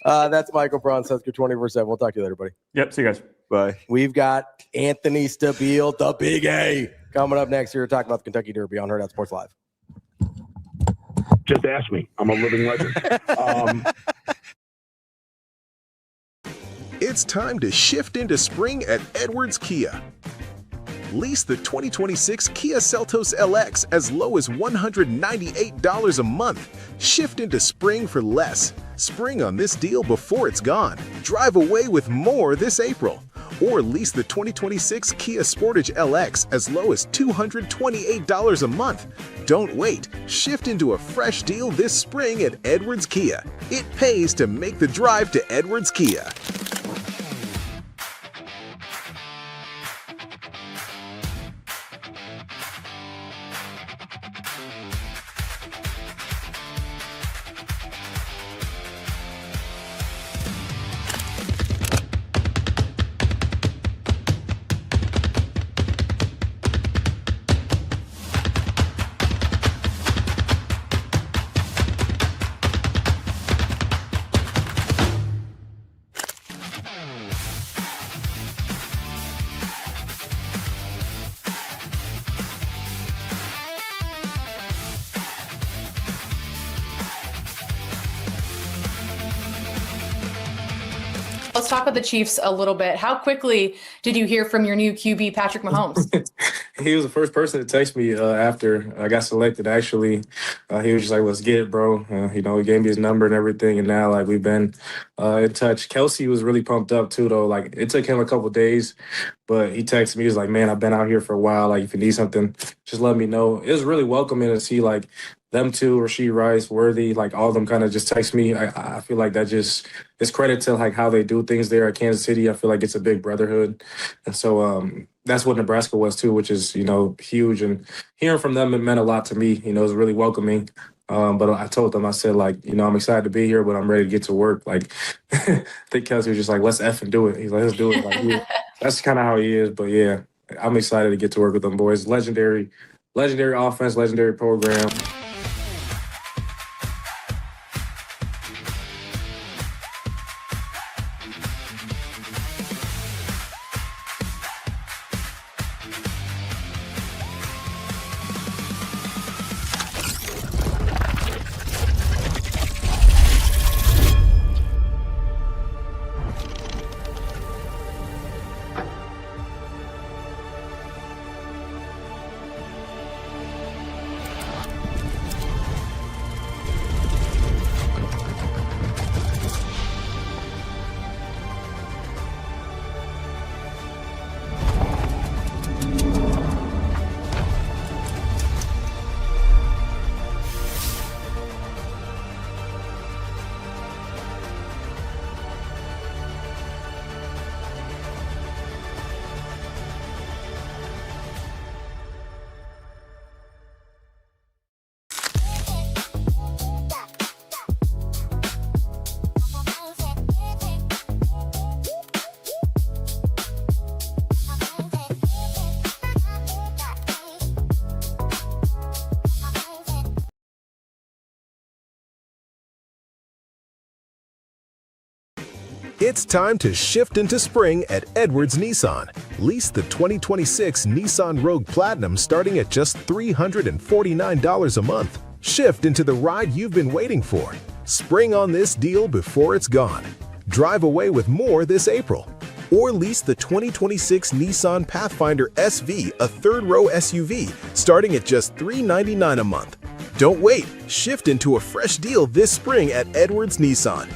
That's Michael Bruntz. That's good 24/7. We'll talk to you later, buddy. Yep. See you guys. Bye. We've got Anthony Stabile, the Big A, coming up next here. Talking about the Kentucky Derby on Hurrdat Sports Live. Just ask me. I'm a living legend. It's time to shift into spring at Edwards Kia. Lease the 2026 Kia Seltos LX as low as $198 a month. Shift into spring for less. Spring on this deal before it's gone. Drive away with more this April. Or lease the 2026 Kia Sportage LX as low as $228 a month. Don't wait. Shift into a fresh deal this spring at Edwards Kia. It pays to make the drive to Edwards Kia. Let's talk about the Chiefs a little bit. How quickly did you hear from your new QB, Patrick Mahomes? He was the first person to text me after I got selected, actually. He was just like, let's get it, bro. He gave me his number and everything, and now, like, we've been in touch. Kelsey was really pumped up, too, though. Like, it took him a couple days, but he texted me. He was like, man, I've been out here for a while. Like, if you need something, just let me know. It was really welcoming to see, like, them two, Rashid Rice, Worthy, like all of them kind of just text me. I feel like that just is credit to like how they do things there at Kansas City. I feel like it's a big brotherhood. And so that's what Nebraska was too, which is, huge. And hearing from them, it meant a lot to me. It was really welcoming. But I told them, I said, like, I'm excited to be here, but I'm ready to get to work. Like, I think Kelsey was just like, let's effing do it. He's like, let's do it. Like, that's kind of how he is. But yeah, I'm excited to get to work with them boys. Legendary offense, legendary program. It's time to shift into spring at Edwards Nissan. Lease the 2026 Nissan Rogue Platinum starting at just $349 a month. Shift into the ride you've been waiting for. Spring on this deal before it's gone. Drive away with more this April. Or lease the 2026 Nissan Pathfinder SV, a third-row SUV, starting at just $399 a month. Don't wait. Shift into a fresh deal this spring at Edwards Nissan.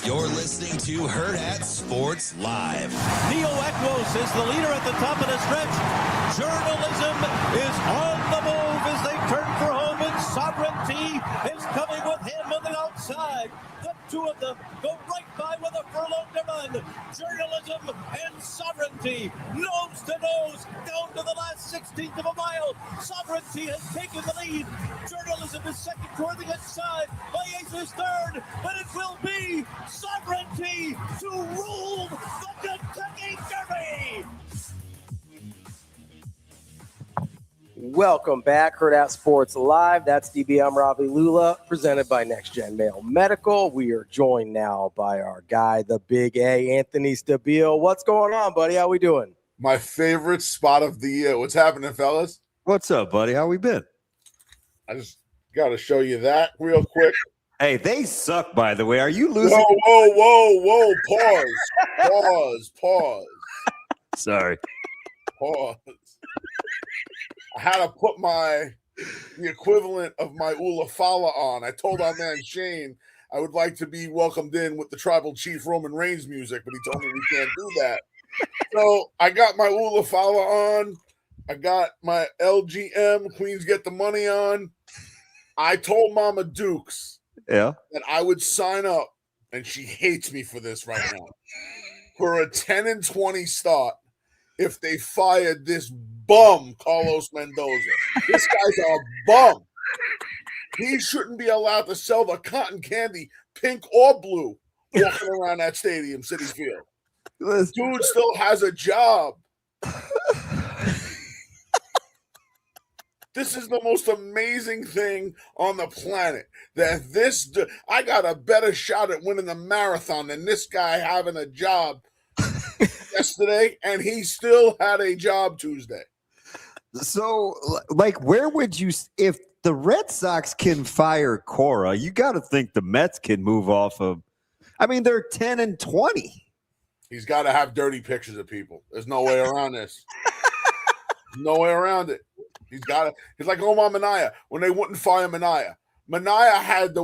You're listening to Hurrdat Sports Live. Neo Equos is the leader at the top of the stretch. Journalism is on the move as they turn for home, and Sovereignty is coming with him on the outside. The two of them go right by with a furlong to run. Journalism and Sovereignty, nose to nose, down to the last 16th of a mile. Sovereignty has taken the lead. Journalism is second toward the inside. Ace is third, but it will be Sovereignty to rule the Kentucky Derby. Welcome back, Hurrdat Sports Live. That's DB. I'm Ravi Lulla, presented by Next Gen Mail Medical. We are joined now by our guy, the Big A, Anthony Stabile. What's going on, buddy? How we doing? My favorite spot of the year. What's happening, fellas? What's up, buddy? How we been? I just got to show you that real quick. Hey, they suck, by the way. Are you losing? Whoa. Pause. Sorry. Pause. I had to put the equivalent of my Ulafala on. I told our man Shane I would like to be welcomed in with the Tribal Chief Roman Reigns music, but he told me we can't do that. So I got my Ulafala on. I got my LGM, Queens Get the Money on. I told Mama Dukes that I would sign up, and she hates me for this right now, for a 10-20 start if they fired this bum Carlos Mendoza. This guy's a bum. He shouldn't be allowed to sell the cotton candy, pink or blue, walking around that stadium, Citi Field. Dude still has a job. This is the most amazing thing on the planet. That I got a better shot at winning the marathon than this guy having a job yesterday, and he still had a job Tuesday. So, like, where would you, if the Red Sox can fire Cora, you got to think the Mets can move off of, I mean, they're 10-20. He's got to have dirty pictures of people. There's no way around this. No way around it. He's like Omar Minaya when they wouldn't fire Minaya. Minaya had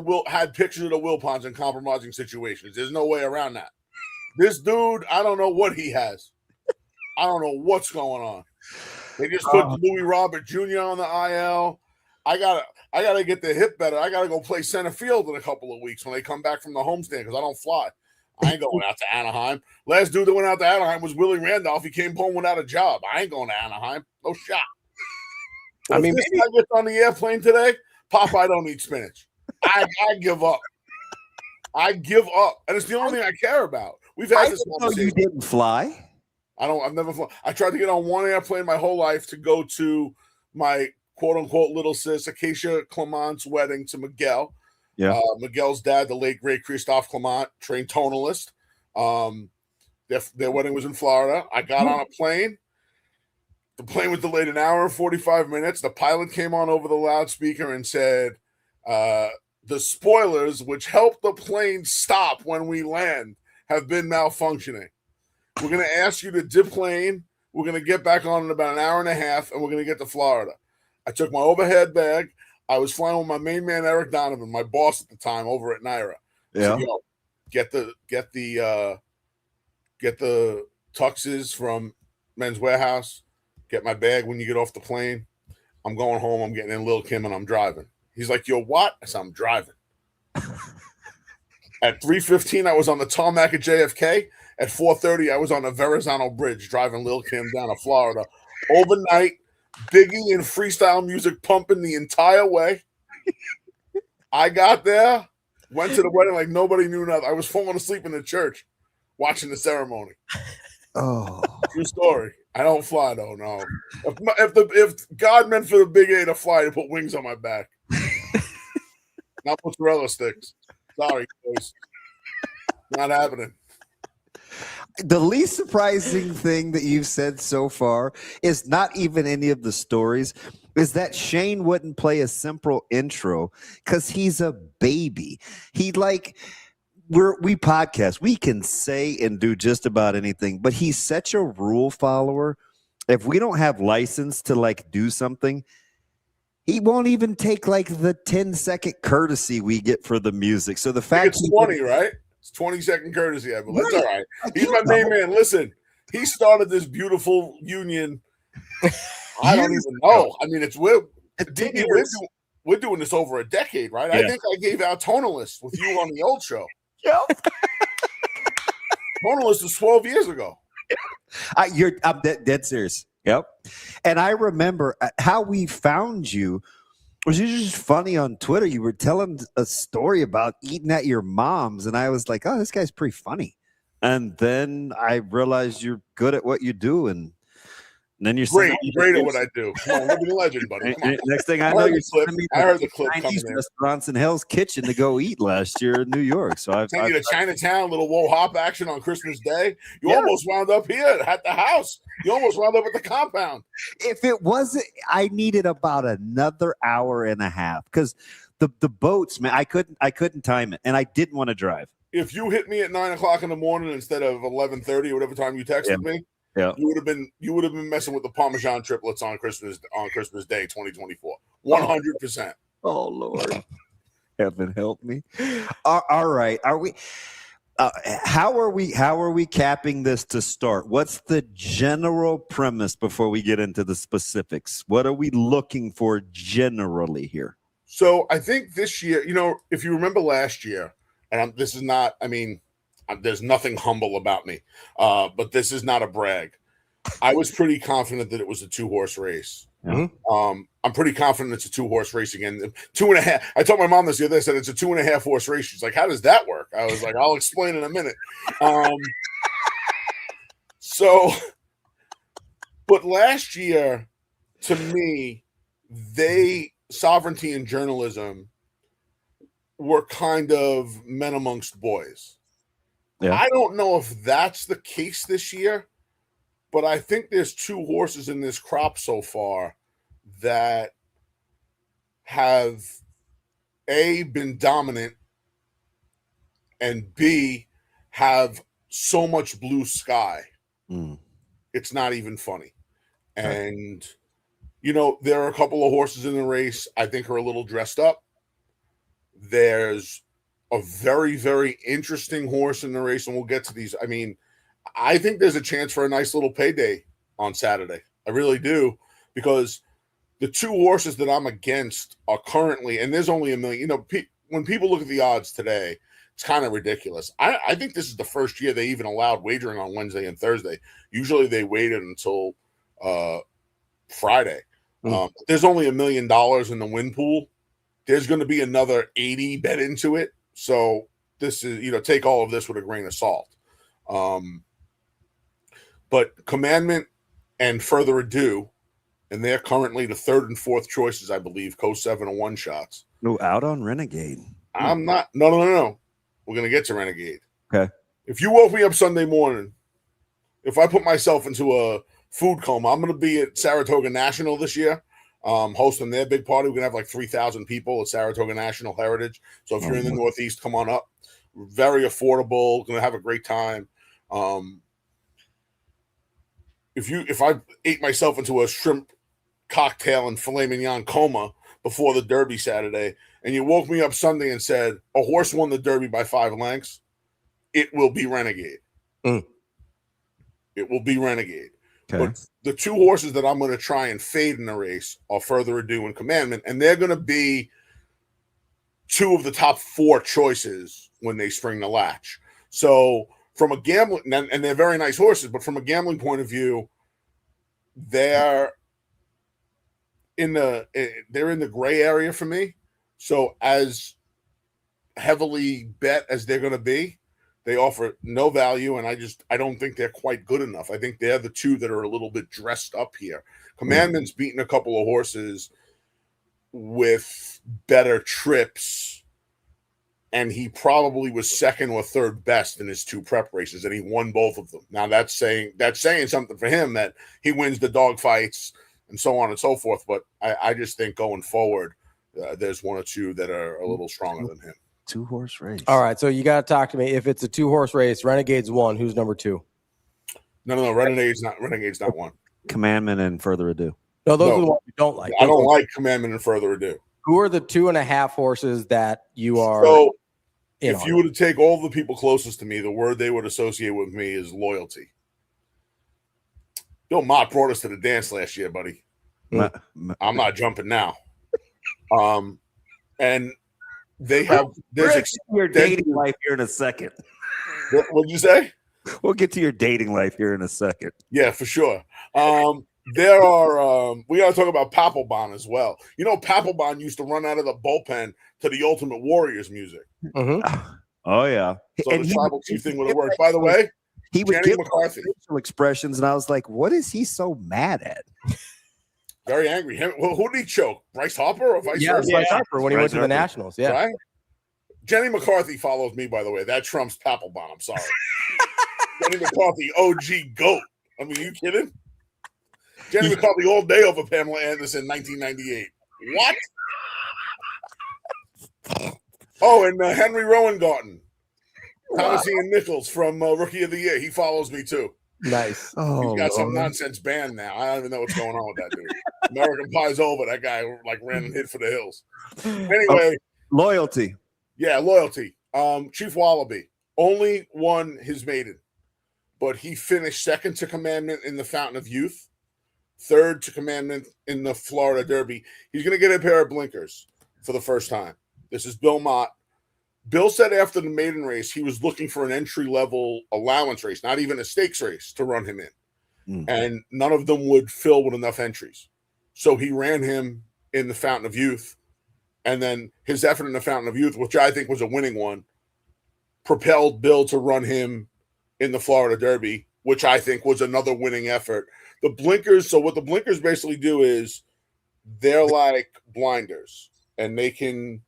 pictures of the Wilpons in compromising situations. There's no way around that. This dude, I don't know what he has. I don't know what's going on. They just put Louis Robert Jr. on the IL. I gotta get the hip better. I gotta go play center field in a couple of weeks when they come back from the homestand because I don't fly. I ain't going out to Anaheim. Last dude that went out to Anaheim was Willie Randolph. He came home without a job. I ain't going to Anaheim. No shot. I mean, if this guy gets on the airplane today, Pop, I don't eat spinach. I give up. I give up. And it's the only thing I care about. We've had this conversation. You didn't fly? I've never flown. I tried to get on one airplane my whole life to go to my quote-unquote little sis, Acacia Clement's wedding to Miguel. Yeah. Miguel's dad, the late, great Christophe Clement, trained tonalist. Their wedding was in Florida. I got on a plane. The plane was delayed an hour and 45 minutes. The pilot came on over the loudspeaker and said, the spoilers, which help the plane stop when we land, have been malfunctioning. We're going to ask you to deplane. We're going to get back on in about an hour and a half, and we're going to get to Florida. I took my overhead bag. I was flying with my main man, Eric Donovan, my boss at the time over at Naira. Yeah. So, get the tuxes from Men's Warehouse. Get my bag when you get off the plane. I'm going home. I'm getting in Lil Kim and I'm driving. He's like, "Yo, what?" I said, "I'm driving." At 3:15, I was on the tarmac at JFK. At 4:30, I was on the Verrazano Bridge driving Lil Kim down to Florida. Overnight, Biggie and freestyle music pumping the entire way. I got there, went to the wedding like nobody knew nothing. I was falling asleep in the church watching the ceremony. Oh, true story. I don't fly though. No, if God meant for the Big A to fly, to put wings on my back, not mozzarella sticks. Sorry, boys, not happening. The least surprising thing that you've said so far is not even any of the stories, is that Shane wouldn't play a simple intro because he's a baby. We podcast, we can say and do just about anything, but he's such a rule follower. If we don't have license to like do something, he won't even take like the 10-second courtesy we get for the music. So the fact it's 20, right? It's 20-second courtesy, I believe. That's all right. He's my main man. Listen, he started this beautiful union. I don't even know. I mean, we're doing this over a decade, right? Yeah. I think I gave out Tonalist with you on the old show. Yep. Tonalist is 12 years ago. I'm dead serious. Yep. And I remember how we found you. Was just funny on Twitter. You were telling a story about eating at your mom's, and I was like, "Oh, this guy's pretty funny." And then I realized you're good at what you do, and then you're great at what I do. Come on, living legend, buddy. Come on. Next thing I know, you're sending me I heard the clip Chinese restaurants in Hell's Kitchen to go eat last year in New York. So I've sent you to Chinatown, little woe hop action on Christmas Day. You almost wound up here at the house. You almost wound up at the compound. If it wasn't, I needed about another hour and a half because the boats, man, I couldn't time it, and I didn't want to drive. If you hit me at 9:00 in the morning instead of 11:30 or whatever time you texted me. Yeah, you would have been messing with the Parmesan triplets on Christmas Day 2024. 100%. Oh Lord, heaven help me. All right, are we? How are we capping this to start? What's the general premise before we get into the specifics? What are we looking for generally here? So I think this year, if you remember last year, and this is not, I mean. There's nothing humble about me, but this is not a brag. I was pretty confident that it was a 2-horse race. Mm-hmm. I'm pretty confident it's a 2-horse race again. 2.5. I told my mom this the other day. I said it's a 2.5 horse race. She's like, "How does that work?" I was like, "I'll explain in a minute." But last year, to me, sovereignty and journalism were kind of men amongst boys. Yeah. I don't know if that's the case this year, but I think there's 2 horses in this crop so far that have A, been dominant, and B, have so much blue sky. It's not even funny. And, there are a couple of horses in the race I think are a little dressed up. There's a very, very interesting horse in the race, and we'll get to these. I mean, I think there's a chance for a nice little payday on Saturday. I really do, because the 2 horses that I'm against are currently, and there's only 1 million. When people look at the odds today, it's kind of ridiculous. I think this is the first year they even allowed wagering on Wednesday and Thursday. Usually they waited until Friday. There's only $1 million in the win pool. There's going to be another 80 bet into it. So this is, take all of this with a grain of salt. But Commandment and Further Ado, and they're currently the 3rd and 4th choices, I believe, Co-7 and 1 shots. No, out on Renegade. I'm not. No. We're going to get to Renegade. Okay. If you woke me up Sunday morning, if I put myself into a food coma, I'm going to be at Saratoga National this year. Hosting their big party. We're gonna have like 3,000 people at Saratoga National Heritage. So if you're in the Northeast, come on up. Very affordable. Gonna have a great time. If I ate myself into a shrimp cocktail and filet mignon coma before the Derby Saturday, and you woke me up Sunday and said a horse won the Derby by 5 lengths, it will be Renegade. It will be Renegade. Okay. But the 2 horses that I'm going to try and fade in the race are Further Ado and Commandment, and they're going to be 2 of the top 4 choices when they spring the latch. So from a gambling, and they're very nice horses, but from a gambling point of view, they're in the gray area for me. So as heavily bet as they're going to be, they offer no value, and I don't think they're quite good enough. I think they're the 2 that are a little bit dressed up here. Commandment's beaten a couple of horses with better trips, and he probably was 2nd or 3rd best in his 2 prep races, and he won both of them. Now that's saying something for him, that he wins the dog fights and so on and so forth. But I just think going forward, there's 1 or 2 that are a little stronger than him. 2-horse race. All right, so you got to talk to me. If it's a 2-horse race, Renegade's 1. Who's number 2? No. Renegade's not 1. Commandment and Further Ado. No, those are the ones you don't like. I don't like Commandment and Further Ado. Who are the 2.5 horses that you are? So, if you were to take all the people closest to me, the word they would associate with me is loyalty. Bill Mott brought us to the dance last year, buddy. I'm not jumping now. And they have your dating life here in a second. What did you say? We'll get to your dating life here in a second. Yeah, for sure. There are we got to talk about Papelbon as well. You know, Papelbon used to run out of the bullpen to the Ultimate Warriors music. Oh yeah, So the tribal chief thing would have worked. By the way, he would Jenny give McCarthy facial expressions, and I was like, "What is he so mad at?" very angry. Who did he choke? Bryce Harper or vice versa? Bryce Harper when he went to the Nationals. Yeah. Right? Jenny McCarthy follows me, by the way. That trumps Papelbon. I'm sorry. Jenny McCarthy, OG GOAT. I mean, you kidding? Jenny McCarthy all day over Pamela Anderson, 1998. What? Oh, and Henry Rowengarten. Thomas Ian Nichols from Rookie of the Year. He follows me, too. Nice. He's got some nonsense band now. I don't even know what's going on with that dude. American Pie's over. That guy ran and hid for the hills. Anyway. Loyalty. Yeah, loyalty. Chief Wallaby only won his maiden, but he finished 2nd to Commandment in the Fountain of Youth, 3rd to Commandment in the Florida Derby. He's going to get a pair of blinkers for the first time. This is Bill Mott. Bill said after the maiden race, he was looking for an entry-level allowance race, not even a stakes race, to run him in. And none of them would fill with enough entries. So he ran him in the Fountain of Youth. And then his effort in the Fountain of Youth, which I think was a winning one, propelled Bill to run him in the Florida Derby, which I think was another winning effort. The blinkers, so what the blinkers basically do is they're like blinders, and they can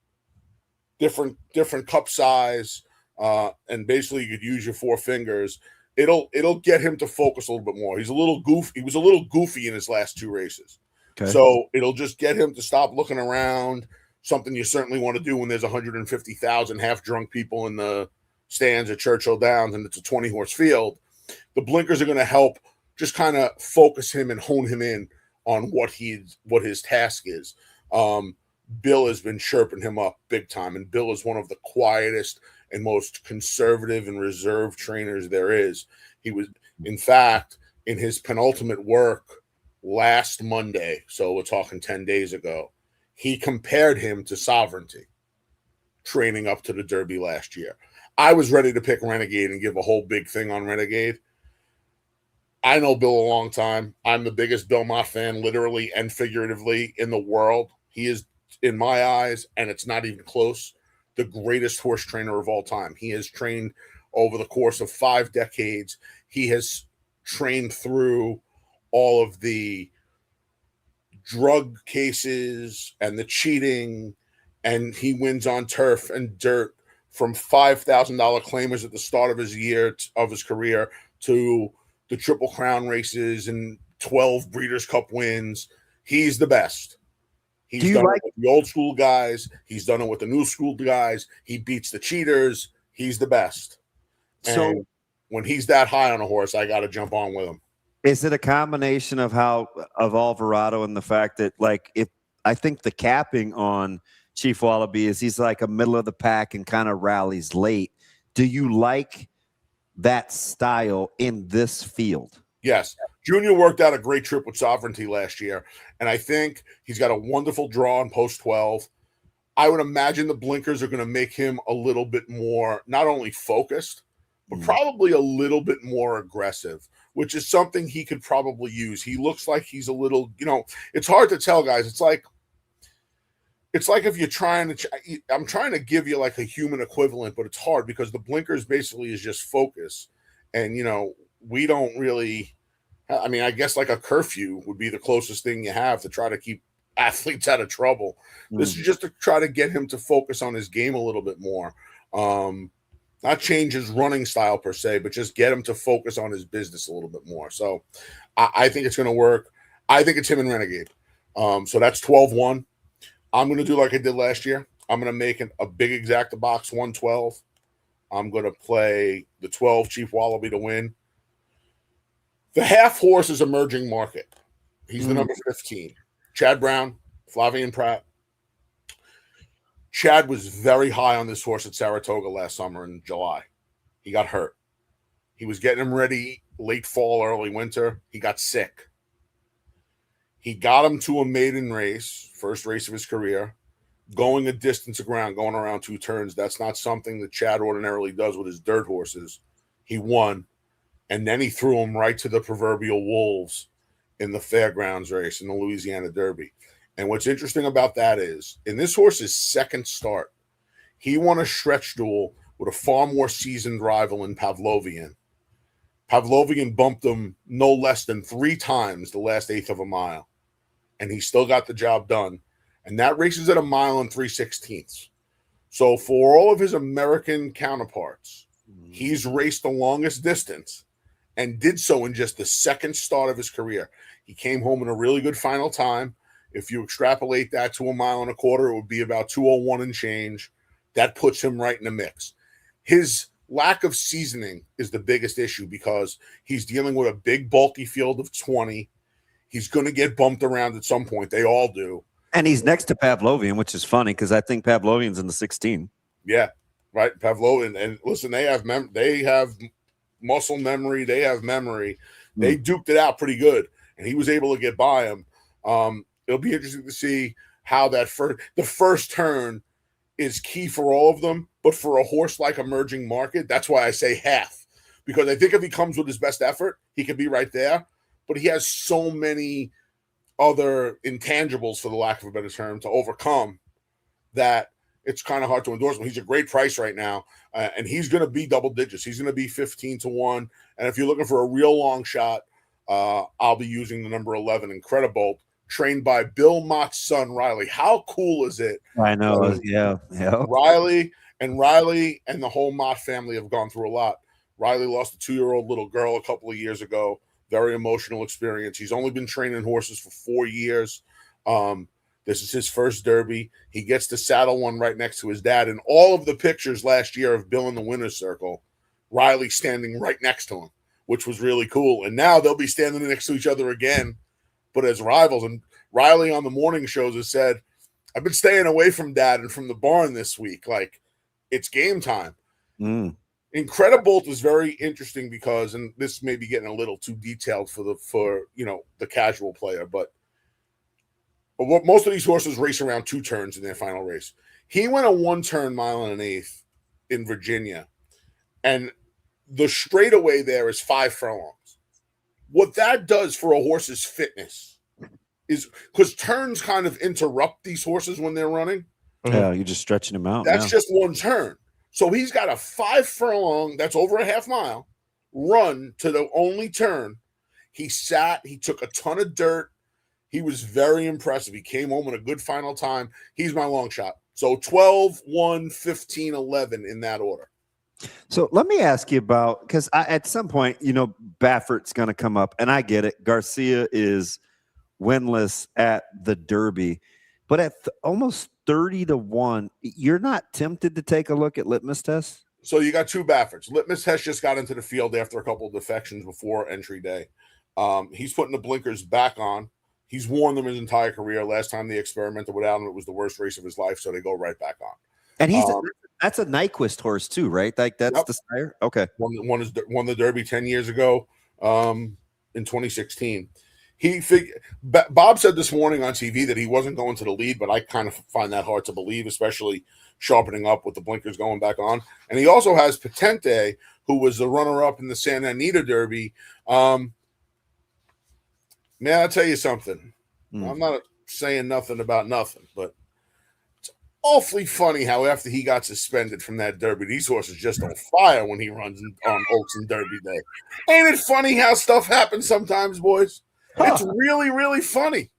different cup size, and basically you could use your 4 fingers. It'll get him to focus a little bit more. He's a little goofy. He was a little goofy in his last 2 races. Okay. So it'll just get him to stop looking around. Something you certainly want to do when there's 150,000 half-drunk people in the stands at Churchill Downs and it's a 20-horse field. The blinkers are going to help just kind of focus him and hone him in on what his task is. Bill has been chirping him up big time, and Bill is one of the quietest and most conservative and reserved trainers there is. He was, in fact, in his penultimate work last Monday, so we're talking 10 days ago, he compared him to Sovereignty, training up to the Derby last year. I was ready to pick Renegade and give a whole big thing on Renegade. I know Bill a long time. I'm the biggest Bill Mott fan, literally and figuratively, in the world. He is, in my eyes, and it's not even close, the greatest horse trainer of all time. He has trained over the course of 5 decades. He has trained through all of the drug cases and the cheating, and he wins on turf and dirt, from $5,000 claimers at the start of his year of his career to the Triple Crown races and 12 Breeders' Cup wins. He's the best. He's done it with the old school guys. He's done it with the new school guys. He beats the cheaters. He's the best. So and when he's that high on a horse, I got to jump on with him. Is it a combination of Alvarado and the fact that, like, if I think the capping on Chief Wallaby is he's like a middle of the pack and kind of rallies late. Do you like that style in this field? Yes. Junior worked out a great trip with Sovereignty last year, and I think he's got a wonderful draw in post 12. I would imagine the blinkers are going to make him a little bit more, not only focused, but probably a little bit more aggressive, which is something he could probably use. He looks like he's a little, it's hard to tell, guys. It's like if you're trying to, I'm trying to give you like a human equivalent, but it's hard because the blinkers basically is just focus. And, we don't really, I guess like a curfew would be the closest thing you have to try to keep athletes out of trouble. This is just to try to get him to focus on his game a little bit more. Not change his running style per se, but just get him to focus on his business a little bit more. So I think it's going to work. I think it's him and Renegade. So that's 12-1. I'm going to do like I did last year. I'm going to make a big exacta box 112. I'm going to play the 12 Chief Wallaby to win. The half horse is emerging market. He's the number 15. Chad Brown, Flavian Pratt. Chad was very high on this horse at Saratoga last summer in July. He got hurt. He was getting him ready late fall, early winter. He got sick. He got him to a maiden race, first race of his career, going a distance of ground, going around 2 turns. That's not something that Chad ordinarily does with his dirt horses. He won, and then he threw him right to the proverbial wolves in the fairgrounds race in the Louisiana Derby. And what's interesting about that is, in this horse's second start, he won a stretch duel with a far more seasoned rival in Pavlovian. Pavlovian bumped him no less than 3 times the last eighth of a mile, and he still got the job done. And that race is at 1 mile and 3/16. So for all of his American counterparts, he's raced the longest distance and did so in just the second start of his career. He came home in a really good final time. If you extrapolate that to 1.25 miles, it would be about 2:01 and change. That puts him right in the mix. His lack of seasoning is the biggest issue because he's dealing with a big, bulky field of 20. He's going to get bumped around at some point. They all do. And he's next to Pavlovian, which is funny because I think Pavlovian's in the 16. Yeah, right. Pavlovian. And listen, they have muscle memory. They have memory. They duked it out pretty good, and he was able to get by him. It'll be interesting to see how the first turn is key for all of them, but for a horse like emerging market, that's why I say half, because I think if he comes with his best effort, he could be right there, but he has so many other intangibles, for the lack of a better term, to overcome that it's kind of hard to endorse him. He's a great price right now, and he's going to be double digits. He's going to be 15-1, and if you're looking for a real long shot, I'll be using the number 11, Incredibolt, trained by Bill Mott's son, Riley. How cool is it? I know. Yeah. Riley and the whole Mott family have gone through a lot. Riley lost a 2-year-old little girl a couple of years ago. Very emotional experience. He's only been training horses for 4 years. This is his first Derby. He gets to saddle one right next to his dad. And all of the pictures last year of Bill in the winner's circle, Riley standing right next to him, which was really cool. And now they'll be standing next to each other again, but as rivals. And Riley on the morning shows has said, I've been staying away from Dad and from the barn this week. Like, it's game time. Incredibolt is very interesting because, and this may be getting a little too detailed for the casual player, but most of these horses race around 2 turns in their final race. He went a 1-turn 1.1 miles in Virginia, and the straightaway there is 5 furlongs. What that does for a horse's fitness is, because turns kind of interrupt these horses when they're running. Yeah, you're just stretching them out. That's just 1 turn. So he's got a 5 furlong, that's over a half mile, run to the only turn. He took a ton of dirt. He was very impressive. He came home in a good final time. He's my long shot. So 12, 1, 15, 11 in that order. So let me ask you about, because at some point, Baffert's going to come up, and I get it. Garcia is winless at the Derby, but at almost 30-1, you're not tempted to take a look at Litmus Test? So you got 2 Bafferts. Litmus Test just got into the field after a couple of defections before entry day. He's putting the blinkers back on. He's worn them his entire career. Last time they experimented without him, it was the worst race of his life, so they go right back on. And that's a Nyquist horse too, right? Like that's the sire? Okay. Won the Derby 10 years ago in 2016. Bob said this morning on TV that he wasn't going to the lead, but I kind of find that hard to believe, especially sharpening up with the blinkers going back on. And he also has Patente, who was the runner-up in the Santa Anita Derby. Man, I'll tell you something. I'm not saying nothing about nothing, but it's awfully funny how after he got suspended from that Derby, these horses just on fire when he runs on Oaks and Derby Day. Ain't it funny how stuff happens sometimes, boys? It's really, really funny.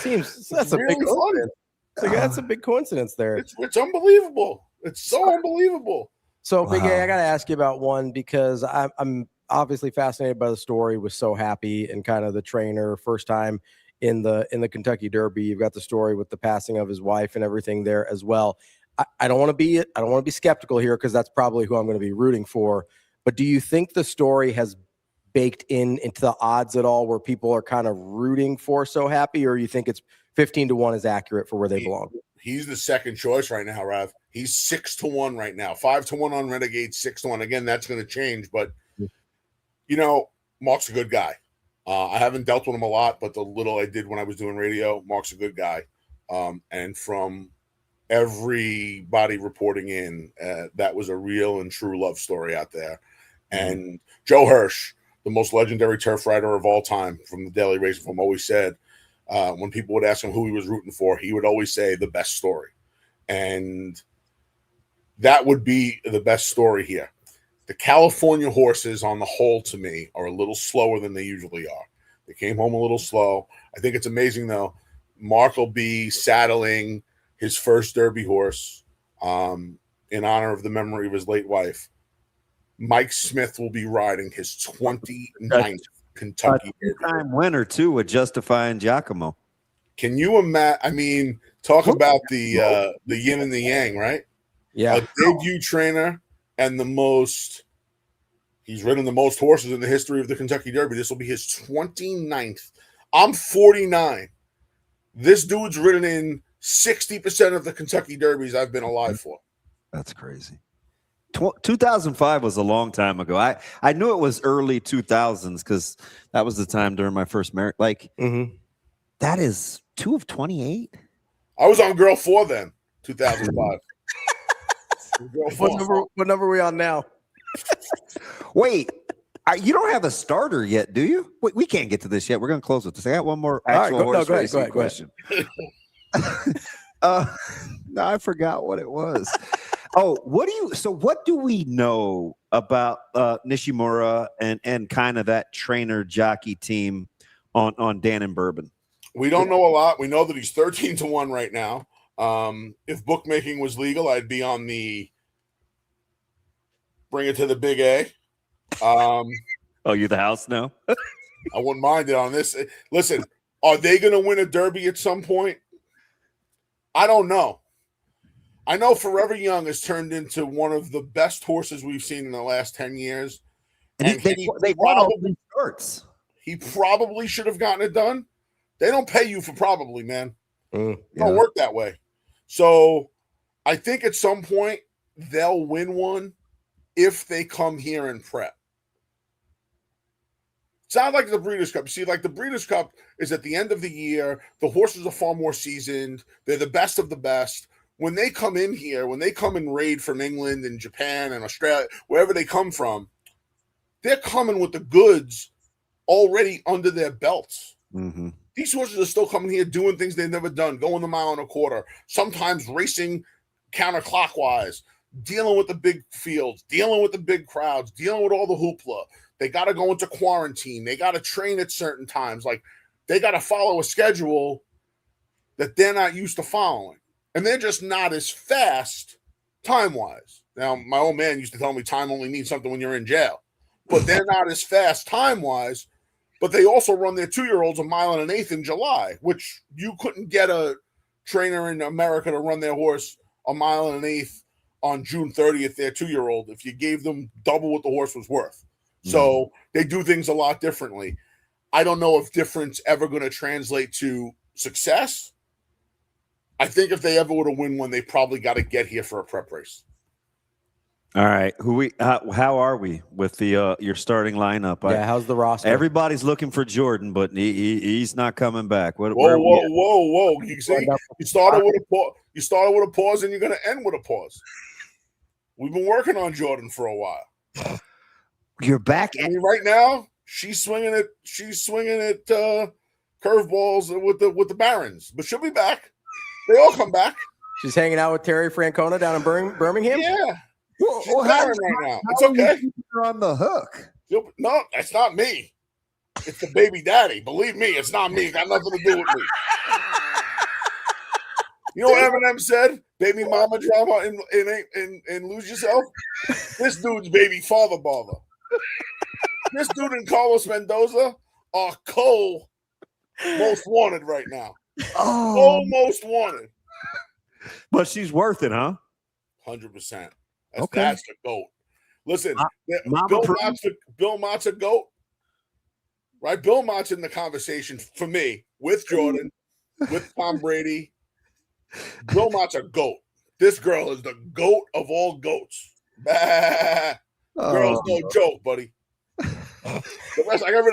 That's a big coincidence. That's a big coincidence there. It's unbelievable. It's so unbelievable. So, Big A, I got to ask you about one because I'm obviously fascinated by the story. Was so happy and kind of the trainer first time in the Kentucky Derby. You've got the story with the passing of his wife and everything there as well. I don't want to be skeptical here because that's probably who I'm going to be rooting for. But do you think the story has baked into the odds at all where people are kind of rooting for so happy, or you think it's 15-1 is accurate for where they belong? He's the second choice right now, Rav. He's 6-1 right now. 5-1 on Renegade, 6-1. Again, that's going to change, but Mark's a good guy. I haven't dealt with him a lot, but the little I did when I was doing radio, Mark's a good guy. And from everybody reporting in, that was a real and true love story out there. And Joe Hirsch, the most legendary turf rider of all time from the Daily Racing Form, always said, when people would ask him who he was rooting for, he would always say the best story. And that would be the best story here. The California horses on the whole, to me, are a little slower than they usually are. They came home a little slow. I think it's amazing, though. Mark will be saddling his first Derby horse in honor of the memory of his late wife. Mike Smith will be riding his 29th Kentucky Derby. Time winner, too, with Justify and Giacomo. Can you imagine? I mean, talk about the yin and the yang, right? Yeah. A debut trainer and he's ridden the most horses in the history of the Kentucky Derby. This will be his 29th. I'm 49. This dude's ridden in 60% of the Kentucky Derbies I've been alive for. That's crazy. 2005 was a long time ago. I knew it was early 2000s because that was the time during my first marriage. That is 2 of 28. I was on Girl 4 then, 2005. What number are we on now? Wait, you don't have a starter yet, do you? Wait, we can't get to this yet. We're going to close with this. I got one more actual horse racing question. No, I forgot what it was. Oh, what do we know about Nishimura and kind of that trainer jockey team on Dan and Bourbon? We don't know a lot. We know that he's 13-1 right now. If bookmaking was legal, I'd be on the bring it to the Big A. You're the house now? I wouldn't mind it on this. Listen, are they going to win a Derby at some point? I don't know. I know Forever Young has turned into one of the best horses we've seen in the last 10 years. And they won all these starts. He probably should have gotten it done. They don't pay you for probably, man. It don't work that way. So I think at some point they'll win one if they come here and prep. It's not like the Breeders' Cup. See, like the Breeders' Cup is at the end of the year. The horses are far more seasoned. They're the best of the best. When they come in here, when they come and raid from England and Japan and Australia, wherever they come from, they're coming with the goods already under their belts. Mm-hmm. These horses are still coming here doing things they've never done, going the mile and a quarter, sometimes racing counterclockwise, dealing with the big fields, dealing with the big crowds, dealing with all the hoopla. They got to go into quarantine. They got to train at certain times. Like, they got to follow a schedule that they're not used to following. And they're just not as fast time-wise. Now, my old man used to tell me time only means something when you're in jail. But they're not as fast time-wise. But they also run their 2-year-olds 1.1 miles in July, which you couldn't get a trainer in America to run their horse 1.1 miles on June 30th, their 2-year-old, if you gave them double what the horse was worth. So they do things a lot differently. I don't know if difference ever going to translate to success. I think if they ever were to win one, they probably got to get here for a prep race. All right, how are we with the your starting lineup? How's the roster? Everybody's looking for Jordan, but he's not coming back. Whoa! You see, you started with a pause. You started with a pause, and you're going to end with a pause. We've been working on Jordan for a while. You're back. I mean, right now she's swinging it. She's swinging at curveballs with the Barons, but she'll be back. They all come back. She's hanging out with Terry Francona down in Birmingham. Yeah. She's right now. It's okay. You're on the hook. No, that's not me. It's the baby daddy. Believe me, it's not me. It got nothing to do with me. You know what Eminem said? Baby mama drama and lose yourself. This dude's baby father bother. This dude and Carlos Mendoza are most wanted right now. Most wanted. But she's worth it, huh? 100%. Okay. That's the GOAT. Listen, Bill Mott's a GOAT, right? Bill Mott's in the conversation for me with Jordan, with Tom Brady. Bill Mott's a GOAT. This girl is the GOAT of all GOATs. Girl's no joke, buddy. The rest, I got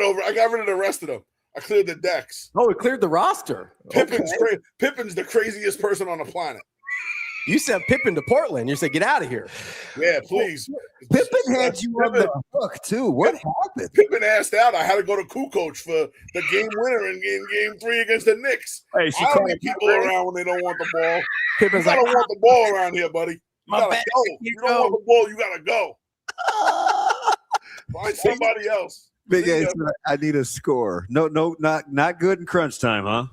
rid of the rest of them. I cleared the decks. Oh, we cleared the roster. Pippin's the craziest person on the planet. You sent Pippin to Portland. You said, get out of here. Yeah, please. Pippin had you on the hook, too. What happened? Pippin asked out. I had to go to Kukoc for the game winner in game 3 against the Knicks. Hey, I don't need people around when they don't want the ball. Pippin's don't want the ball around here, buddy. You gotta go. You don't want the ball, you gotta go. Find somebody else. Big A, I need a score. No, not good in crunch time, huh?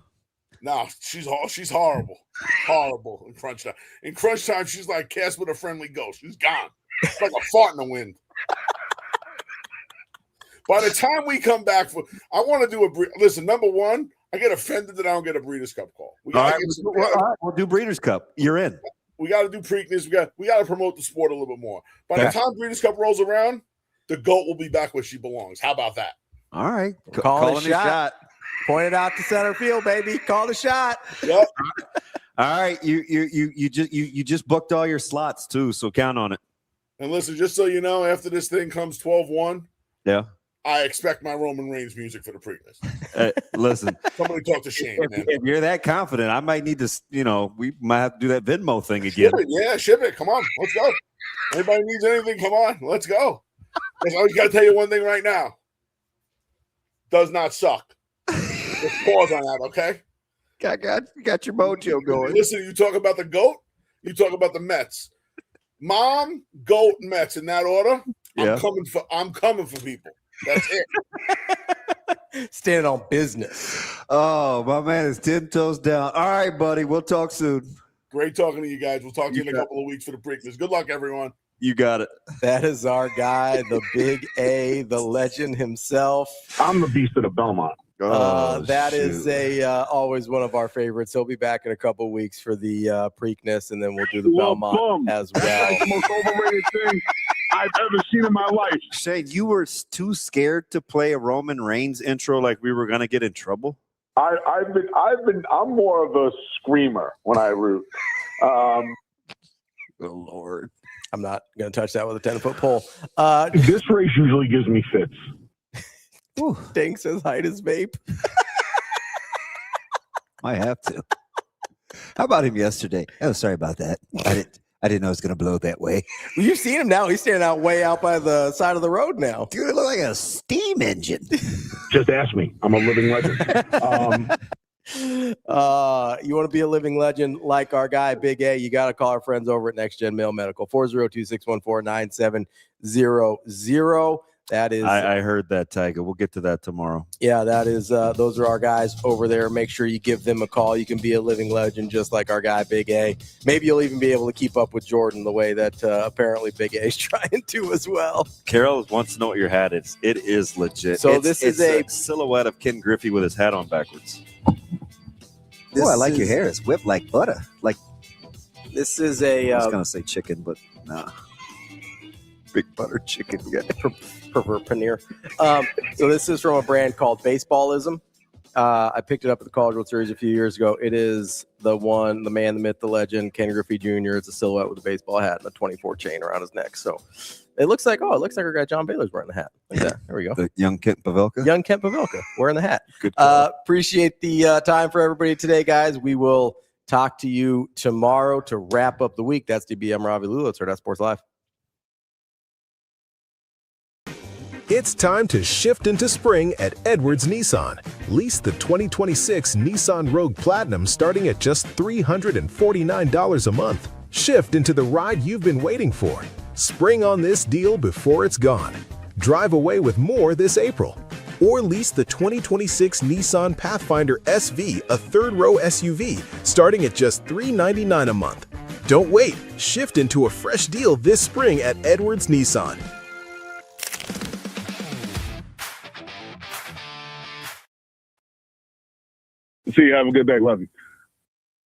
No, she's horrible. Horrible in crunch time. In crunch time, she's like Cast with a Friendly Ghost. She's gone. It's like a fart in the wind. By the time we come back, I want to do listen, number one, I get offended that I don't get a Breeders' Cup call. All right, we'll do Breeders' Cup. You're in. We got to do Preakness. We got to promote the sport a little bit more. By the time Breeders' Cup rolls around, the GOAT will be back where she belongs. How about that? All right. Call a shot. Point it out to center field, baby. Call the shot. Yep. All right. You just booked all your slots too, so count on it. And listen, just so you know, after this thing comes 12-1, yeah, I expect my Roman Reigns music for the Preakness. Listen, somebody talk to Shane. If you're that confident, I might need to. We might have to do that Venmo thing again. Ship it. Come on, let's go. Anybody needs anything? Come on, let's go. I always got to tell you one thing right now. Does not suck. Just pause on that, okay? Got your mojo going. Listen, you talk about the GOAT, you talk about the Mets. Mom, GOAT, Mets in that order. Yeah. I'm coming for people. That's it. Standing on business. Oh, my man is 10 toes down. All right, buddy. We'll talk soon. Great talking to you guys. We'll talk to you in a couple of weeks for the Preakness. Good luck, everyone. You got it. That is our guy, the Big A, the legend himself. I'm the beast of the Belmont. That is always one of our favorites. He'll be back in a couple of weeks for the Preakness, and then we'll do the Belmont as well. That's the most overrated thing I've ever seen in my life. Shane, you were too scared to play a Roman Reigns intro like we were going to get in trouble? I'm more of a screamer when I root. Oh, Lord. I'm not going to touch that with a 10-foot pole. This race usually gives me fits. Dang says hide his vape. I have to. How about him yesterday? Oh, sorry about that. I didn't know it was going to blow that way. Well, you've seen him now. He's standing out way out by the side of the road now. Dude, it looked like a steam engine. Just ask me. I'm a living legend. You want to be a living legend like our guy Big A, you got to call our friends over at Next Gen Male Medical, 402-614-9700. That is I heard that, Tiger. We'll get to that tomorrow. Yeah, that is those are our guys over there. Make sure you give them a call. You can be a living legend just like our guy Big A. Maybe you'll even be able to keep up with Jordan the way that apparently Big A is trying to as well. Carol wants to know what your hat is. It is legit. So this is a silhouette of Ken Griffey with his hat on backwards. Oh, I like your hair. It's whipped like butter. Like this is a. I was gonna say chicken, but nah. Big butter chicken. Pervert paneer. So this is from a brand called Baseballism. I picked it up at the College World Series a few years ago. It is the man, the myth, the legend, Ken Griffey Jr. It's a silhouette with a baseball hat and a 24 chain around his neck. So it looks like our guy John Baylor's wearing the hat. Like that. There we go. The young Kent Pavelka. Young Kent Pavelka wearing the hat. Good call. Appreciate the time for everybody today, guys. We will talk to you tomorrow to wrap up the week. That's DBM Ravi Lulla. It's Hurrdat Sports Live. It's time to shift into spring at Edwards Nissan. Lease the 2026 Nissan Rogue Platinum starting at just $349 a month. Shift into the ride you've been waiting for. Spring on this deal before it's gone. Drive away with more this April. Or lease the 2026 Nissan Pathfinder SV, a third-row SUV, starting at just $399 a month. Don't wait. Shift into a fresh deal this spring at Edwards Nissan. See you. Have a good day. Love you.